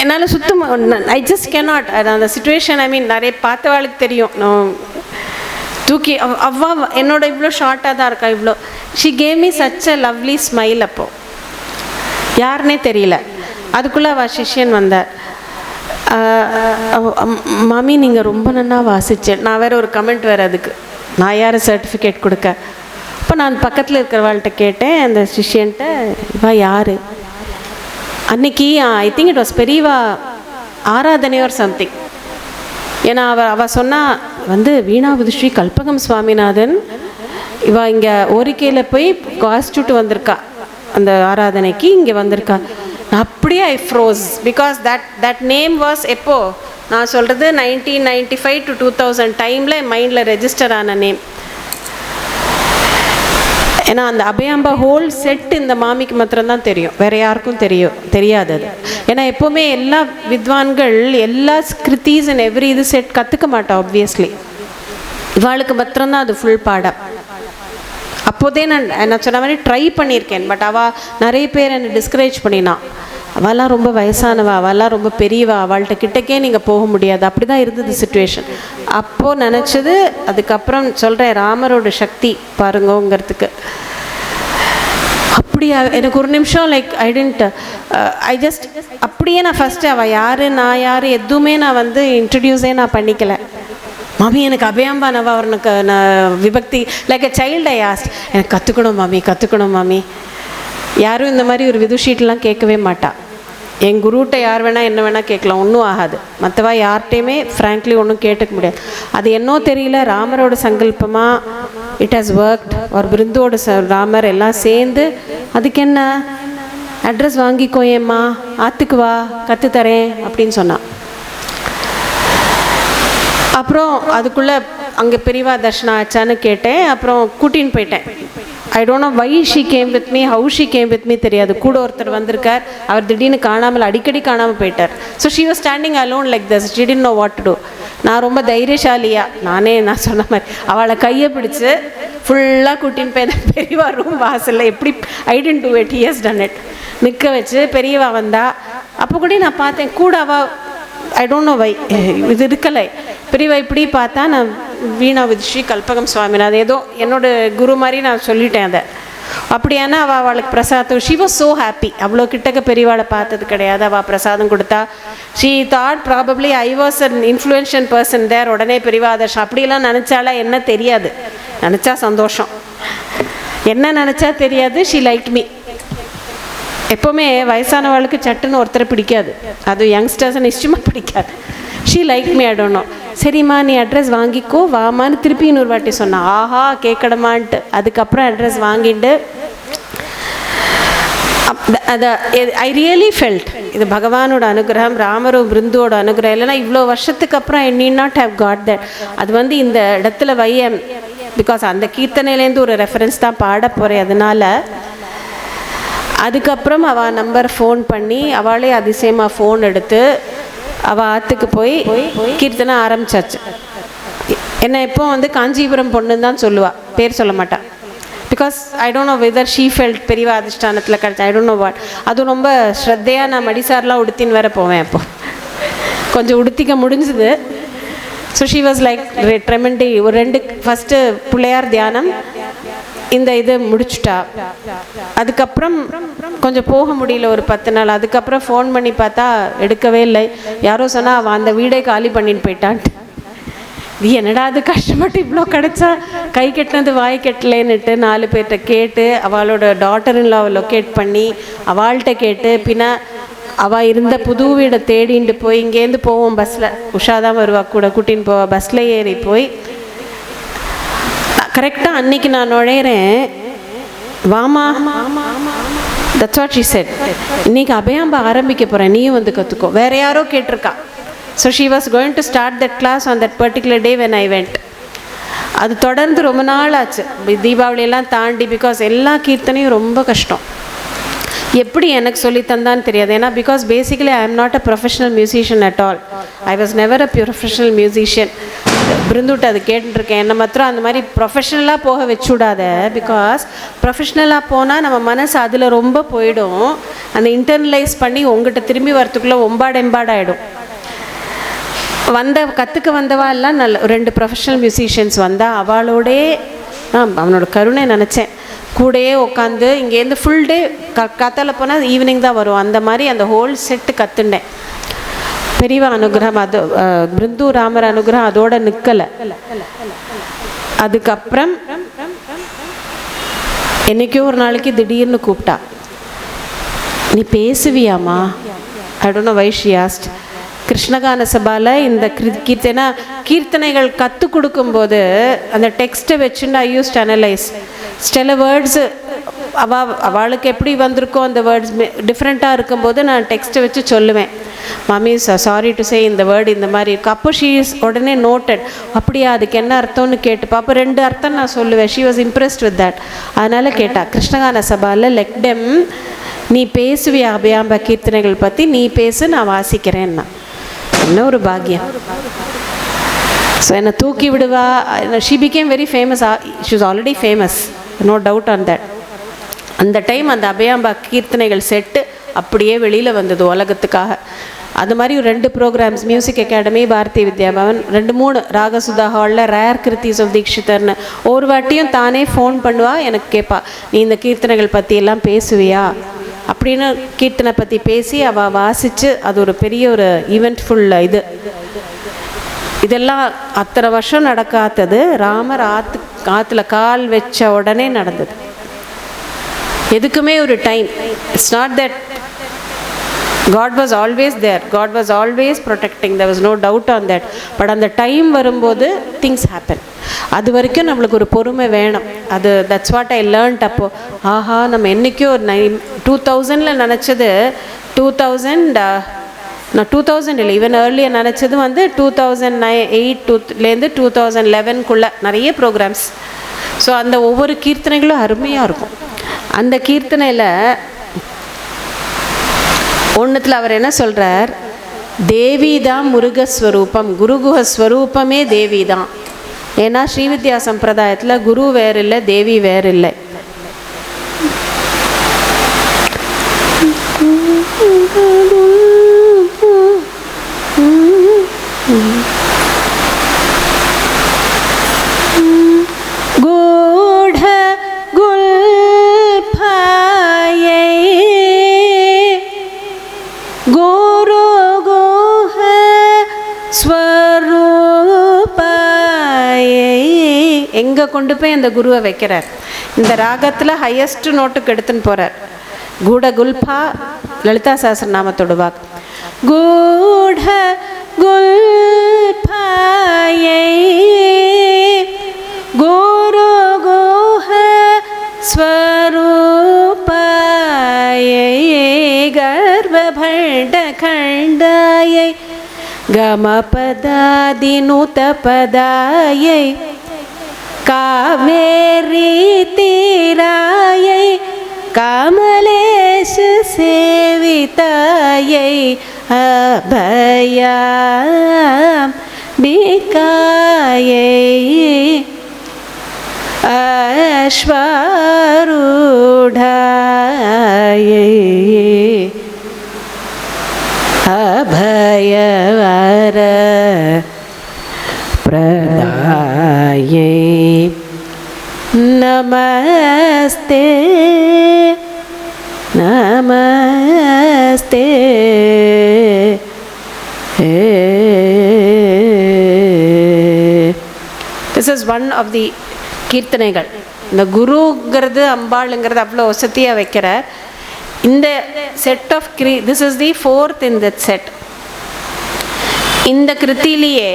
என்னால் சுத்தமாக ஐ ஜஸ்ட் கேனாட். அந்த சுச்சுவேஷன் ஐ மீன் நிறைய பார்த்தவாளுக்கு தெரியும். தூக்கி அவ்வா என்னோட இவ்வளோ ஷார்ட்டாக தான் இருக்கா. இவ்வளோ she gave me such a lovely smile. அப்போது யாருன்னே தெரியல. அதுக்குள்ளே அவள் சிஷ்யன் வந்தார். மாமி நீங்கள் ரொம்ப நன்னா வாசிச்சேன். நான் வேறு ஒரு கமெண்ட் வேறு அதுக்கு. நான் யார் சர்டிஃபிகேட் கொடுக்க. அப்போ நான் பக்கத்தில் இருக்கிறவாள்கிட்ட கேட்டேன், அந்த சிஷ்யன்ட்ட, இவா யார்? அன்னைக்கு ஐ திங்க் இட் வாஸ் பெரியவா ஆராதனை ஆர் சம்திங். ஏன்னா அவள் சொன்னால் வீணா விதுஸ்ரீ கல்பகம் சுவாமிநாதன் இவ இங்கே ஓரிக்கையில் போய் காஸ்டியூட் வந்திருக்கா அந்த ஆராதனைக்கு, இங்கே வந்திருக்கா. நான் அப்படியே I froze because that name was எப்போ நான் சொல்கிறது 1995 to 2000 டைமில் மைண்டில் ரெஜிஸ்டர் ஆன நேம். ஏன்னா அந்த அபயாம்பா ஹோல் செட் இந்த மாமிக்கு மாத்திரம்தான் தெரியும், வேறு யாருக்கும் தெரியாது அது. ஏன்னா எப்போவுமே எல்லா வித்வான்கள் எல்லா ஸ்கிருத்தீஸ் அண்ட் எவ்ரி இது செட் கற்றுக்க மாட்டா ஆப்வியஸ்லி. இவாளுக்கு மாத்திரம்தான் அது ஃபுல் பாடம். அப்போதே நான் சொன்ன மாதிரி ட்ரை பண்ணியிருக்கேன். பட் அவள் நிறைய பேர் என்னை டிஸ்கரேஜ் பண்ணினான். அவெல்லாம் ரொம்ப வயசானவா, அவெல்லாம் ரொம்ப பெரியவா, அவள்கிட்ட கிட்டக்கே நீங்கள் போக முடியாது, அப்படி தான் இருந்தது சுச்சுவேஷன். அப்போது நினச்சது, அதுக்கப்புறம் சொல்கிறேன் ராமரோட சக்தி பாருங்கோங்கிறதுக்கு. அப்படியா எனக்கு ஒரு நிமிஷம் லைக் ஐ ஜஸ்ட் அப்படியே நான் ஃபஸ்ட்டு அவள் யார் நான் யார் எதுவுமே நான் இன்ட்ரடியூஸே நான் பண்ணிக்கல. மாமி எனக்கு அபயாம்பா நவாவரனுக்கு நான் விபக்தி like a child I asked, எனக்கு கற்றுக்கணும் மாமி. யாரும் இந்த மாதிரி ஒரு விதுஷீட்லாம் கேட்கவே மாட்டா. என் குருகிட்ட யார் வேணால் என்ன வேணால் கேட்கலாம், ஒன்றும் ஆகாது. மற்றவா யார்கிட்டையுமே ஃப்ராங்க்லி ஒன்றும் கேட்டுக்க முடியாது. அது என்னோ தெரியல, ராமரோட சங்கல்பமாக இட் ஹாஸ் ஒர்க்ட். ஒரு பிருந்தோட ராமர் எல்லாம் சேர்ந்து அதுக்கு என்ன அட்ரஸ் வாங்கிக்கோ ஏம்மா, ஆற்றுக்கு வா கற்றுத்தரேன் அப்படின்னு சொன்னான். அப்புறம் அதுக்குள்ளே அங்கே பெரியவா தர்ஷனா ஆச்சான்னு கேட்டேன். அப்புறம் கூட்டின்னு போயிட்டேன். I don't know why she came with me, how she came with me தெரியாது. கூட ஒருத்தர் வந்திருக்கார், அவர் திடீர்னு அடிக்கடி காணாமல் போயிட்டார். So she was standing alone like this, she didn't know what to do. நான் ரொம்ப தைரியசாலியா நான் சொன்ன மாதிரி அவளை கையை பிடிச்சி ஃபுல்லாக கூட்டின்னு போய் பெரியவா ரூம் வாசலில் எப்படி I tend to it, he has done it, நிற்க வச்சு பெரியவா வந்தா. அப்போ கூட நான் பார்த்தேன் கூட அவள் ஐ டோன்ட் நோ வை இது இருக்கலை. பெரியவா இப்படி பார்த்தா நான் வீணா விதுஸ்ரீ கல்பகம் சுவாமிநாதன் ஏதோ என்னோட குரு மாதிரி நான் சொல்லிட்டேன் அதை. அப்படியானா அவளுக்கு பிரசாதம், ஷி வாஸ் ஸோ ஹாப்பி. அவ்வளோ கிட்டக்க பெரியவாளை பார்த்தது கிடையாது. அவள் பிரசாதம் கொடுத்தா. She thought probably I was an influential person there. உடனே பெரியவா ஆதர்ஷம் அப்படிலாம் நினச்சாலா என்ன தெரியாது, நினச்சா சந்தோஷம், என்ன நினச்சா தெரியாது. She like me. எப்போவுமே வயசானவளுக்கு சட்டுன்னு ஒருத்தரை பிடிக்காது, அது யங்ஸ்டர்ஸ் நிச்சயமாக பிடிக்காது. She like me, I don't no. சரிம்மா நீ அட்ரஸ் வாங்கிக்கோ வாமான்னு திருப்பி இன்னொரு வாட்டி சொன்னான். ஆஹா கேட்கணுமான்ட்டு. அதுக்கப்புறம் அட்ரஸ் வாங்கிட்டு அதை ஐ ரியலி ஃபெல்ட் இது பகவானோட அனுகிரகம், ராமரும் பிருந்துவோட அனுகிரகம். இல்லைன்னா இவ்வளோ வருஷத்துக்கு அப்புறம் I need not have got that. அது இந்த இடத்துல பிகாஸ் அந்த கீர்த்தனையிலேருந்து ஒரு ரெஃபரன்ஸ் தான் பாட போகிறேன். அதனால அதுக்கப்புறம் அவள் நம்பர் ஃபோன் பண்ணி அவளே அதிசயமாக ஃபோன் எடுத்து அவள் ஆற்றுக்கு போய் கீர்த்தனை ஆரம்பிச்சாச்சு. என்னை எப்போ காஞ்சிபுரம் பொண்ணுன்னு தான் சொல்லுவாள், பேர் சொல்ல மாட்டாள். Because I don't know whether she felt பெரியவா அதிஷ்டானத்தில் கிடச்சா, ஐ டோன்ட் நோ வாட். அதுவும் ரொம்ப ஸ்ரத்தையாக நான் மடிசாரெலாம் உடுத்தின்னு வேற போவேன். அப்போ கொஞ்சம் உடுத்திக்க முடிஞ்சுது. So she was like tremendous. ஒரு 2 ஃபஸ்ட்டு பிள்ளையார் தியானம் இந்த இது முடிச்சுட்டா. அதுக்கப்புறம் கொஞ்சம் போக முடியல ஒரு 10 நாள். அதுக்கப்புறம் ஃபோன் பண்ணி பார்த்தா எடுக்கவே இல்லை. யாரோ சொன்னால் அவள் அந்த வீடே காலி பண்ணிட்டு போயிட்டான்ட்டு. நீ என்னடா அது கஷ்டப்பட்டு இவ்வளோ கிடச்சா கை கெட்டினது வாய் கெட்டலேன்னுட்டு 4 பேர்கிட்ட கேட்டு அவளோட டாட்டர்-இன்-லா லொக்கேட் பண்ணி அவள்கிட்ட கேட்டு பின்ன அவள் இருந்த புது வீடை தேடிட்டு போய் இங்கேருந்து போவோம் பஸ்ஸில். உஷா தான் வருவா கூட கூட்டின்னு போவா. பஸ்ஸில் ஏறி போய் கரெக்டாக அன்னைக்கு நான் நுழையிறேன். வாமா, தட்ஸ் வாட் ஷீ செட். இன்னைக்கு அபயாம்பா ஆரம்பிக்க போகிறேன், நீயும் கற்றுக்கோ. வேறு யாரோ கேட்டிருக்கா. So she was going to start that class on that particular day when I went. அது தொடர்ந்து ரொம்ப நாள் ஆச்சு, தீபாவளியெல்லாம் தாண்டி. பிகாஸ் எல்லா கீர்த்தனையும் ரொம்ப கஷ்டம். எப்படி எனக்கு சொல்லி தந்தான்னு தெரியாது. ஏன்னா because basically I am not a professional musician at all. I was never a professional musician. பிருந்துட்டு அது கேட்டுருக்கேன், என்னை மாத்திரம் அந்த மாதிரி ப்ரொஃபஷ்னலாக போக வச்சு விடாத. பிகாஸ் ப்ரொஃபஷ்னலாக போனால் நம்ம மனசு அதில் ரொம்ப போயிடும். அந்த இன்டர்னலைஸ் பண்ணி உங்கள்கிட்ட திரும்பி வரத்துக்குள்ளே எம்பாடாயிடும். கற்றுக்க வந்தவா எல்லாம் நல்ல 2 ப்ரொஃபஷ்னல் மியூசிஷியன்ஸ் வந்தால் அவளோடே நான் அவனோட கருணை நினச்சேன். கூடையே உட்காந்து இங்கேருந்து ஃபுல் டே கத்தால போனால் ஈவினிங் தான் வரும். அந்த மாதிரி அந்த ஹோல் செட்டு கற்றுண்டேன். பெரியவா அனுகிரகம், அது பிருந்து ராமர் அனுகிரகம் அதோட நிற்கலை. அதுக்கப்புறம் என்னைக்கோ ஒரு நாளைக்கு திடீர்னு கூப்பிட்டா, நீ பேசுவியாமா? I don't know why she asked. Krishna Gana சபாவில் இந்த கீர்த்தனைகள் கற்றுக் கொடுக்கும்போது அந்த டெக்ஸ்ட்டை வச்சுன்னு ஐ யூஸ் டு அனலைஸ். சில வேர்ட்ஸு அவளுக்கு எப்படி வந்திருக்கோ அந்த வேர்ட்ஸ் டிஃப்ரெண்ட்டாக இருக்கும்போது நான் டெக்ஸ்ட்டை வச்சு சொல்லுவேன், மாமி சாரி டு சே இந்த வேர்டு இந்த மாதிரி இருக்குது. அப்போ ஷீ இஸ் உடனே நோட்டட், அப்படியா அதுக்கு என்ன அர்த்தம்னு கேட்டுப்பா. அப்போ 2 அர்த்தம் நான் சொல்லுவேன். She was impressed with that. அதனால் கேட்டா கிருஷ்ணகான சபாவில் லெக்டெம் நீ பேசுவியா அபயாம்பா கீர்த்தனைகள் பற்றி, நீ பேசு நான் வாசிக்கிறேன்னா. என்ன ஒரு பாக்கியம். ஸோ என்னை தூக்கி விடுவா. She became very famous. She was already famous, no doubt on that. அந்த டைம் அந்த அபயாம்பா கீர்த்தனைகள் செட்டு அப்படியே வெளியில் வந்தது உலகத்துக்காக. அது மாதிரி 2 ப்ரோக்ராம்ஸ், மியூசிக் அகாடமி, பாரதிய வித்யாபவன், 2-3 ராகசுதா ஹாலில் ரேர் கிருத்திஸ் ஆஃப் தீக்ஷிதர்னு ஒரு வாட்டியும் தானே ஃபோன் பண்ணுவா, எனக்கு கேட்பா நீ இந்த கீர்த்தனைகள் பற்றியெல்லாம் பேசுவியா அப்படின்னு. கீர்த்தனை பற்றி பேசி அவள் வாசித்து அது ஒரு பெரிய ஒரு ஈவெண்ட்ஃபுல் இது. இதெல்லாம் அத்தனை வருஷம் நடக்காதது ராமர் ஆற்றுல கால் வச்ச உடனே நடந்தது. எதுக்குமே ஒரு time. It's not that God was always there. God was always protecting. There was no doubt on that. But அந்த டைம் வரும்போது திங்ஸ் ஹேப்பன். அது வரைக்கும் நம்மளுக்கு ஒரு பொறுமை வேணும். அது தட்ஸ் வாட் ஐ லேர்ன்ட். அப்போது ஆஹா நம்ம என்றைக்கோ 2000 நினச்சது 2000 நான் 2000 இல்லை, ஈவன் ஏர்லியாக நினச்சது 2008 2011 நிறைய ப்ரோக்ராம்ஸ். ஸோ அந்த ஒவ்வொரு கீர்த்தனைகளும் அருமையாக இருக்கும். அந்த கீர்த்தனையில் ஒன்றுத்தில் அவர் என்ன சொல்கிறார், தேவி தான் முருகஸ்வரூபம், குருகுஹஸ்வரூபமே தேவி தான். ஏன்னா ஸ்ரீவித்யா சம்பிரதாயத்தில் குரு வேறு இல்லை, தேவி வேறு இல்லை. எங்கே கொண்டு போய் அந்த குருவை வைக்கிறார். இந்த ராகத்தில் ஹையஸ்ட் நோட்டுக்கு எடுத்துன்னு போகிறார். கூட குல்பா லலிதா சஹஸ்ரநாமத்தோட வாக்கு. கூட குல்பாயை குரு குஹ ஸ்வரூபாயை கர்வபண்ட கண்டாயை கமபதாதினுதபதாயை காவேரி தீராயை கமலேஷ சேவிதாயை அபயாம் பிகாயை அஸ்வரூடாயை அபயவர பிரதாயை நமஸ்தே நமஸ்தே. This is one of the கீர்த்தனைகள். இந்த குருங்கிறது அம்பாளுங்கிறது அவ்வளோ வசதியாக வைக்கிறார். இந்த set of this is the 4th in that set. இந்த கிருத்திலேயே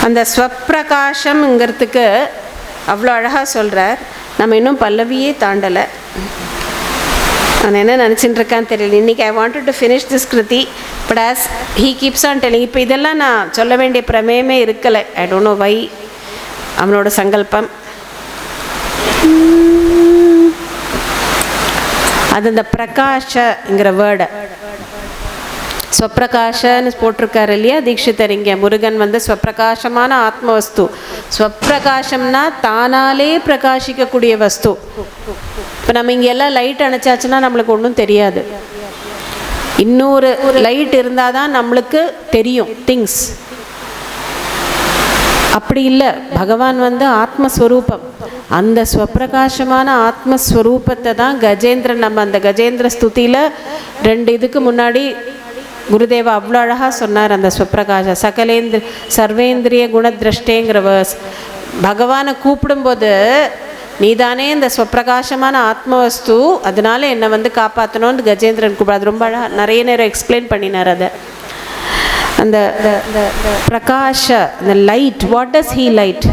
அந்த ஸ்வப்பிரகாசம்ங்கிறதுக்கு அவ்வளோ அழகாக சொல்கிறார். நம்ம இன்னும் பல்லவியே தாண்டலை. நான் என்ன நினச்சிட்டு இருக்கான்னு தெரியல. இன்றைக்கி I wanted to finish this Kriti, but as he keeps on telling. இப்போ இதெல்லாம் நான் சொல்ல வேண்டிய பிரமேயமே இருக்கலை. ஐ டோன்ட் நோ வை. அவனோட சங்கல்பம். அது அந்த பிரகாஷங்கிற வேர்டை ஸ்வப்பிரகாஷன்னு போட்டிருக்காரு இல்லையா தீட்சிதர். இங்கே முருகன் ஸ்வப்பிரகாசமான ஆத்மவஸ்து. ஸ்வப்பிரகாசம்னா தானாலே பிரகாசிக்கக்கூடிய வஸ்து. இப்போ நம்ம இங்கே எல்லாம் லைட் அணைச்சாச்சுன்னா நம்மளுக்கு ஒன்றும் தெரியாது. இன்னொரு லைட் இருந்தால் தான் நம்மளுக்கு தெரியும் திங்ஸ். அப்படி இல்லை. பகவான் ஆத்மஸ்வரூபம். அந்த ஸ்வப்பிரகாசமான ஆத்மஸ்வரூபத்தை தான் கஜேந்திரன். நம்ம அந்த கஜேந்திர ஸ்துதியில் 2 இதுக்கு முன்னாடி குருதேவா அவ்வளோ அழகாக சொன்னார். அந்த ஸ்வப்பிரகாச சர்வேந்திரிய குணதிரஷ்டேங்கிற வேர்ஸ். பகவானை கூப்பிடும்போது நீதானே இந்த ஸ்வப்பிரகாசமான ஆத்மவஸ்து, அதனால என்னை வந்து காப்பாற்றணும்னு கஜேந்திரன் கூப்பிட. அது ரொம்ப அழகாக நிறைய நேரம் எக்ஸ்பிளைன் பண்ணினார். அதை அந்த பிரகாஷ, இந்த light, what does he light,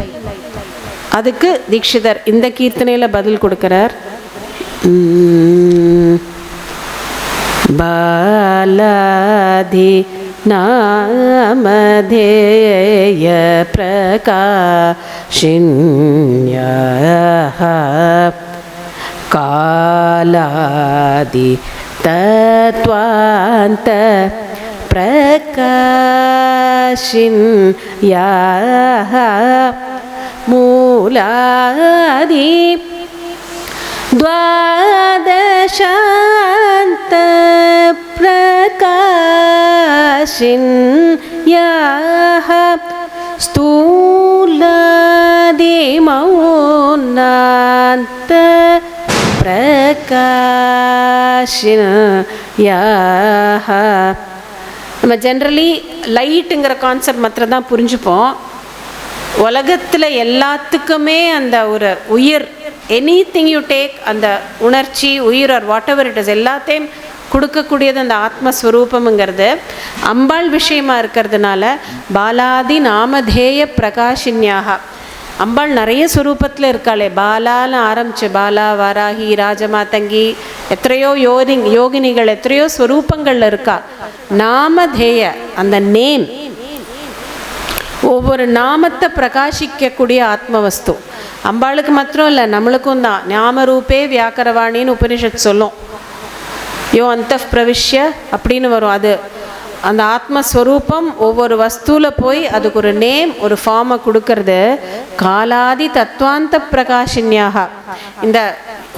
அதுக்கு தீக்ஷிதர் இந்த கீர்த்தனையில் பதில் கொடுக்குறார். பாலாதி நாமதேய பிரகாஷின்யः காலாதி தத்வாந்த பிரகாஷின்யः மூலாதி द्वादशान्त प्रकाशिन्यः स्थूलादिमौनान्त பிரகாஷின்யः. நம்ம ஜென்ரலி லைட்டுங்கிற கான்செப்ட் மாத்திரம் தான் புரிஞ்சுப்போம். உலகத்தில் எல்லாத்துக்குமே அந்த ஒரு உயிர், எனிதிங் யூ டேக், அந்த உணர்ச்சி, உயிர் or whatever it is, எல்லாத்தையும் கொடுக்கக்கூடியது அந்த ஆத்மஸ்வரூபம்ங்கிறது அம்பாள் விஷயமா இருக்கிறதுனால பாலாதி நாமதேய பிரகாஷின்யாக. அம்பாள் நிறைய ஸ்வரூபத்தில் இருக்காளே, பாலான்னு ஆரம்பிச்சு பாலா, வாராகி, ராஜமாதங்கி, எத்தனையோ யோகினிகள், எத்தனையோ ஸ்வரூபங்கள்ல இருக்கா. நாமதேய, அந்த நேம், ஒவ்வொரு நாமத்தை பிரகாசிக்கக்கூடிய ஆத்மவஸ்து அம்பாளுக்கு மாத்திரம் இல்லை, நம்மளுக்கும் தான். ஞாமரூபே வியாக்கரவாணின்னு உபனிஷத் சொல்லும். யோ அந்த பிரவிஷ்ய அப்படின்னு வரும். அது அந்த ஆத்மஸ்வரூபம் ஒவ்வொரு வஸ்துவில் போய் அதுக்கு ஒரு நேம், ஒரு ஃபார்மை கொடுக்கறது. காலாதி தத்துவாந்த பிரகாஷின்யாக. இந்த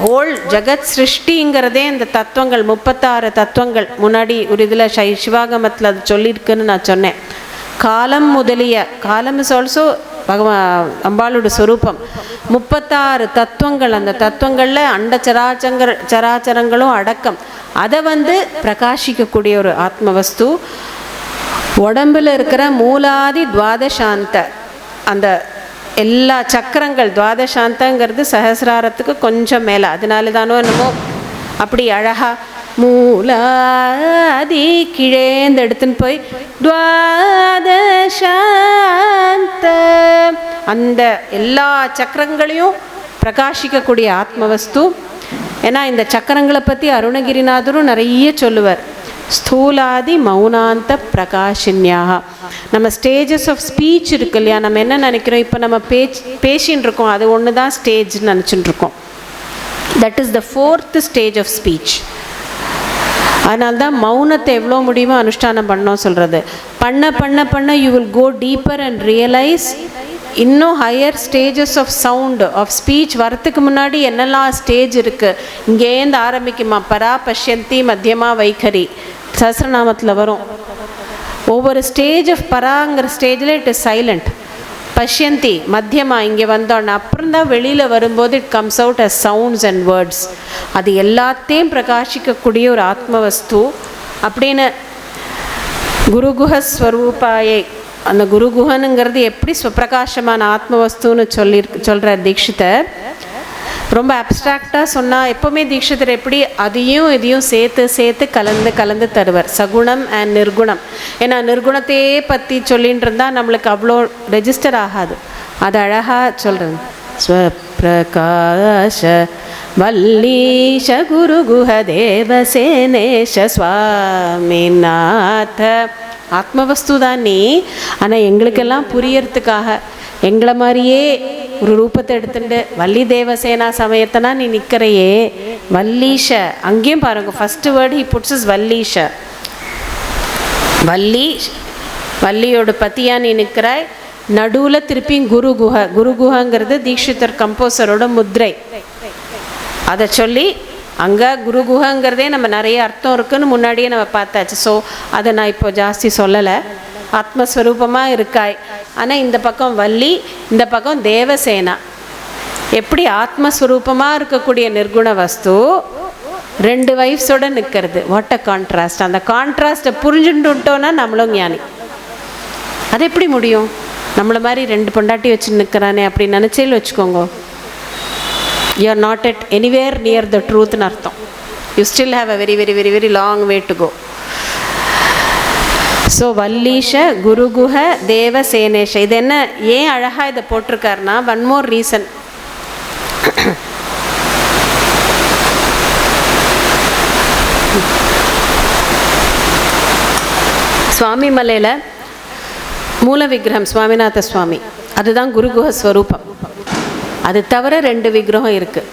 ஹோல் ஜகத் சிருஷ்டிங்கிறதே இந்த தத்துவங்கள், 36 தத்துவங்கள். முன்னாடி ஒரு இதில் சிவாகமத்தில் அது சொல்லியிருக்குன்னு நான் சொன்னேன். காலம் முதலிய, காலம் இஸ் ஆல்சோ அம்பாளோட ஸ்வரூபம். 36 தத்துவங்கள், அந்த தத்துவங்களில் அண்ட சராச்சரங்களும் அடக்கம். அதை வந்து பிரகாசிக்கக்கூடிய ஒரு ஆத்மவஸ்து. உடம்பில் இருக்கிற மூலாதி துவாதசாந்த, அந்த எல்லா சக்கரங்கள், துவாதசாந்தங்கிறது சஹசிராரத்துக்கு கொஞ்சம் மேலே, அதனால தானோ என்னமோ அப்படி அழகா மூலாதி கீழேந்து எடுத்துன்னு போய் துவாதசாந்த, அந்த எல்லா சக்கரங்களையும் பிரகாசிக்கக்கூடிய ஆத்மவஸ்து. ஏன்னா இந்த சக்கரங்களை பற்றி அருணகிரிநாதரும் நிறைய சொல்லுவார். ஸ்தூலாதி மௌனாந்த பிரகாஷின்யாக. நம்ம ஸ்டேஜஸ் ஆஃப் ஸ்பீச் இருக்கு இல்லையா, நம்ம என்ன நினைக்கிறோம், இப்போ நம்ம பேசின்னு இருக்கோம், அது ஒன்று தான் ஸ்டேஜ்னு நினச்சிட்டு இருக்கோம். That is the 4th stage of speech. அதனால்தான் மௌனத்தை எவ்வளோ முடியுமோ அனுஷ்டானம் பண்ணோம் சொல்கிறது. பண்ண பண்ண பண்ண you will go deeper and realise இன்னும் higher stages of sound, of speech வரத்துக்கு முன்னாடி என்னெல்லாம் ஸ்டேஜ் இருக்குது. இங்கேருந்து ஆரம்பிக்குமா, பரா, பஷ்யந்தி, மத்தியமா, வைகரி, சஹஸ்ரநாமத்தில் வரும். ஒவ்வொரு ஸ்டேஜ் ஆஃப் பராங்கிற ஸ்டேஜில் it is silent. Pashyanti, madhyama, இங்கே வந்தோன்னு அப்புறம் தான் வெளியில் வரும்போது it comes out as sounds and words. அது எல்லாத்தையும் பிரகாசிக்கக்கூடிய ஒரு ஆத்மவஸ்து அப்படின்னு குருகுஹஸ்வரூபாயை. அந்த குருகுஹனுங்கிறது எப்படி ஸ்வப்பிரகாசமான ஆத்மவஸ்துன்னு சொல்கிறார் தீக்ஷிதர். ரொம்ப அப்ட்ராக்டாக சொன்னால் எப்போவுமே தீக்ஷிதர் எப்படி அதையும் இதையும் சேர்த்து கலந்து தருவார். சகுணம் அண்ட் நிர்குணம். ஏன்னா நிர்குணத்தையே பற்றி சொல்லின்னு இருந்தால் நம்மளுக்கு அவ்வளோ ரெஜிஸ்டர் ஆகாது. அது அழகாக சொல்கிறது. ஸ்வப்பிரகாஷ வல்லீஷ குருகுஹ தேவசேனேஷ சுவாமிநாத. ஆத்மவஸ்து தான் நீ, ஆனால் எங்களுக்கெல்லாம் புரியறதுக்காக எங்களை மாதிரியே ஒரு ரூபத்தை எடுத்துட்டு வள்ளி தேவசேனா சமயத்தினா நீ நிற்கிறையே. வல்லீஷ, அங்கேயும் பாருங்க, first word he puts is வல்லீஷ. வள்ளியோட பத்தியா நீ நிற்கிறாய். நடுவில் திருப்பியும் குருகுஹங்கிறது தீக்ஷிதர் கம்போசரோட முத்ரை. அதை சொல்லி அங்கே குருகுஹங்கிறதே நம்ம நிறைய அர்த்தம் இருக்குன்னு முன்னாடியே நம்ம பார்த்தாச்சு. ஸோ அதை நான் இப்போ ஜாஸ்தி சொல்லலை. ஆத்மஸ்வரூபமாக இருக்காய். ஆனால் இந்த பக்கம் வள்ளி, இந்த பக்கம் தேவசேனா. எப்படி ஆத்மஸ்வரூபமாக இருக்கக்கூடிய நிர்குண வஸ்து 2 வைஃப்ஸோடு நிற்கிறது. What a contrast. அந்த கான்ட்ராஸ்ட்டை புரிஞ்சுட்டுட்டோன்னா நம்மளும் ஞானி. அது எப்படி முடியும்? நம்மளை மாதிரி 2 பொண்டாட்டி வச்சு நிற்கிறானே அப்படி நினச்சேன்னு வச்சுக்கோங்க. You are not yet anywhere near the ட்ரூத்னு அர்த்தம். You still have a very very very very long way to go. So வல்லீஷ குருகுஹ தேவசேனேஷ, இது என்ன ஏன் அழகாக இதை போட்டிருக்காருன்னா, ஒன் மோர் ரீசன். சுவாமி மலையில் மூல விக்கிரகம் சுவாமிநாத சுவாமி, அதுதான் குருகுஹ ஸ்வரூபம். அது தவிர 2 விக்கிரகம் இருக்குது.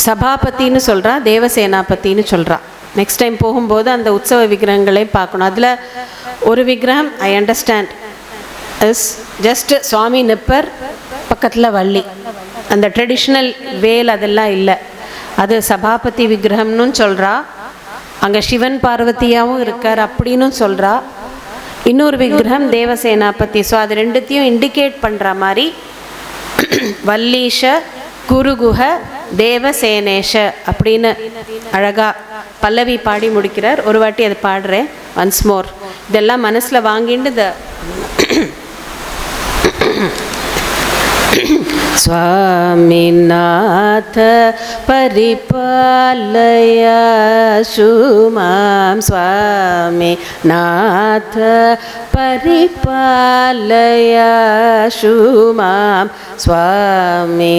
சபாபத்தின்னு சொல்கிறா, தேவசேனாபத்தின்னு சொல்கிறா. நெக்ஸ்ட் டைம் போகும்போது அந்த உற்சவ விக்கிரகங்களை பார்க்கணும். அதில் ஒரு விக்கிரகம் I understand is just Swami நிப்பர், பக்கத்தில் வள்ளி, அந்த ட்ரெடிஷ்னல் வேல் அதெல்லாம் இல்லை. அது சபாபதி விக்கிரகம்னு சொல்கிறா. அங்கே சிவன் பார்வதியாகவும் இருக்கார் அப்படின்னு சொல்கிறா. இன்னொரு விக்கிரகம் தேவசேனாபதி. ஸோ அது ரெண்டுத்தையும் இண்டிகேட் பண்ணுற மாதிரி வல்லீஷ குருகுஹ தேவசேனேஷ அப்படின்னு அழகாக பல்லவி பாடி முடிக்கிறார். ஒரு வாட்டி அது பாடுறேன் ஒன்ஸ் மோர். இதெல்லாம் மனசில் வாங்கிட்டு இந்த स्वामिनाथ परिपालय शुमां स्वामिनाथ परिपालय शुमां स्वामिनाथ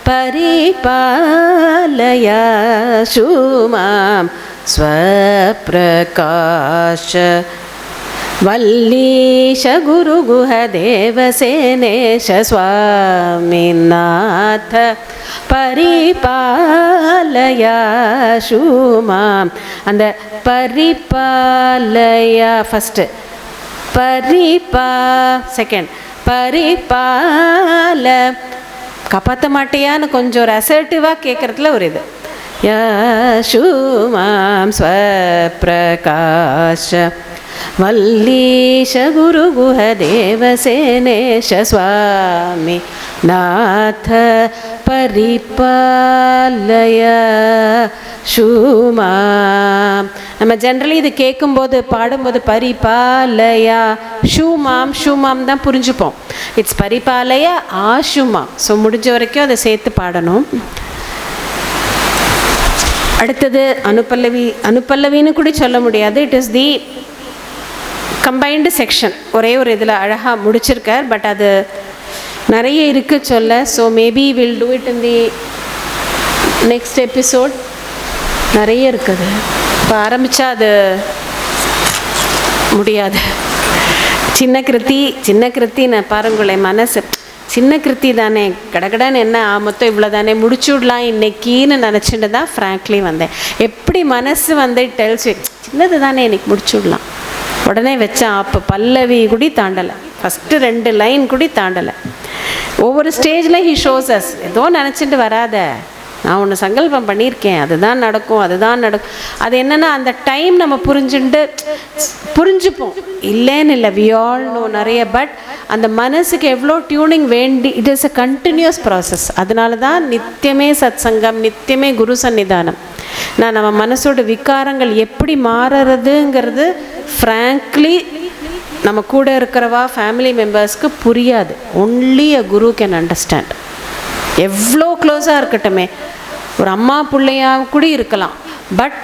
परिपालय शुमां स्वप्रकाश वल्लीश गुरुगुह देवसेनेश स्वामिनाथ परिपालय शुमां. அந்த பரிபாலய ஃபஸ்ட்டு, செகண்ட் பரிபால, காப்பாற்ற மாட்டியான்னு கொஞ்சம் ஒரு அசர்ட்டிவாக கேட்குறதுல ஒரு இது. யசுமாம் ஸ்வப்பிரகாஷ वल्लीश गुरुगुह देवसेनेश स्वामी नाथ परिपालय शुमां. நம்ம ஜென்ரலி இது கேட்கும்போது பாடும்போது பரிபாலயா ஷூமாம் ஷூமாம் தான் புரிஞ்சுப்போம். இட்ஸ் பரிபாலயா ஆஷுமா. ஸோ முடிஞ்ச வரைக்கும் அதை சேர்த்து பாடணும். அடுத்தது அனுப்பல்லவி. அனுப்பல்லவின்னு கூட சொல்ல முடியாது. It is the combined section. ஒரே ஒரு இதில் அழகாக முடிச்சிருக்கார். பட் அது நிறைய இருக்குது சொல்ல. So maybe will do it in the next episode. நிறைய இருக்குது. இப்போ ஆரம்பித்தா அது முடியாது. சின்ன கிருத்தி நான் பாருங்களேன், மனசு சின்ன கிருத்தி தானே, கடகடன்னு என்ன மொத்தம் இவ்வளோ தானே முடிச்சு விடலாம் இன்னைக்கின்னு நினச்சிட்டு தான் ஃப்ராங்க்லி வந்தேன். எப்படி மனசு வந்து டெல்ஸ் சின்னது தானே இன்னைக்கு முடிச்சு விடலாம், உடனே வச்சான். அப்போ பல்லவி கூட தாண்டலை, ஃபஸ்ட்டு 2 லைன் கூட தாண்டலை. ஒவ்வொரு ஸ்டேஜில் ஹி ஷோஸ் அஸ். ஏதோ நினச்சிட்டு வராத, நான் ஒன்று சங்கல்பம் பண்ணியிருக்கேன், அதுதான் நடக்கும். அது என்னென்னா அந்த டைம் நம்ம புரிஞ்சுப்போம். இல்லைன்னு இல்லை, வி ஆல் நோ நிறைய. பட் அந்த மனசுக்கு எவ்வளோ டியூனிங் வேண்டி, it is a continuous process. அதனால தான் நித்தியமே சத் சங்கம், நித்தியமே குரு சன்னிதானம். நம்ம மனசோட விகாரங்கள் எப்படி மாறுறதுங்கிறது ஃப்ராங்க்லி நம்ம கூட இருக்கிறவா ஃபேமிலி மெம்பர்ஸ்க்கு புரியாது. Only a Guru can understand. எவ்வளோ க்ளோஸாக இருக்கட்டுமே, ஒரு அம்மா பிள்ளையாக கூட இருக்கலாம். பட்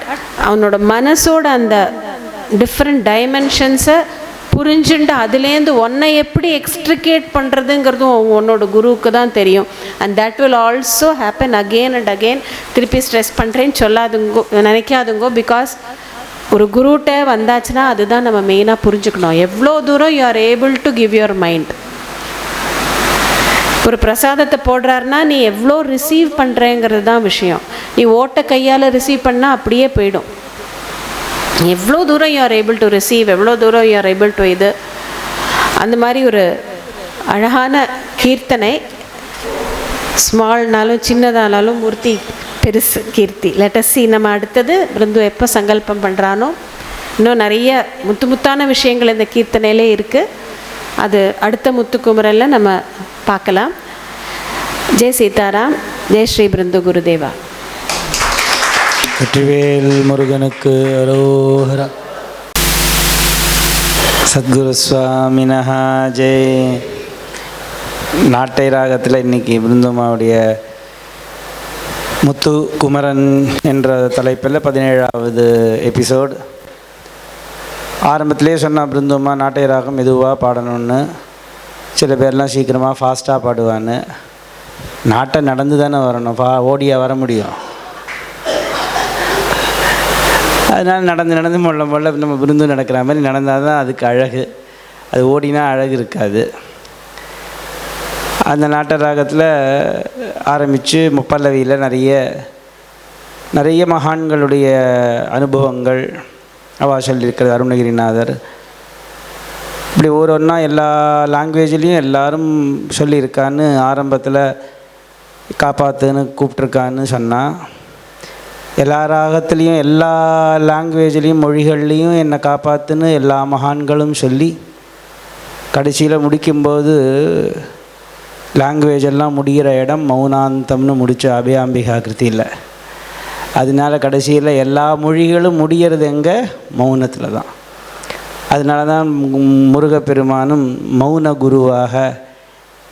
அவனோட மனசோட அந்த டிஃப்ரெண்ட் டைமென்ஷன்ஸை புரிஞ்சுட்டு அதுலேருந்து ஒன்றை எப்படி எக்ஸ்ட்ரிகேட் பண்ணுறதுங்கிறதும் உன்னோட குருவுக்கு தான் தெரியும். And that will also happen again and again. திருப்பி ஸ்ட்ரெஸ் பண்ணுறேன்னு சொல்லாதுங்கோ, நினைக்காதுங்கோ. பிகாஸ் ஒரு குருட்ட வந்தாச்சுன்னா அதுதான் நம்ம மெயினாக புரிஞ்சுக்கணும். எவ்வளோ தூரம் you are able to give your mind. ஒரு பிரசாதத்தை போடுறாருன்னா நீ எவ்வளோ ரிசீவ் பண்ணுறேங்கிறது தான் விஷயம். நீ ஓட்ட கையால் ரிசீவ் பண்ணால் அப்படியே போயிடும். எவ்வளோ தூரம் you are able to receive, எவ்வளோ தூரம் யூ ஆர் ஏபிள் டு இது. அந்த மாதிரி ஒரு அழகான கீர்த்தனை. ஸ்மால்னாலும் சின்னதானாலும் மூர்த்தி பெருசு கீர்த்தி. லெட்டஸ்ஸி நம்ம அடுத்தது பிருந்து எப்போ சங்கல்பம் பண்ணுறானோ இன்னும் நிறைய முத்தான விஷயங்கள் இந்த கீர்த்தனையிலே இருக்குது. அது அடுத்த முத்துக்குமரலில் நம்ம பார்க்கலாம். ஜெய் சீதாராம், ஜெய் ஸ்ரீ பிருந்து குருதேவா. வெற்றிவேல் முருகனுக்கு அரோஹரா. சத்குரு சுவாமினஹ ஜெய். நாட்டை ராகத்தில் இன்றைக்கி பிருந்தம்மாவுடைய முத்து குமரன் என்ற தலைப்பில் 17வது எபிசோடு. ஆரம்பத்திலே சொன்னால் பிருந்தம்மா நாட்டை ராகம் மெதுவாக பாடணும்னு. சில பேர்லாம் சீக்கிரமாக ஃபாஸ்ட்டாக பாடுவான்னு. நாட்டை நடந்து தானே வரணும், ஓடியாக வர முடியும். அதனால் நடந்து மொள்ள நம்ம விருந்து நடக்கிற மாதிரி நடந்தால் தான் அதுக்கு அழகு. அது ஓடினா அழகு இருக்காது. அந்த நாட்ட ராகத்தில் ஆரம்பித்து முப்பல்லவியில் நிறைய மகான்களுடைய அனுபவங்கள் அவள் சொல்லியிருக்கிறது. அருணகிரிநாதர் இப்படி ஒன்றா எல்லா லாங்குவேஜ்லேயும் எல்லோரும் சொல்லியிருக்கான்னு ஆரம்பத்தில் காப்பாற்றுன்னு கூப்பிட்ருக்கான்னு சொன்னால், எல்லா ராகத்துலேயும் எல்லா லாங்குவேஜ்லேயும் மொழிகள்லேயும் என்னை காப்பாற்றுன்னு எல்லா மகான்களும் சொல்லி கடைசியில் முடிக்கும்போது லாங்குவேஜ் எல்லாம் முடிகிற இடம் மௌனாந்தம்னு முடித்த அபயாம்பிகா கிருத்தியில். அதனால கடைசியில் எல்லா மொழிகளும் முடிகிறது எங்கே? மௌனத்தில் தான். அதனால தான் முருகப்பெருமானும் மௌன குருவாக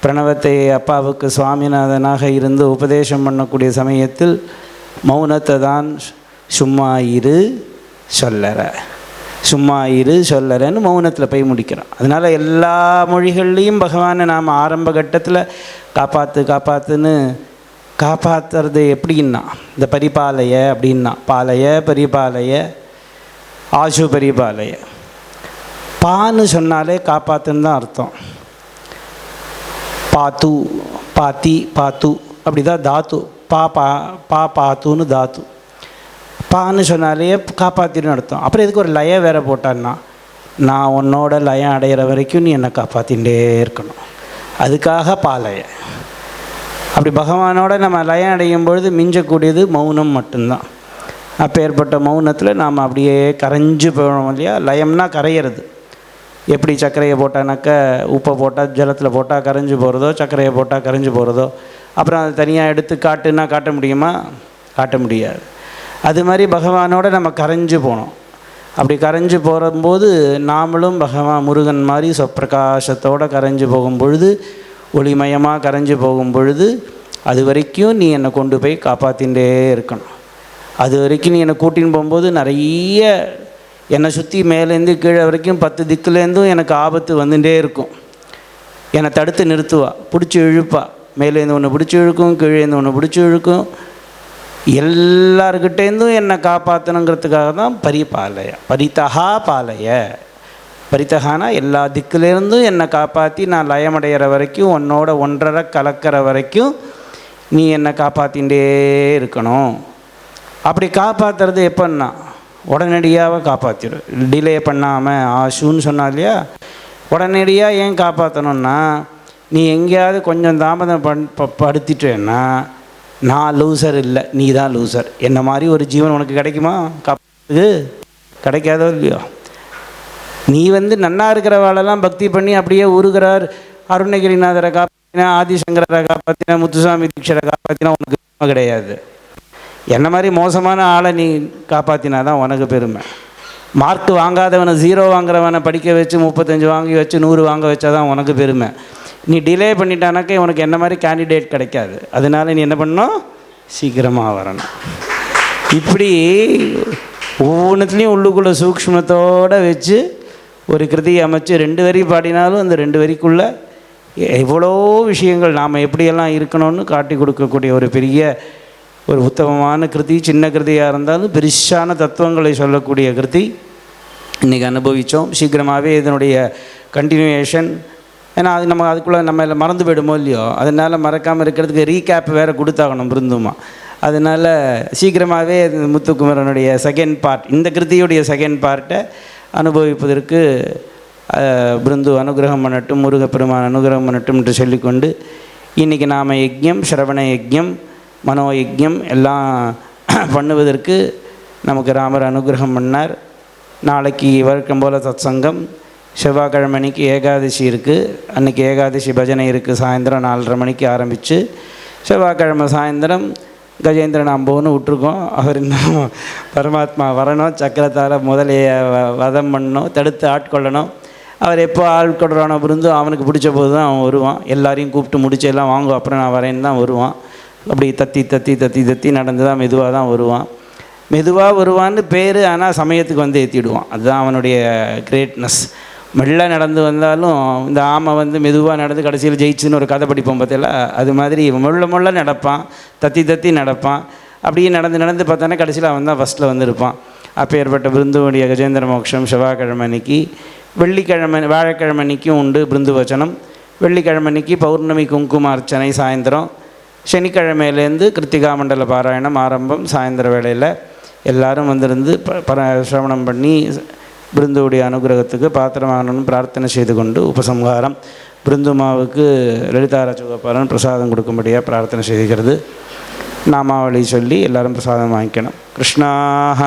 பிரணவத்தை அப்பாவுக்கு சுவாமிநாதனாக இருந்து உபதேசம் பண்ணக்கூடிய சமயத்தில் மௌனத்தை தான் சும்மா இரு சொல்லறேன்னு மௌனத்தில் போய் முடிக்கிறோம். அதனால் எல்லா மொழிகள்லேயும் பகவானை நாம் ஆரம்ப கட்டத்தில் காப்பாற்றுன்னு காப்பாற்றுறது எப்படின்னா, இந்த பரிபாலய அப்படின்னா பரிபாலய ஆசு பரிபாலய. பான்னு சொன்னாலே காப்பாற்றுன்னு தான் அர்த்தம். பாத்து அப்படி தான் தாத்து. பாத்துன்னு தாத்து. பான்னு சொன்னாலே காப்பாற்றின்னு அர்த்தம். அப்புறம் எதுக்கு ஒரு லயம் வேறு போட்டான்னா, நான் உன்னோட லயம் அடைகிற வரைக்கும் நீ என்னை காப்பாற்றிகிட்டே இருக்கணும், அதுக்காக பாலய. அப்படி பகவானோட நம்ம லயம் அடையும் பொழுது மிஞ்சக்கூடியது மௌனம் மட்டும்தான். அப்பேற்பட்ட மௌனத்தில் நாம் அப்படியே கரைஞ்சு போகணும் இல்லையா. லயம்னா கரையிறது. எப்படி சர்க்கரையை போட்டானாக்க உப்பை போட்டால் ஜலத்தில் போட்டால் கரைஞ்சி போகிறதோ, சர்க்கரையை போட்டால் கரைஞ்சி போகிறதோ, அப்புறம் அதை தனியாக எடுத்து காட்டுன்னா காட்ட முடியுமா? காட்ட முடியாது. அது மாதிரி பகவானோட நம்ம கரைஞ்சு போனோம். அப்படி கரைஞ்சு போகும்போது நாமளும் பகவான் முருகன் மாதிரி சொப்பிரகாசத்தோடு கரைஞ்சு போகும் பொழுது, ஒளிமயமாக கரைஞ்சு போகும் பொழுது, அது வரைக்கும் நீ என்னை கொண்டு போய் காப்பாற்றிகிட்டே இருக்கணும். அது வரைக்கும் நீ என்னை கூட்டின்னு போகும்போது நிறைய என்னை சுற்றி மேலேருந்து கீழே வரைக்கும் 10 திக்குலேருந்தும் எனக்கு ஆபத்து வந்துட்டே இருக்கும். என்னை தடுத்து நிறுத்துவா, பிடிச்சி இழுப்பா. மேலேருந்து ஒன்று பிடிச்சி இழுக்கும், கீழேருந்து ஒன்று பிடிச்சி இழுக்கும். எல்லாருக்கிட்டேருந்தும் என்னை காப்பாற்றணுங்கிறதுக்காக தான் பரிபாலய. பரித்தகானா எல்லா திக்குலேருந்தும் என்னை காப்பாற்றி நான் லயமடைகிற வரைக்கும், உன்னோட ஒன்றரை கலக்கிற வரைக்கும் நீ என்னை காப்பாற்றிகிட்டே இருக்கணும். அப்படி காப்பாற்றுறது எப்போன்னா உடனடியாக காப்பாற்றிடும், டிலே பண்ணாமல். ஆஷுன்னு சொன்னா இல்லையா, உடனடியாக ஏன் காப்பாற்றணுன்னா, நீ எங்கேயாவது கொஞ்சம் தாமதம் படுத்திட்டேன்னா நான் லூசர் இல்லை, நீ தான் லூசர். என்ன மாதிரி ஒரு ஜீவன் உனக்கு கிடைக்குமா? காப்பாற்றுக்கு கிடைக்காதோ இல்லையோ. நீ நன்னா இருக்கிறவாளெல்லாம் பக்தி பண்ணி அப்படியே உருகிறார். அருணகிரிநாதரை காப்பாற்றினா, ஆதிசங்கரை காப்பாற்றினா, முத்துசாமி தீட்சரை காப்பாற்றினா உனக்கு கிடையாது. என்ன மாதிரி மோசமான ஆளை நீ காப்பாற்றினா தான் உனக்கு பெருமை. மார்க் வாங்காதவனை 0 வாங்குறவனை படிக்க வச்சு 35 வாங்கி வச்சு 100 வாங்க வச்சா தான் உனக்கு பெருமை. நீ டிலே பண்ணிட்டானாக்கா உனக்கு என்ன மாதிரி கேண்டிடேட் கிடைக்காது. அதனால் நீ என்ன பண்ணணும்? சீக்கிரமாக வரணும். இப்படி ஒவ்வொன்றுத்துலேயும் உள்ளுக்குள்ளே சூக்ஷ்மத்தோடு வச்சு ஒரு கிருதியை அமைச்சு 2 வரி பாடினாலும் அந்த 2 வரிக்குள்ளே எவ்வளோ விஷயங்கள் நாம் எப்படியெல்லாம் இருக்கணும்னு காட்டி கொடுக்கக்கூடிய ஒரு பெரிய ஒரு உத்தமமான கிருதி. சின்ன கிருதியாக இருந்தாலும் பெருசான தத்துவங்களை சொல்லக்கூடிய கிருதி இன்றைக்கி அனுபவித்தோம். சீக்கிரமாகவே இதனுடைய கண்டினியூவேஷன். ஏன்னா அது அதுக்குள்ளே நம்ம எல்லாம் மறந்து போயிடுமோ இல்லையோ, அதனால் மறக்காமல் இருக்கிறதுக்கு ரீகேப் வேறு கொடுத்தாகணும் பிருந்துமா. அதனால் சீக்கிரமாகவே முத்துக்குமரனுடைய செகண்ட் பார்ட், இந்த கிருதியுடைய செகண்ட் பார்ட்டை அனுபவிப்பதற்கு பிருந்து அனுகிரகம் பண்ணட்டும், முருகப்பெருமான் அனுகிரகம் பண்ணட்டும் என்று சொல்லிக்கொண்டு, இன்றைக்கி நாம் யஜ்ஞம், சிரவண யஜ்ஞம், மனோயஜ்ஞம் எல்லாம் பண்ணுவதற்கு நமக்கு ராமர் அனுகிரகம் பண்ணார். நாளைக்கு வழக்கம் போல் சத்சங்கம். செவ்வாய்க்கிழமைக்கு ஏகாதசி இருக்குது. அன்றைக்கி ஏகாதசி பஜனை இருக்குது. சாயந்தரம் 4:30 மணிக்கு ஆரம்பித்து செவ்வாய்க்கிழமை சாயந்தரம் கஜேந்திரன் அம்போன்னு விட்டுருக்கோம். அவர் இன்னும் பரமாத்மா வரணும், சக்கரத்தால் முதலையை வதம் பண்ணணும், தடுத்து ஆட்கொள்ளணும். அவர் எப்போ ஆள் கொடுறானோ விருந்து அவனுக்கு பிடிச்ச போது தான் அவன் வருவான். எல்லாரையும் கூப்பிட்டு முடிச்சு எல்லாம் வாங்குவோம், அப்புறம் நான் வரேன்னு தான் வருவான். அப்படி தத்தி நடந்து தான் மெதுவாக தான் வருவான். மெதுவாக வருவான்னு பேர், ஆனால் சமயத்துக்கு வந்து ஏற்றிடுவான். அதுதான் அவனுடைய கிரேட்னஸ். மெல்ல நடந்து வந்தாலும் இந்த ஆமை வந்து மெதுவாக நடந்து கடைசியில் ஜெயிச்சுன்னு ஒரு கதை படிப்போம் பார்த்தீங்களா, அது மாதிரி முள்ள நடப்பான், தத்தி நடப்பான். அப்படியே நடந்து பார்த்தானே கடைசியில் அவன் தான் ஃபஸ்ட்டில் வந்திருப்பான். அப்பேற்பட்ட பிருந்துவனுடைய கஜேந்திர மோட்சம் செவ்வாய்க்கிழமை அன்னைக்கு, வியாழக்கிழமை அன்னைக்கும் உண்டு பிருந்து வச்சனம். வெள்ளிக்கிழமை அன்னைக்கு பௌர்ணமி குங்கும அர்ச்சனை சாயந்தரம். சனிக்கிழமையிலேருந்து கிருத்திகா மண்டல பாராயணம் ஆரம்பம் சாயந்தர வேளையில். எல்லாரும் வந்திருந்து சிரவணம் பண்ணி பிருந்துவுடைய அனுகிரகத்துக்கு பாத்திரமாகணும்னு பிரார்த்தனை செய்து கொண்டு உபசம்ஹாரம். பிருந்துமாவுக்கு லலிதா ராஜகோபாலன் பிரசாதம் கொடுக்கும்படியாக பிரார்த்தனை செய்கிறது. நாமாவளி சொல்லி எல்லாரும் பிரசாதம் வாங்கிக்கணும். கிருஷ்ணாஹ